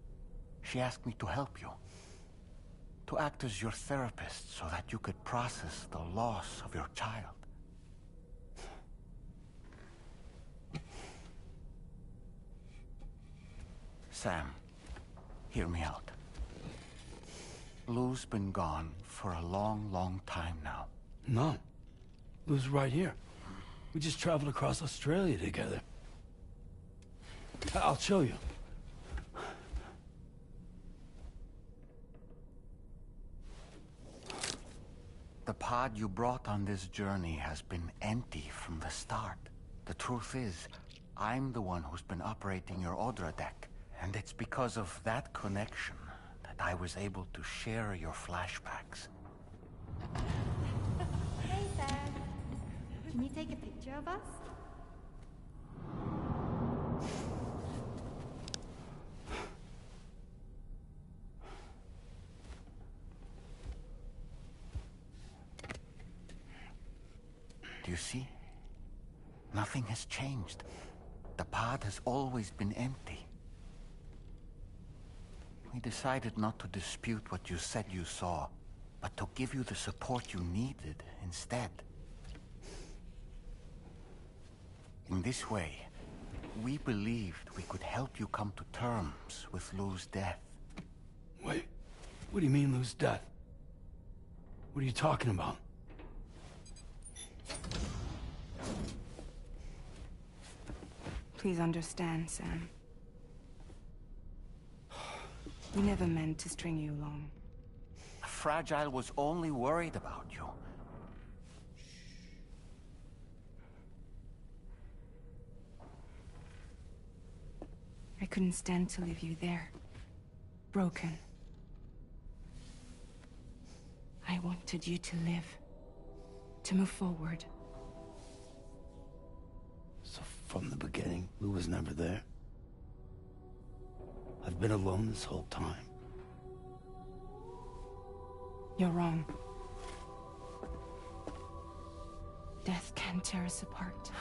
she asked me to help you. To act as your therapist so that you could process the loss of your child. Sam, hear me out. Lou's been gone for a long, long time now. No. Lou's right here. We just traveled across Australia together. I'll show you. The pod you brought on this journey has been empty from the start. The truth is, I'm the one who's been operating your Odra deck. And it's because of that connection that I was able to share your flashbacks. Hey, Sam. Can you take a picture of us? Do you see? Nothing has changed. The pod has always been empty. We decided not to dispute what you said you saw, but to give you the support you needed instead. In this way, we believed we could help you come to terms with Lou's death. Wait, what do you mean Lou's death? What are you talking about? Please understand, Sam. We never meant to string you along. Fragile was only worried about you. I couldn't stand to leave you there. Broken. I wanted you to live. To move forward. from the beginning. Lou was never there. I've been alone this whole time. You're wrong. Death can tear us apart.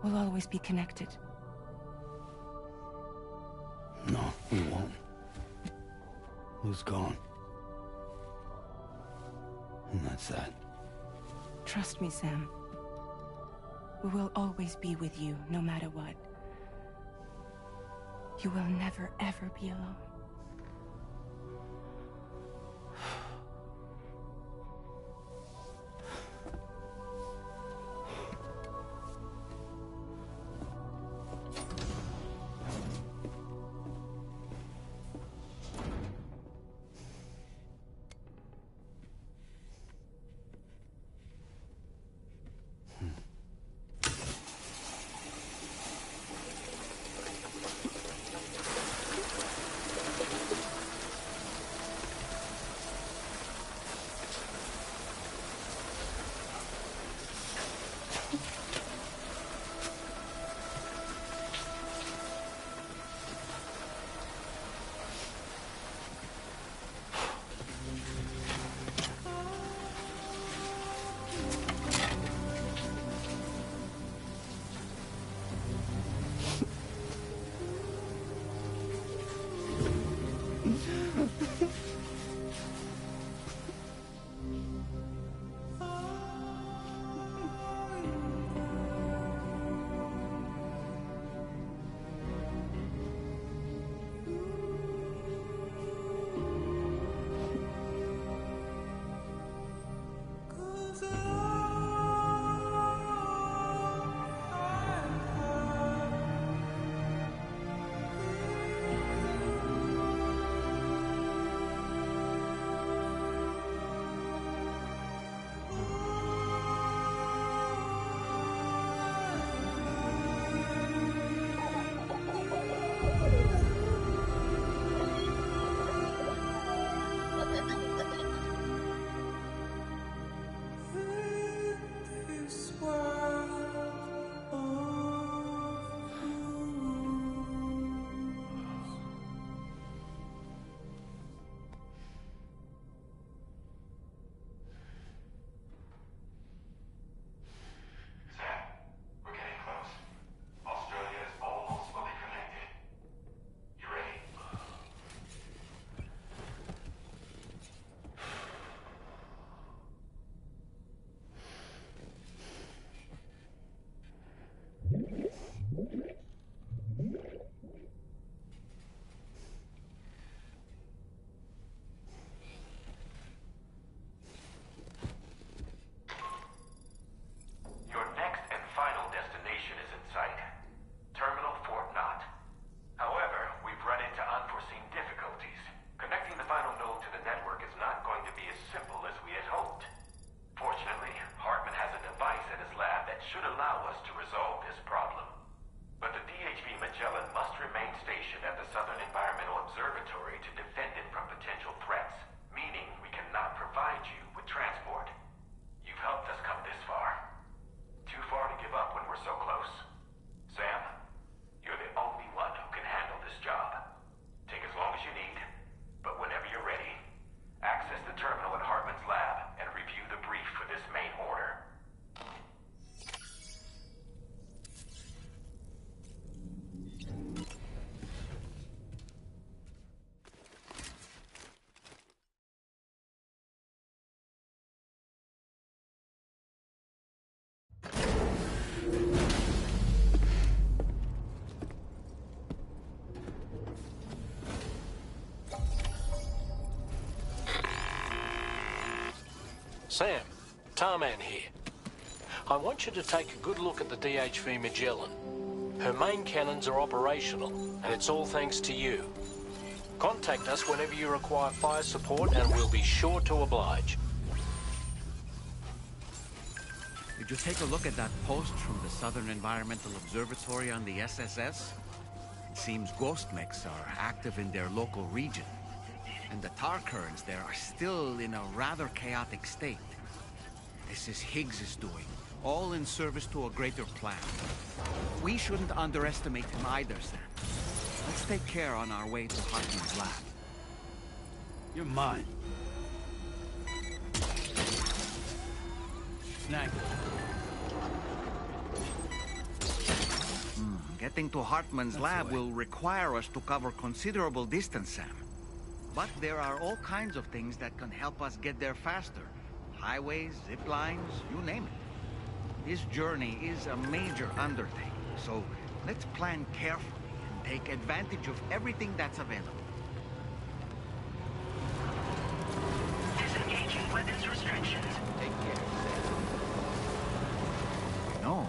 We'll always be connected. No, we won't. Lou's gone. And that's that. Trust me, Sam. We will always be with you, no matter what. You will never, ever be alone. Sam, Tarman here. I want you to take a good look at the DHV Magellan. Her main cannons are operational, and it's all thanks to you. Contact us whenever you require fire support, and we'll be sure to oblige. Did you take a look at that post from the Southern Environmental Observatory on the SSS? It seems ghost mechs are active in their local region, and the tar currents there are still in a rather chaotic state. This is Higgs' doing. all in service to a greater plan. We shouldn't underestimate him either, Sam. Let's take care on our way to Hartman's lab. You're mine. Snag it. Getting to Hartman's lab will require us to cover considerable distance, Sam. But there are all kinds of things that can help us get there faster. Highways, zip lines, you name it. This journey is a major undertaking, so let's plan carefully and take advantage of everything that's available. Disengaging weapons restrictions. Take care, Sam. You know,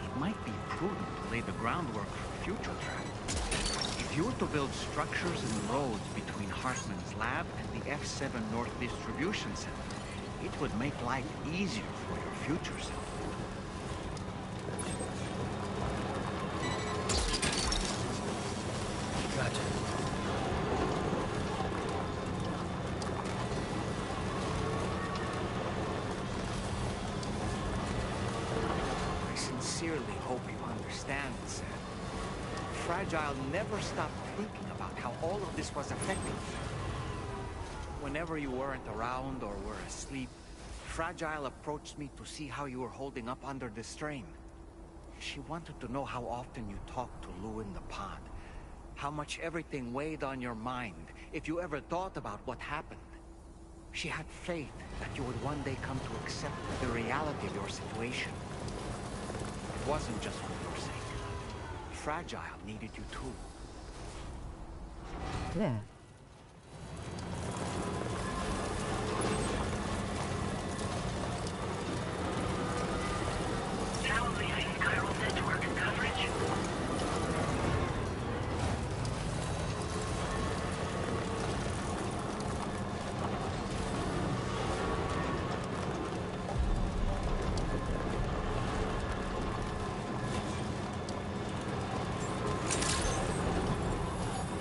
it might be prudent to lay the groundwork for future travel. If you were to build structures and roads between Hartman's lab and the F7 North Distribution Center, it would make life easier for your future self. Gotcha. I sincerely hope you understand, Sam. Fragile never stopped thinking about how all of this was affecting you. Whenever you weren't around or were asleep, Fragile approached me to see how you were holding up under the strain. She wanted to know how often you talked to Lou in the pod, how much everything weighed on your mind, if you ever thought about what happened. She had faith that you would one day come to accept the reality of your situation. It wasn't just for your sake. Fragile needed you too. Claire. Now leaving chiral network coverage.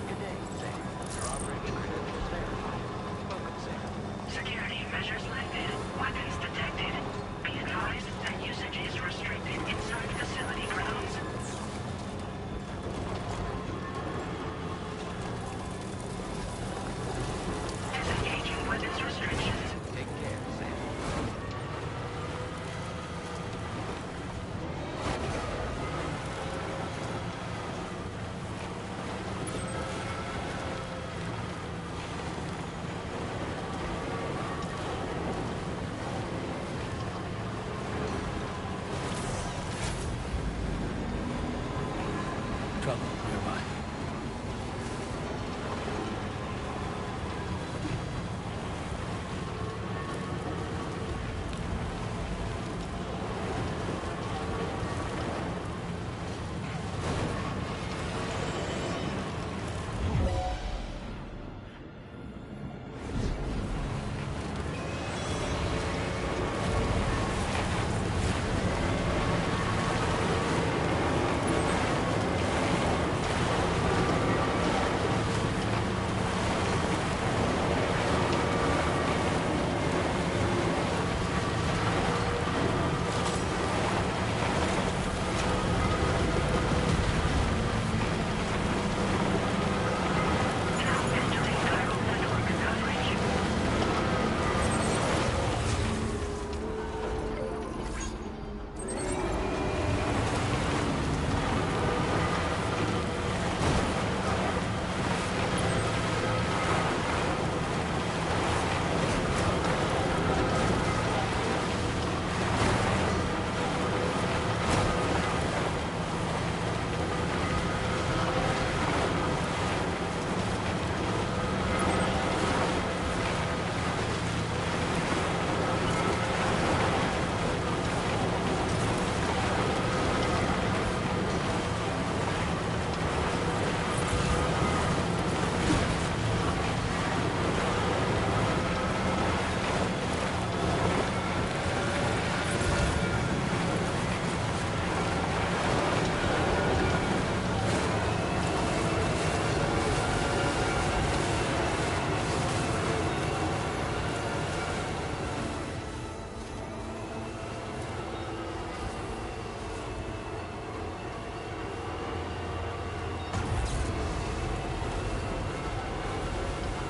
Good day, Sam. You're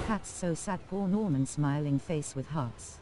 That's so sad. Poor Norman smiling face with hearts.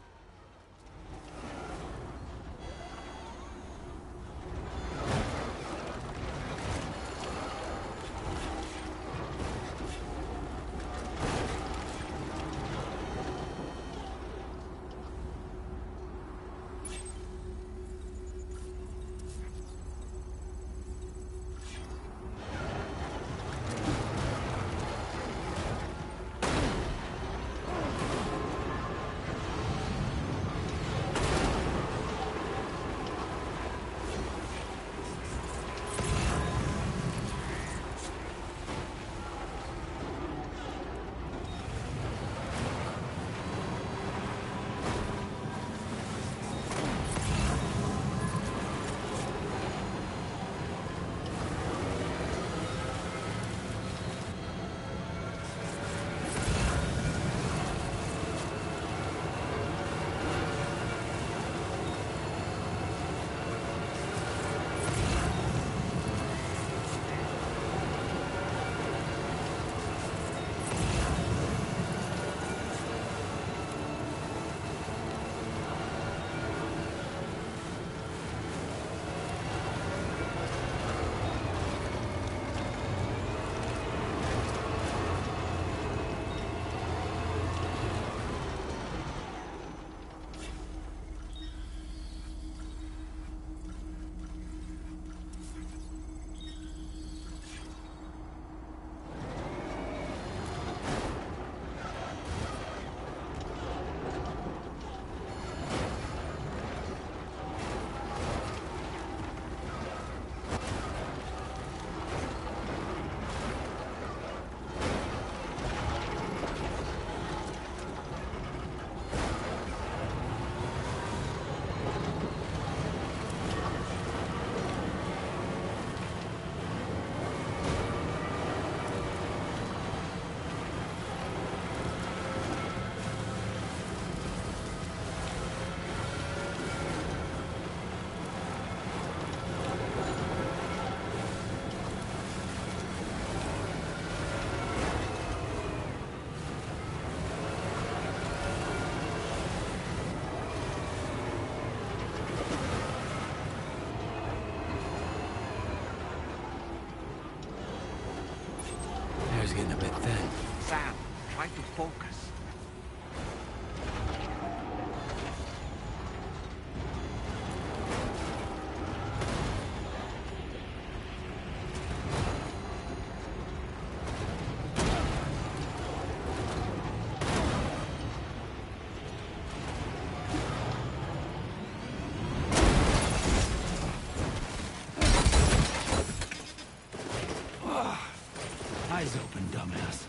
Air's getting a bit thin. Sam, try to focus. Eyes open, dumbass.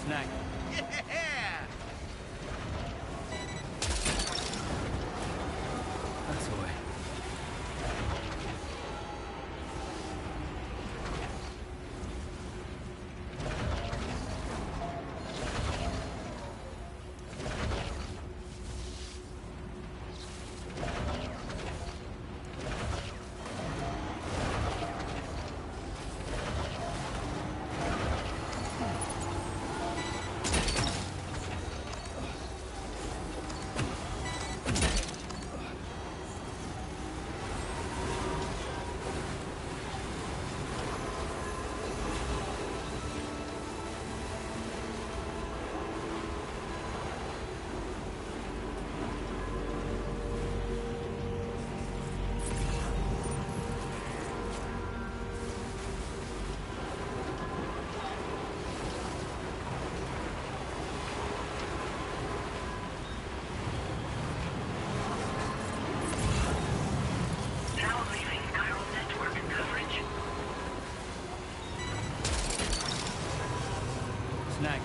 Snack. That's the way. Snag.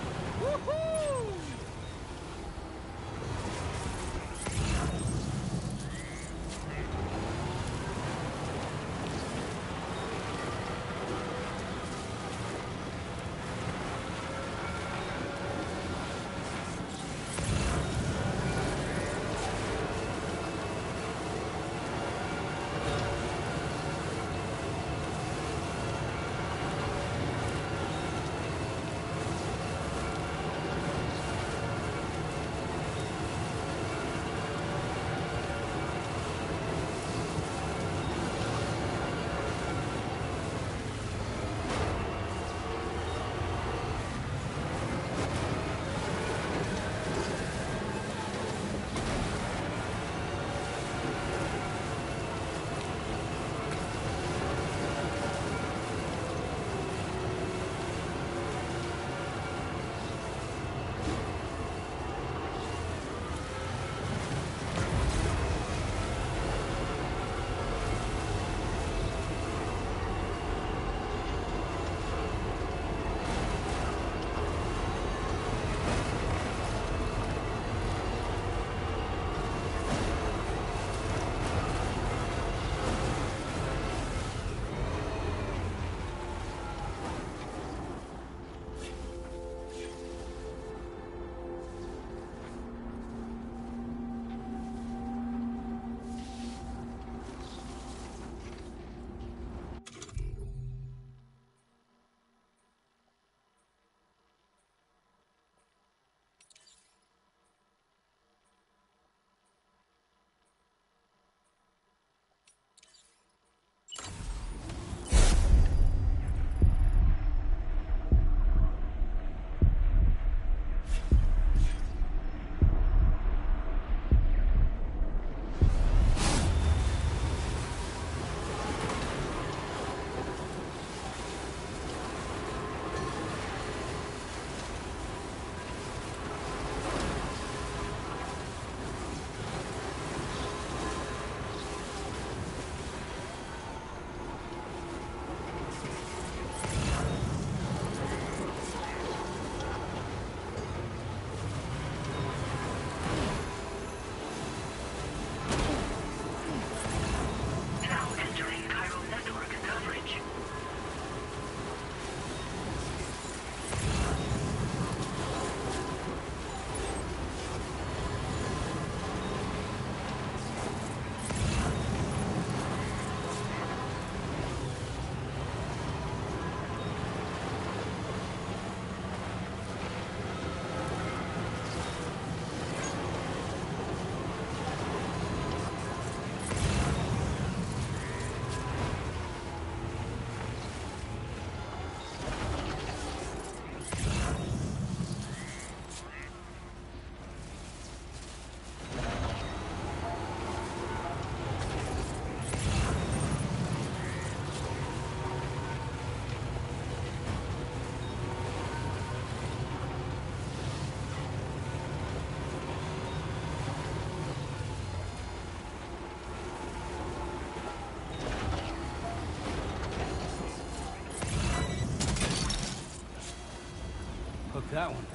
That one.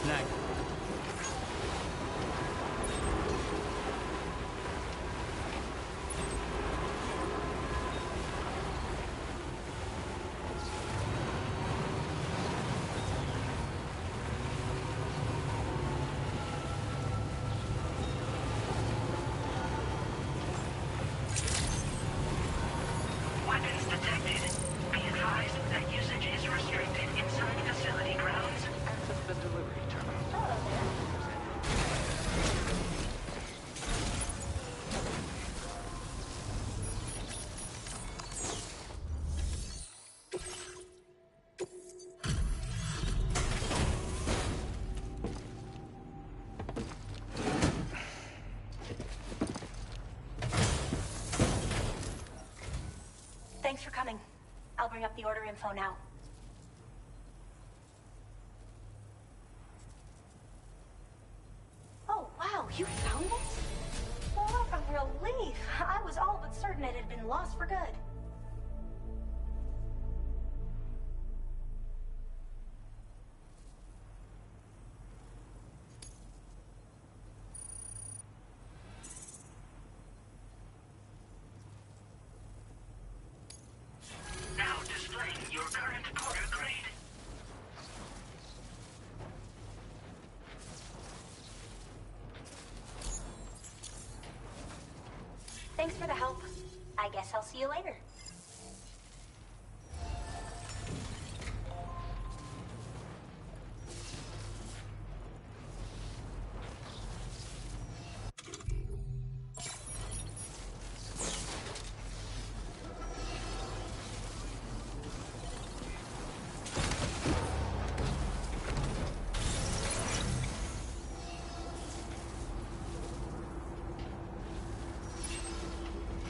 Snag. Thanks for coming. I'll bring up the order info now. You found it? What a relief. I was all but certain it had been lost for good. Now displaying your current porter grade. Thanks for the help. I guess I'll see you later.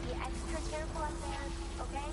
Be extra careful up there, okay?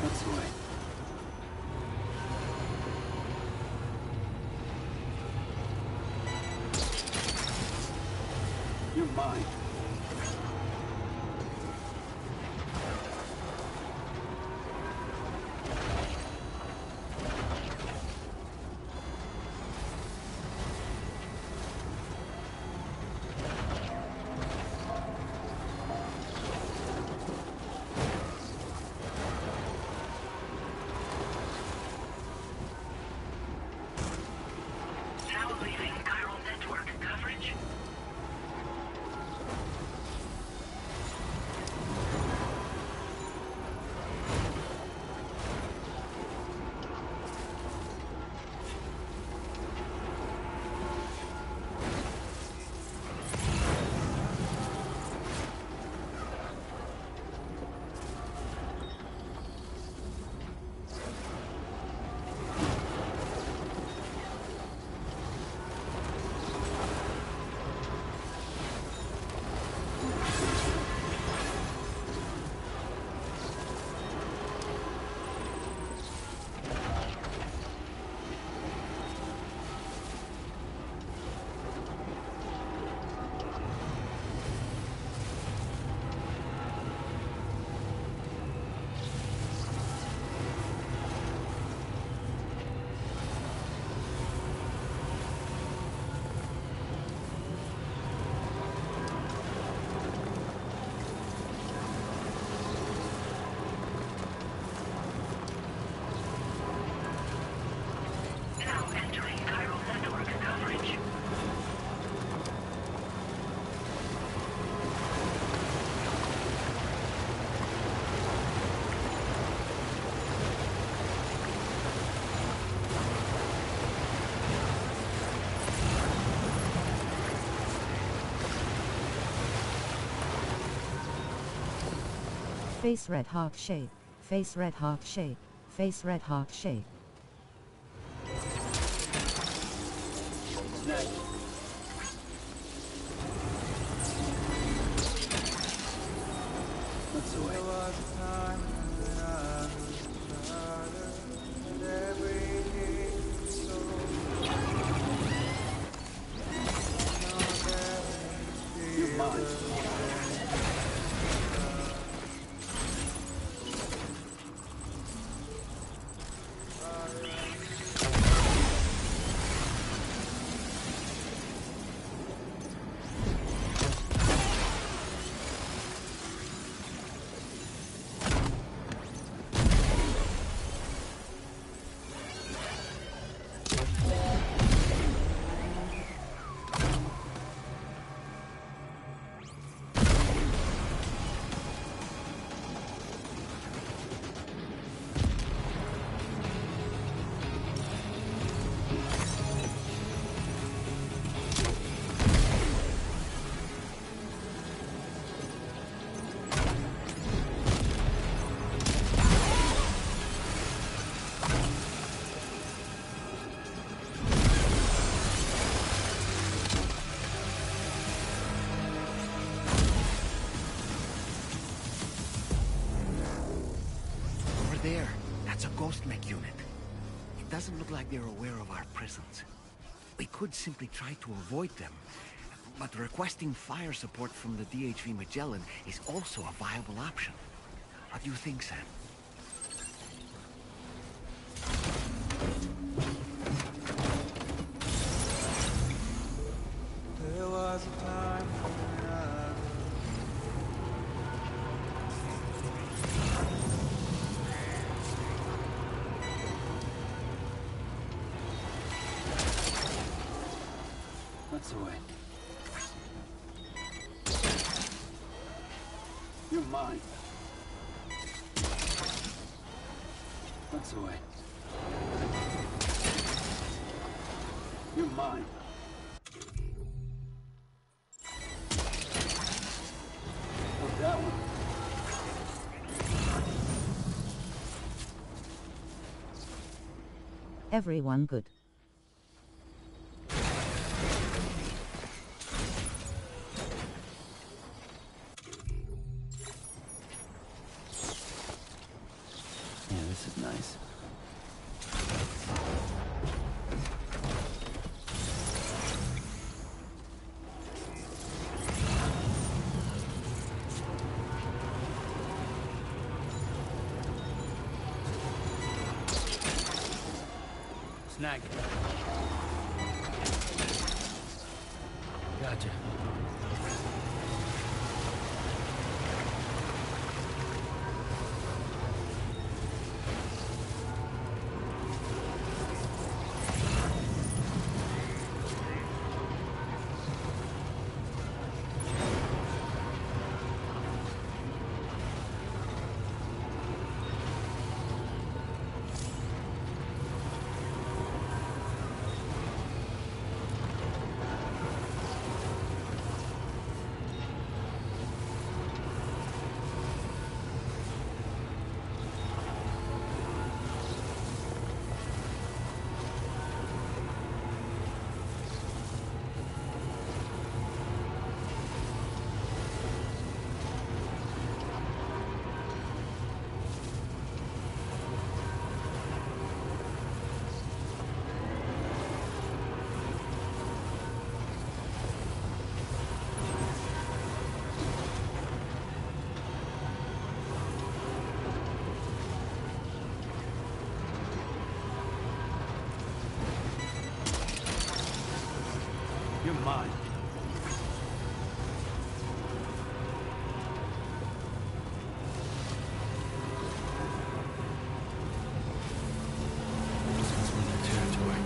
That's right. You're mine. Now leaving chiral network coverage. Face red heart shape. Face red heart shape. Face red heart shape. Snag. That's the way. You're mine. There. That's a ghost mech unit. It doesn't look like they're aware of our presence. We could simply try to avoid them, but requesting fire support from the DHV Magellan is also a viable option. What do you think, Sam? There was a time when That's the way. You're mine. That's the way. You're mine. What's that one? Everyone good. Yeah, this is nice. Snag. Gotcha. You're mine. It's in their territory.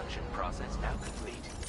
Construction process now complete.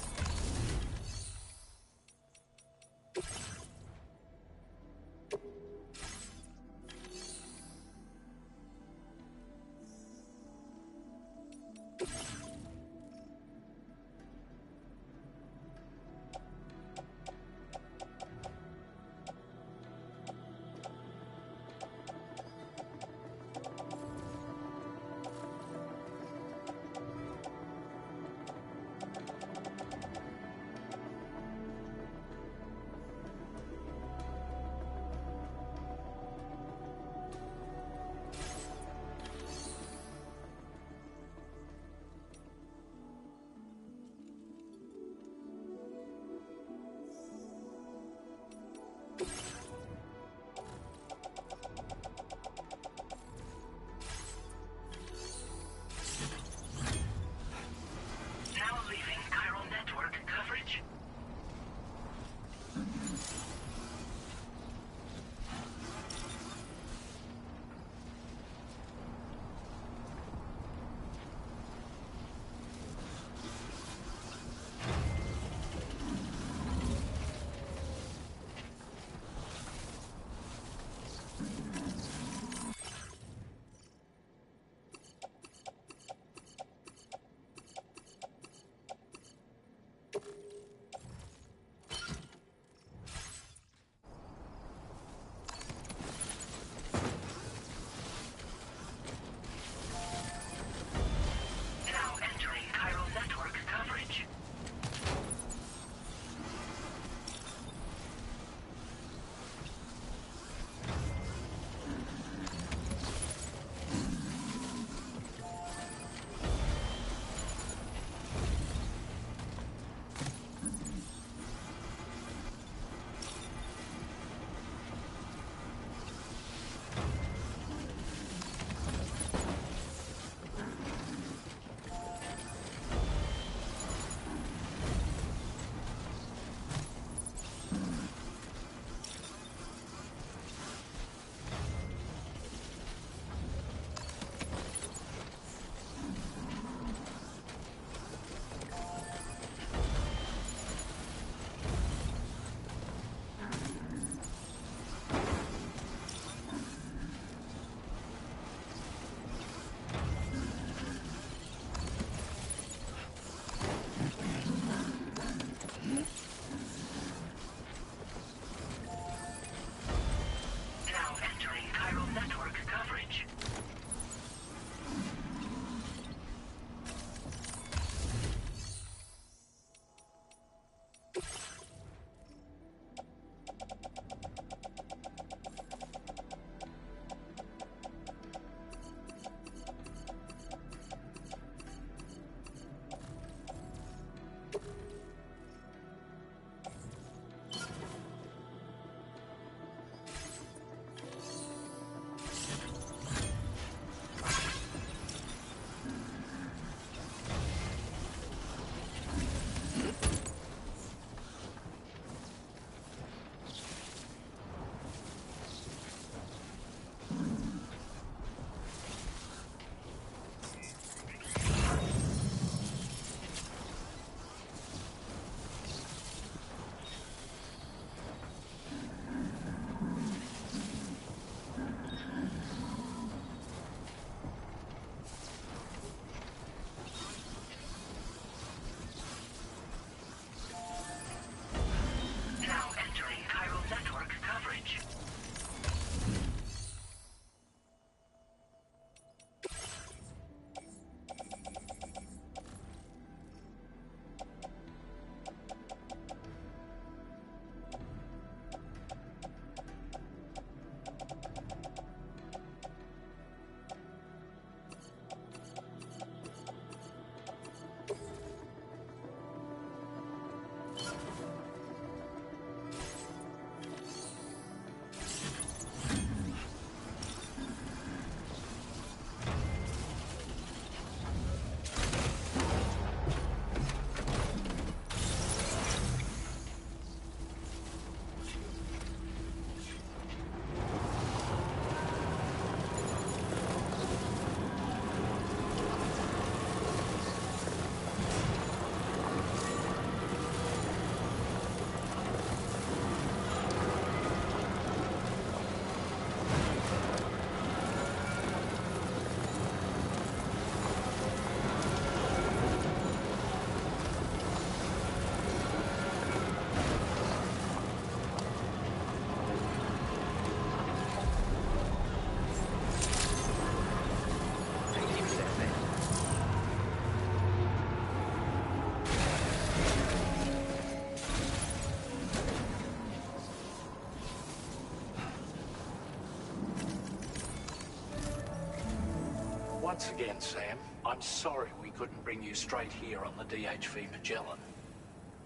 Once again, Sam, I'm sorry we couldn't bring you straight here on the DHV Magellan.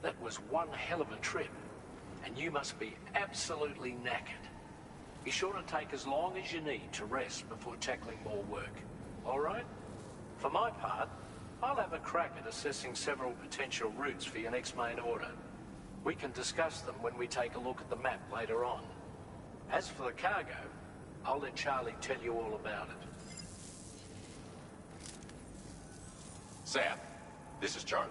That was one hell of a trip, and you must be absolutely knackered. Be sure to take as long as you need to rest before tackling more work, all right? For my part, I'll have a crack at assessing several potential routes for your next main order. We can discuss them when we take a look at the map later on. As for the cargo, I'll let Charlie tell you all about it. Sam, this is Charlie.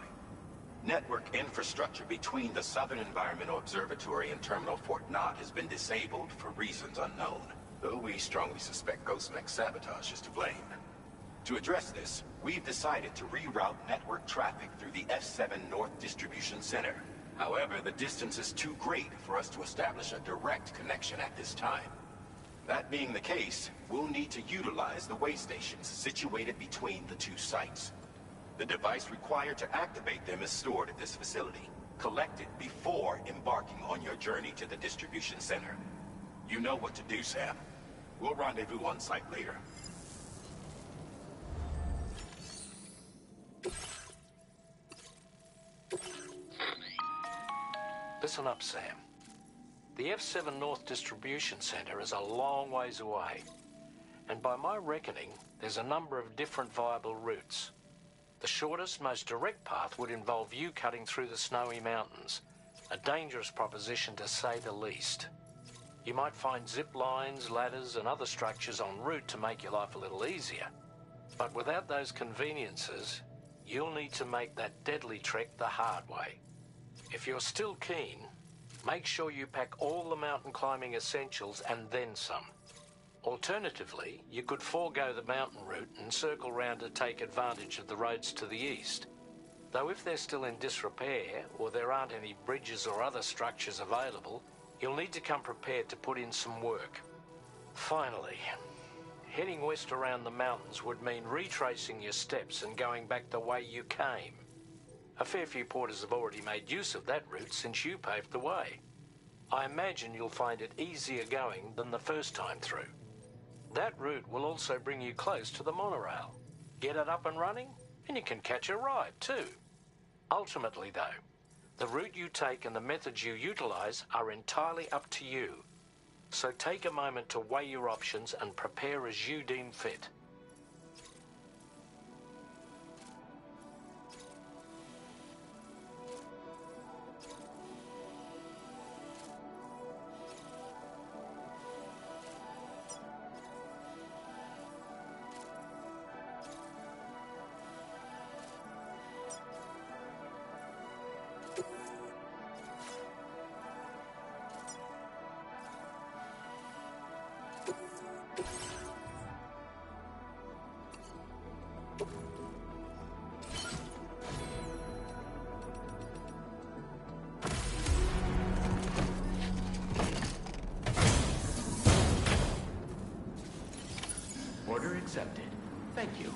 Network infrastructure between the Southern Environmental Observatory and Terminal Fort Knott has been disabled for reasons unknown, though we strongly suspect Ghostmech sabotage is to blame. To address this, we've decided to reroute network traffic through the F7 North Distribution Center. However, the distance is too great for us to establish a direct connection at this time. That being the case, we'll need to utilize the way stations situated between the two sites. The device required to activate them is stored at this facility. Collect it before embarking on your journey to the distribution center. You know what to do, Sam. We'll rendezvous on site later. Listen up, Sam. The F7 North Distribution Center is a long ways away, and by my reckoning, there's a number of different viable routes. The shortest, most direct path would involve you cutting through the snowy mountains, a dangerous proposition to say the least. You might find zip lines, ladders, and other structures en route to make your life a little easier. But without those conveniences, you'll need to make that deadly trek the hard way. If you're still keen, make sure you pack all the mountain climbing essentials and then some. Alternatively, you could forego the mountain route and circle round to take advantage of the roads to the east. Though if they're still in disrepair, or there aren't any bridges or other structures available, you'll need to come prepared to put in some work. Finally, heading west around the mountains would mean retracing your steps and going back the way you came. A fair few porters have already made use of that route since you paved the way. I imagine you'll find it easier going than the first time through. That route will also bring you close to the monorail. Get it up and running, and you can catch a ride too. Ultimately though, the route you take and the methods you utilize are entirely up to you. So take a moment to weigh your options and prepare as you deem fit. Order accepted. Thank you.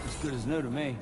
As good as new to me.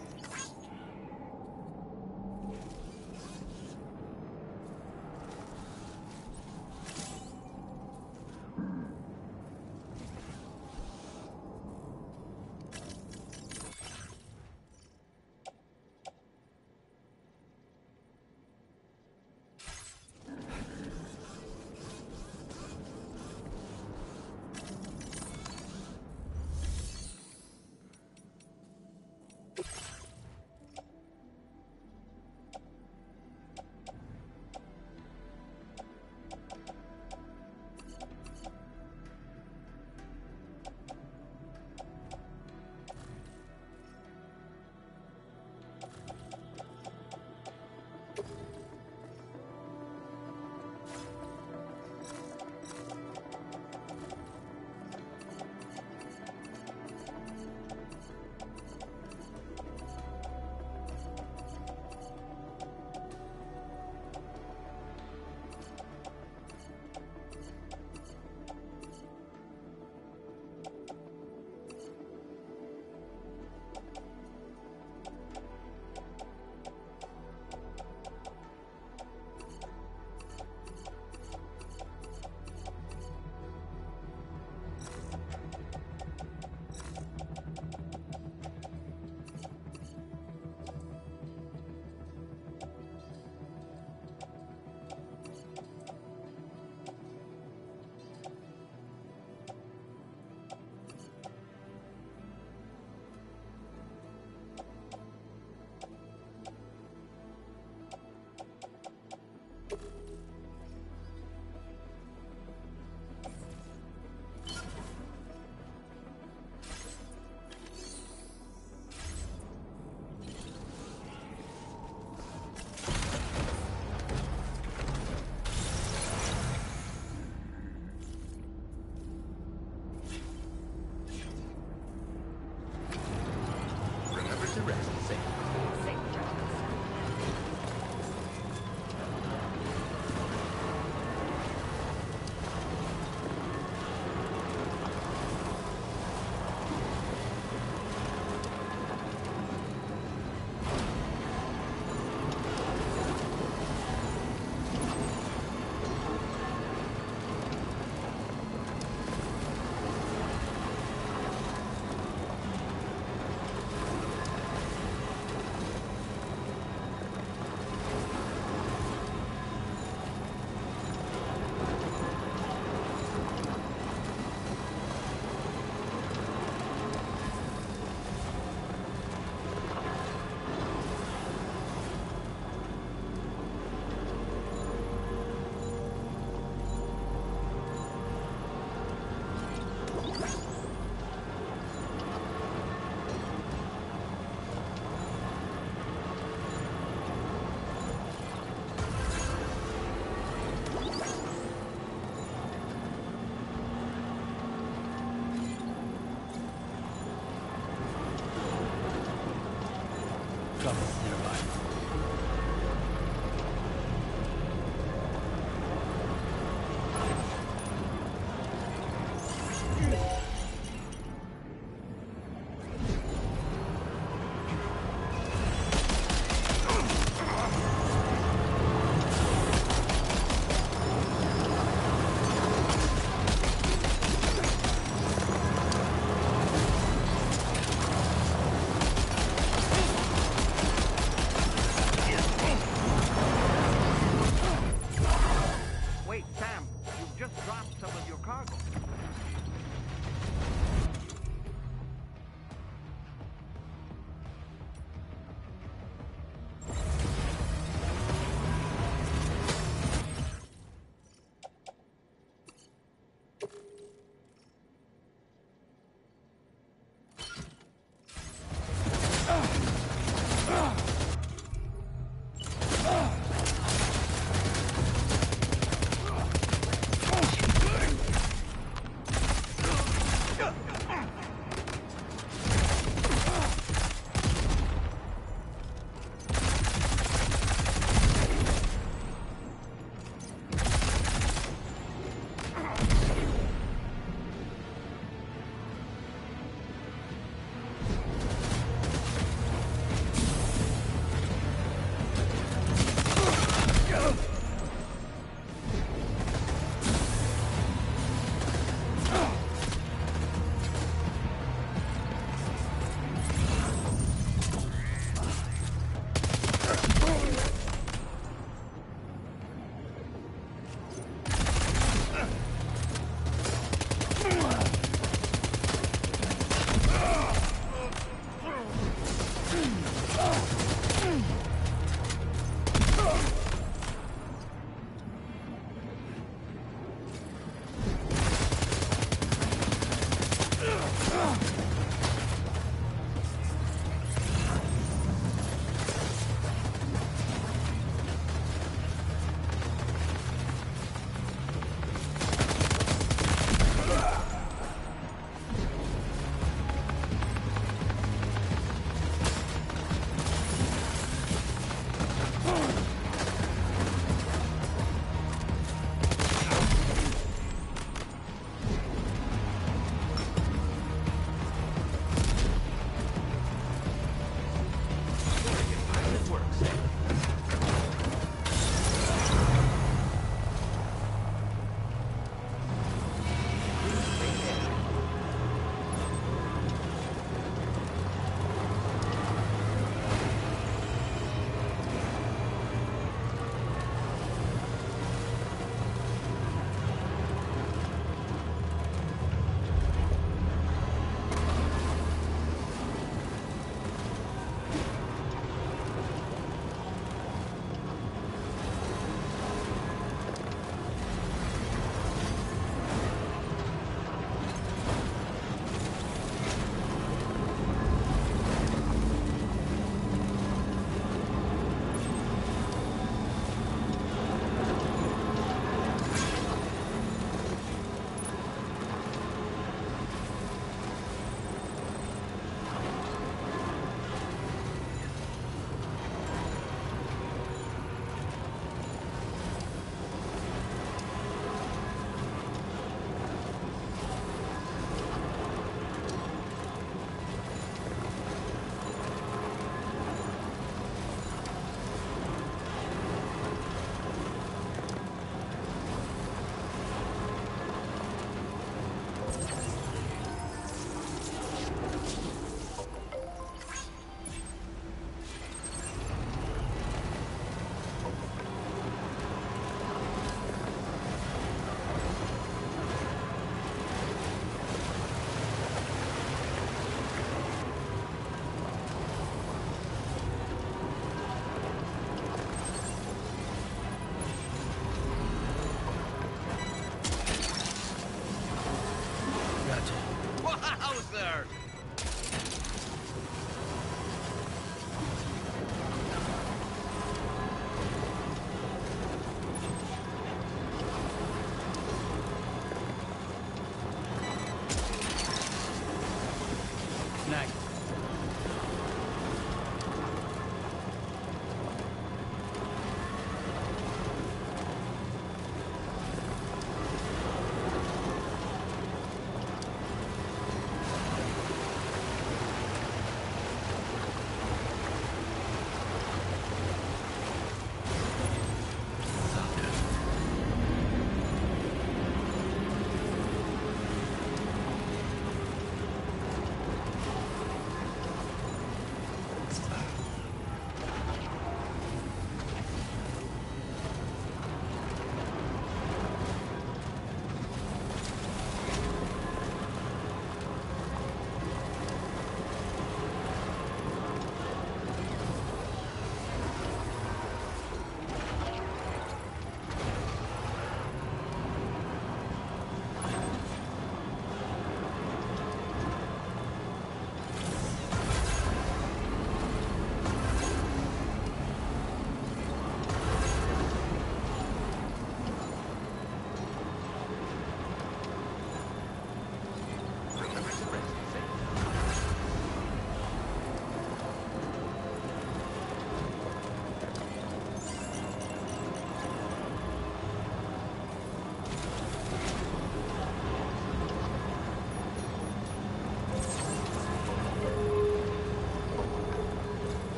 life.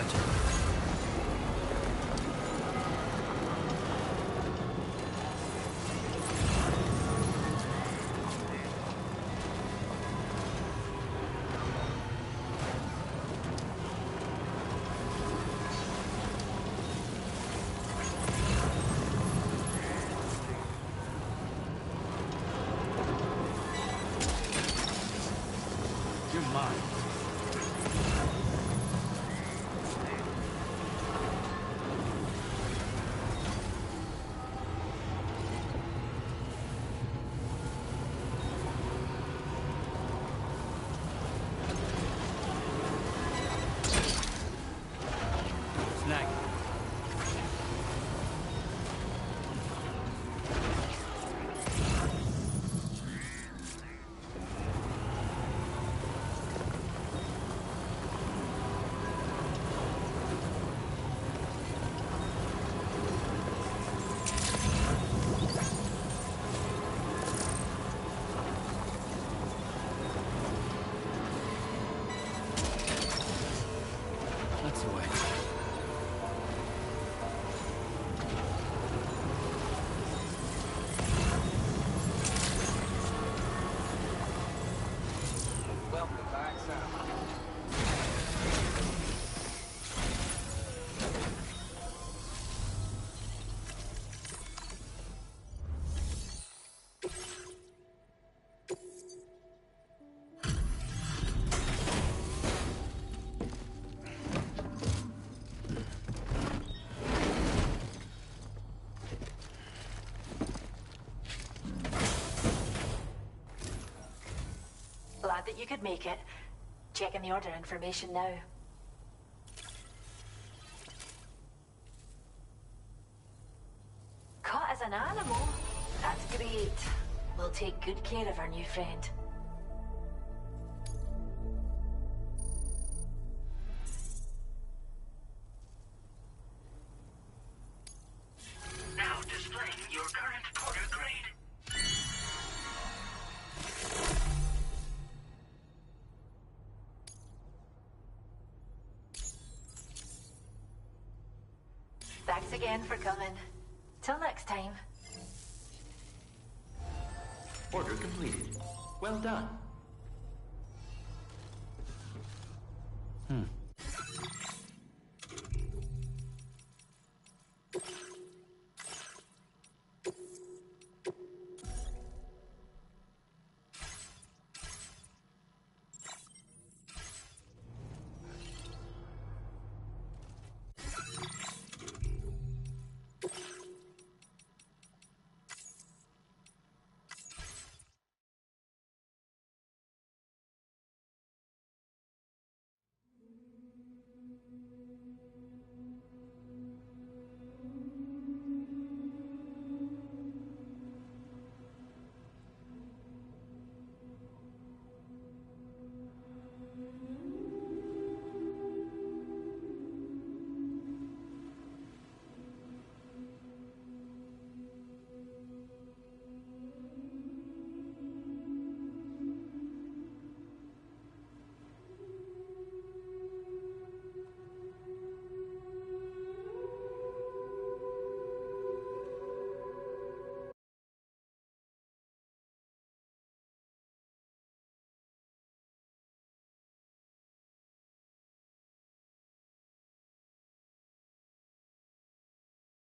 Gotcha. You're mine. Snag. That's the way. Welcome back, Sam. Glad that you could make it. Checking the order information now. Caught as an animal? That's great. We'll take good care of our new friend. Now displaying your current porter grade. Thanks again for coming. Till next time. Order completed. Well done.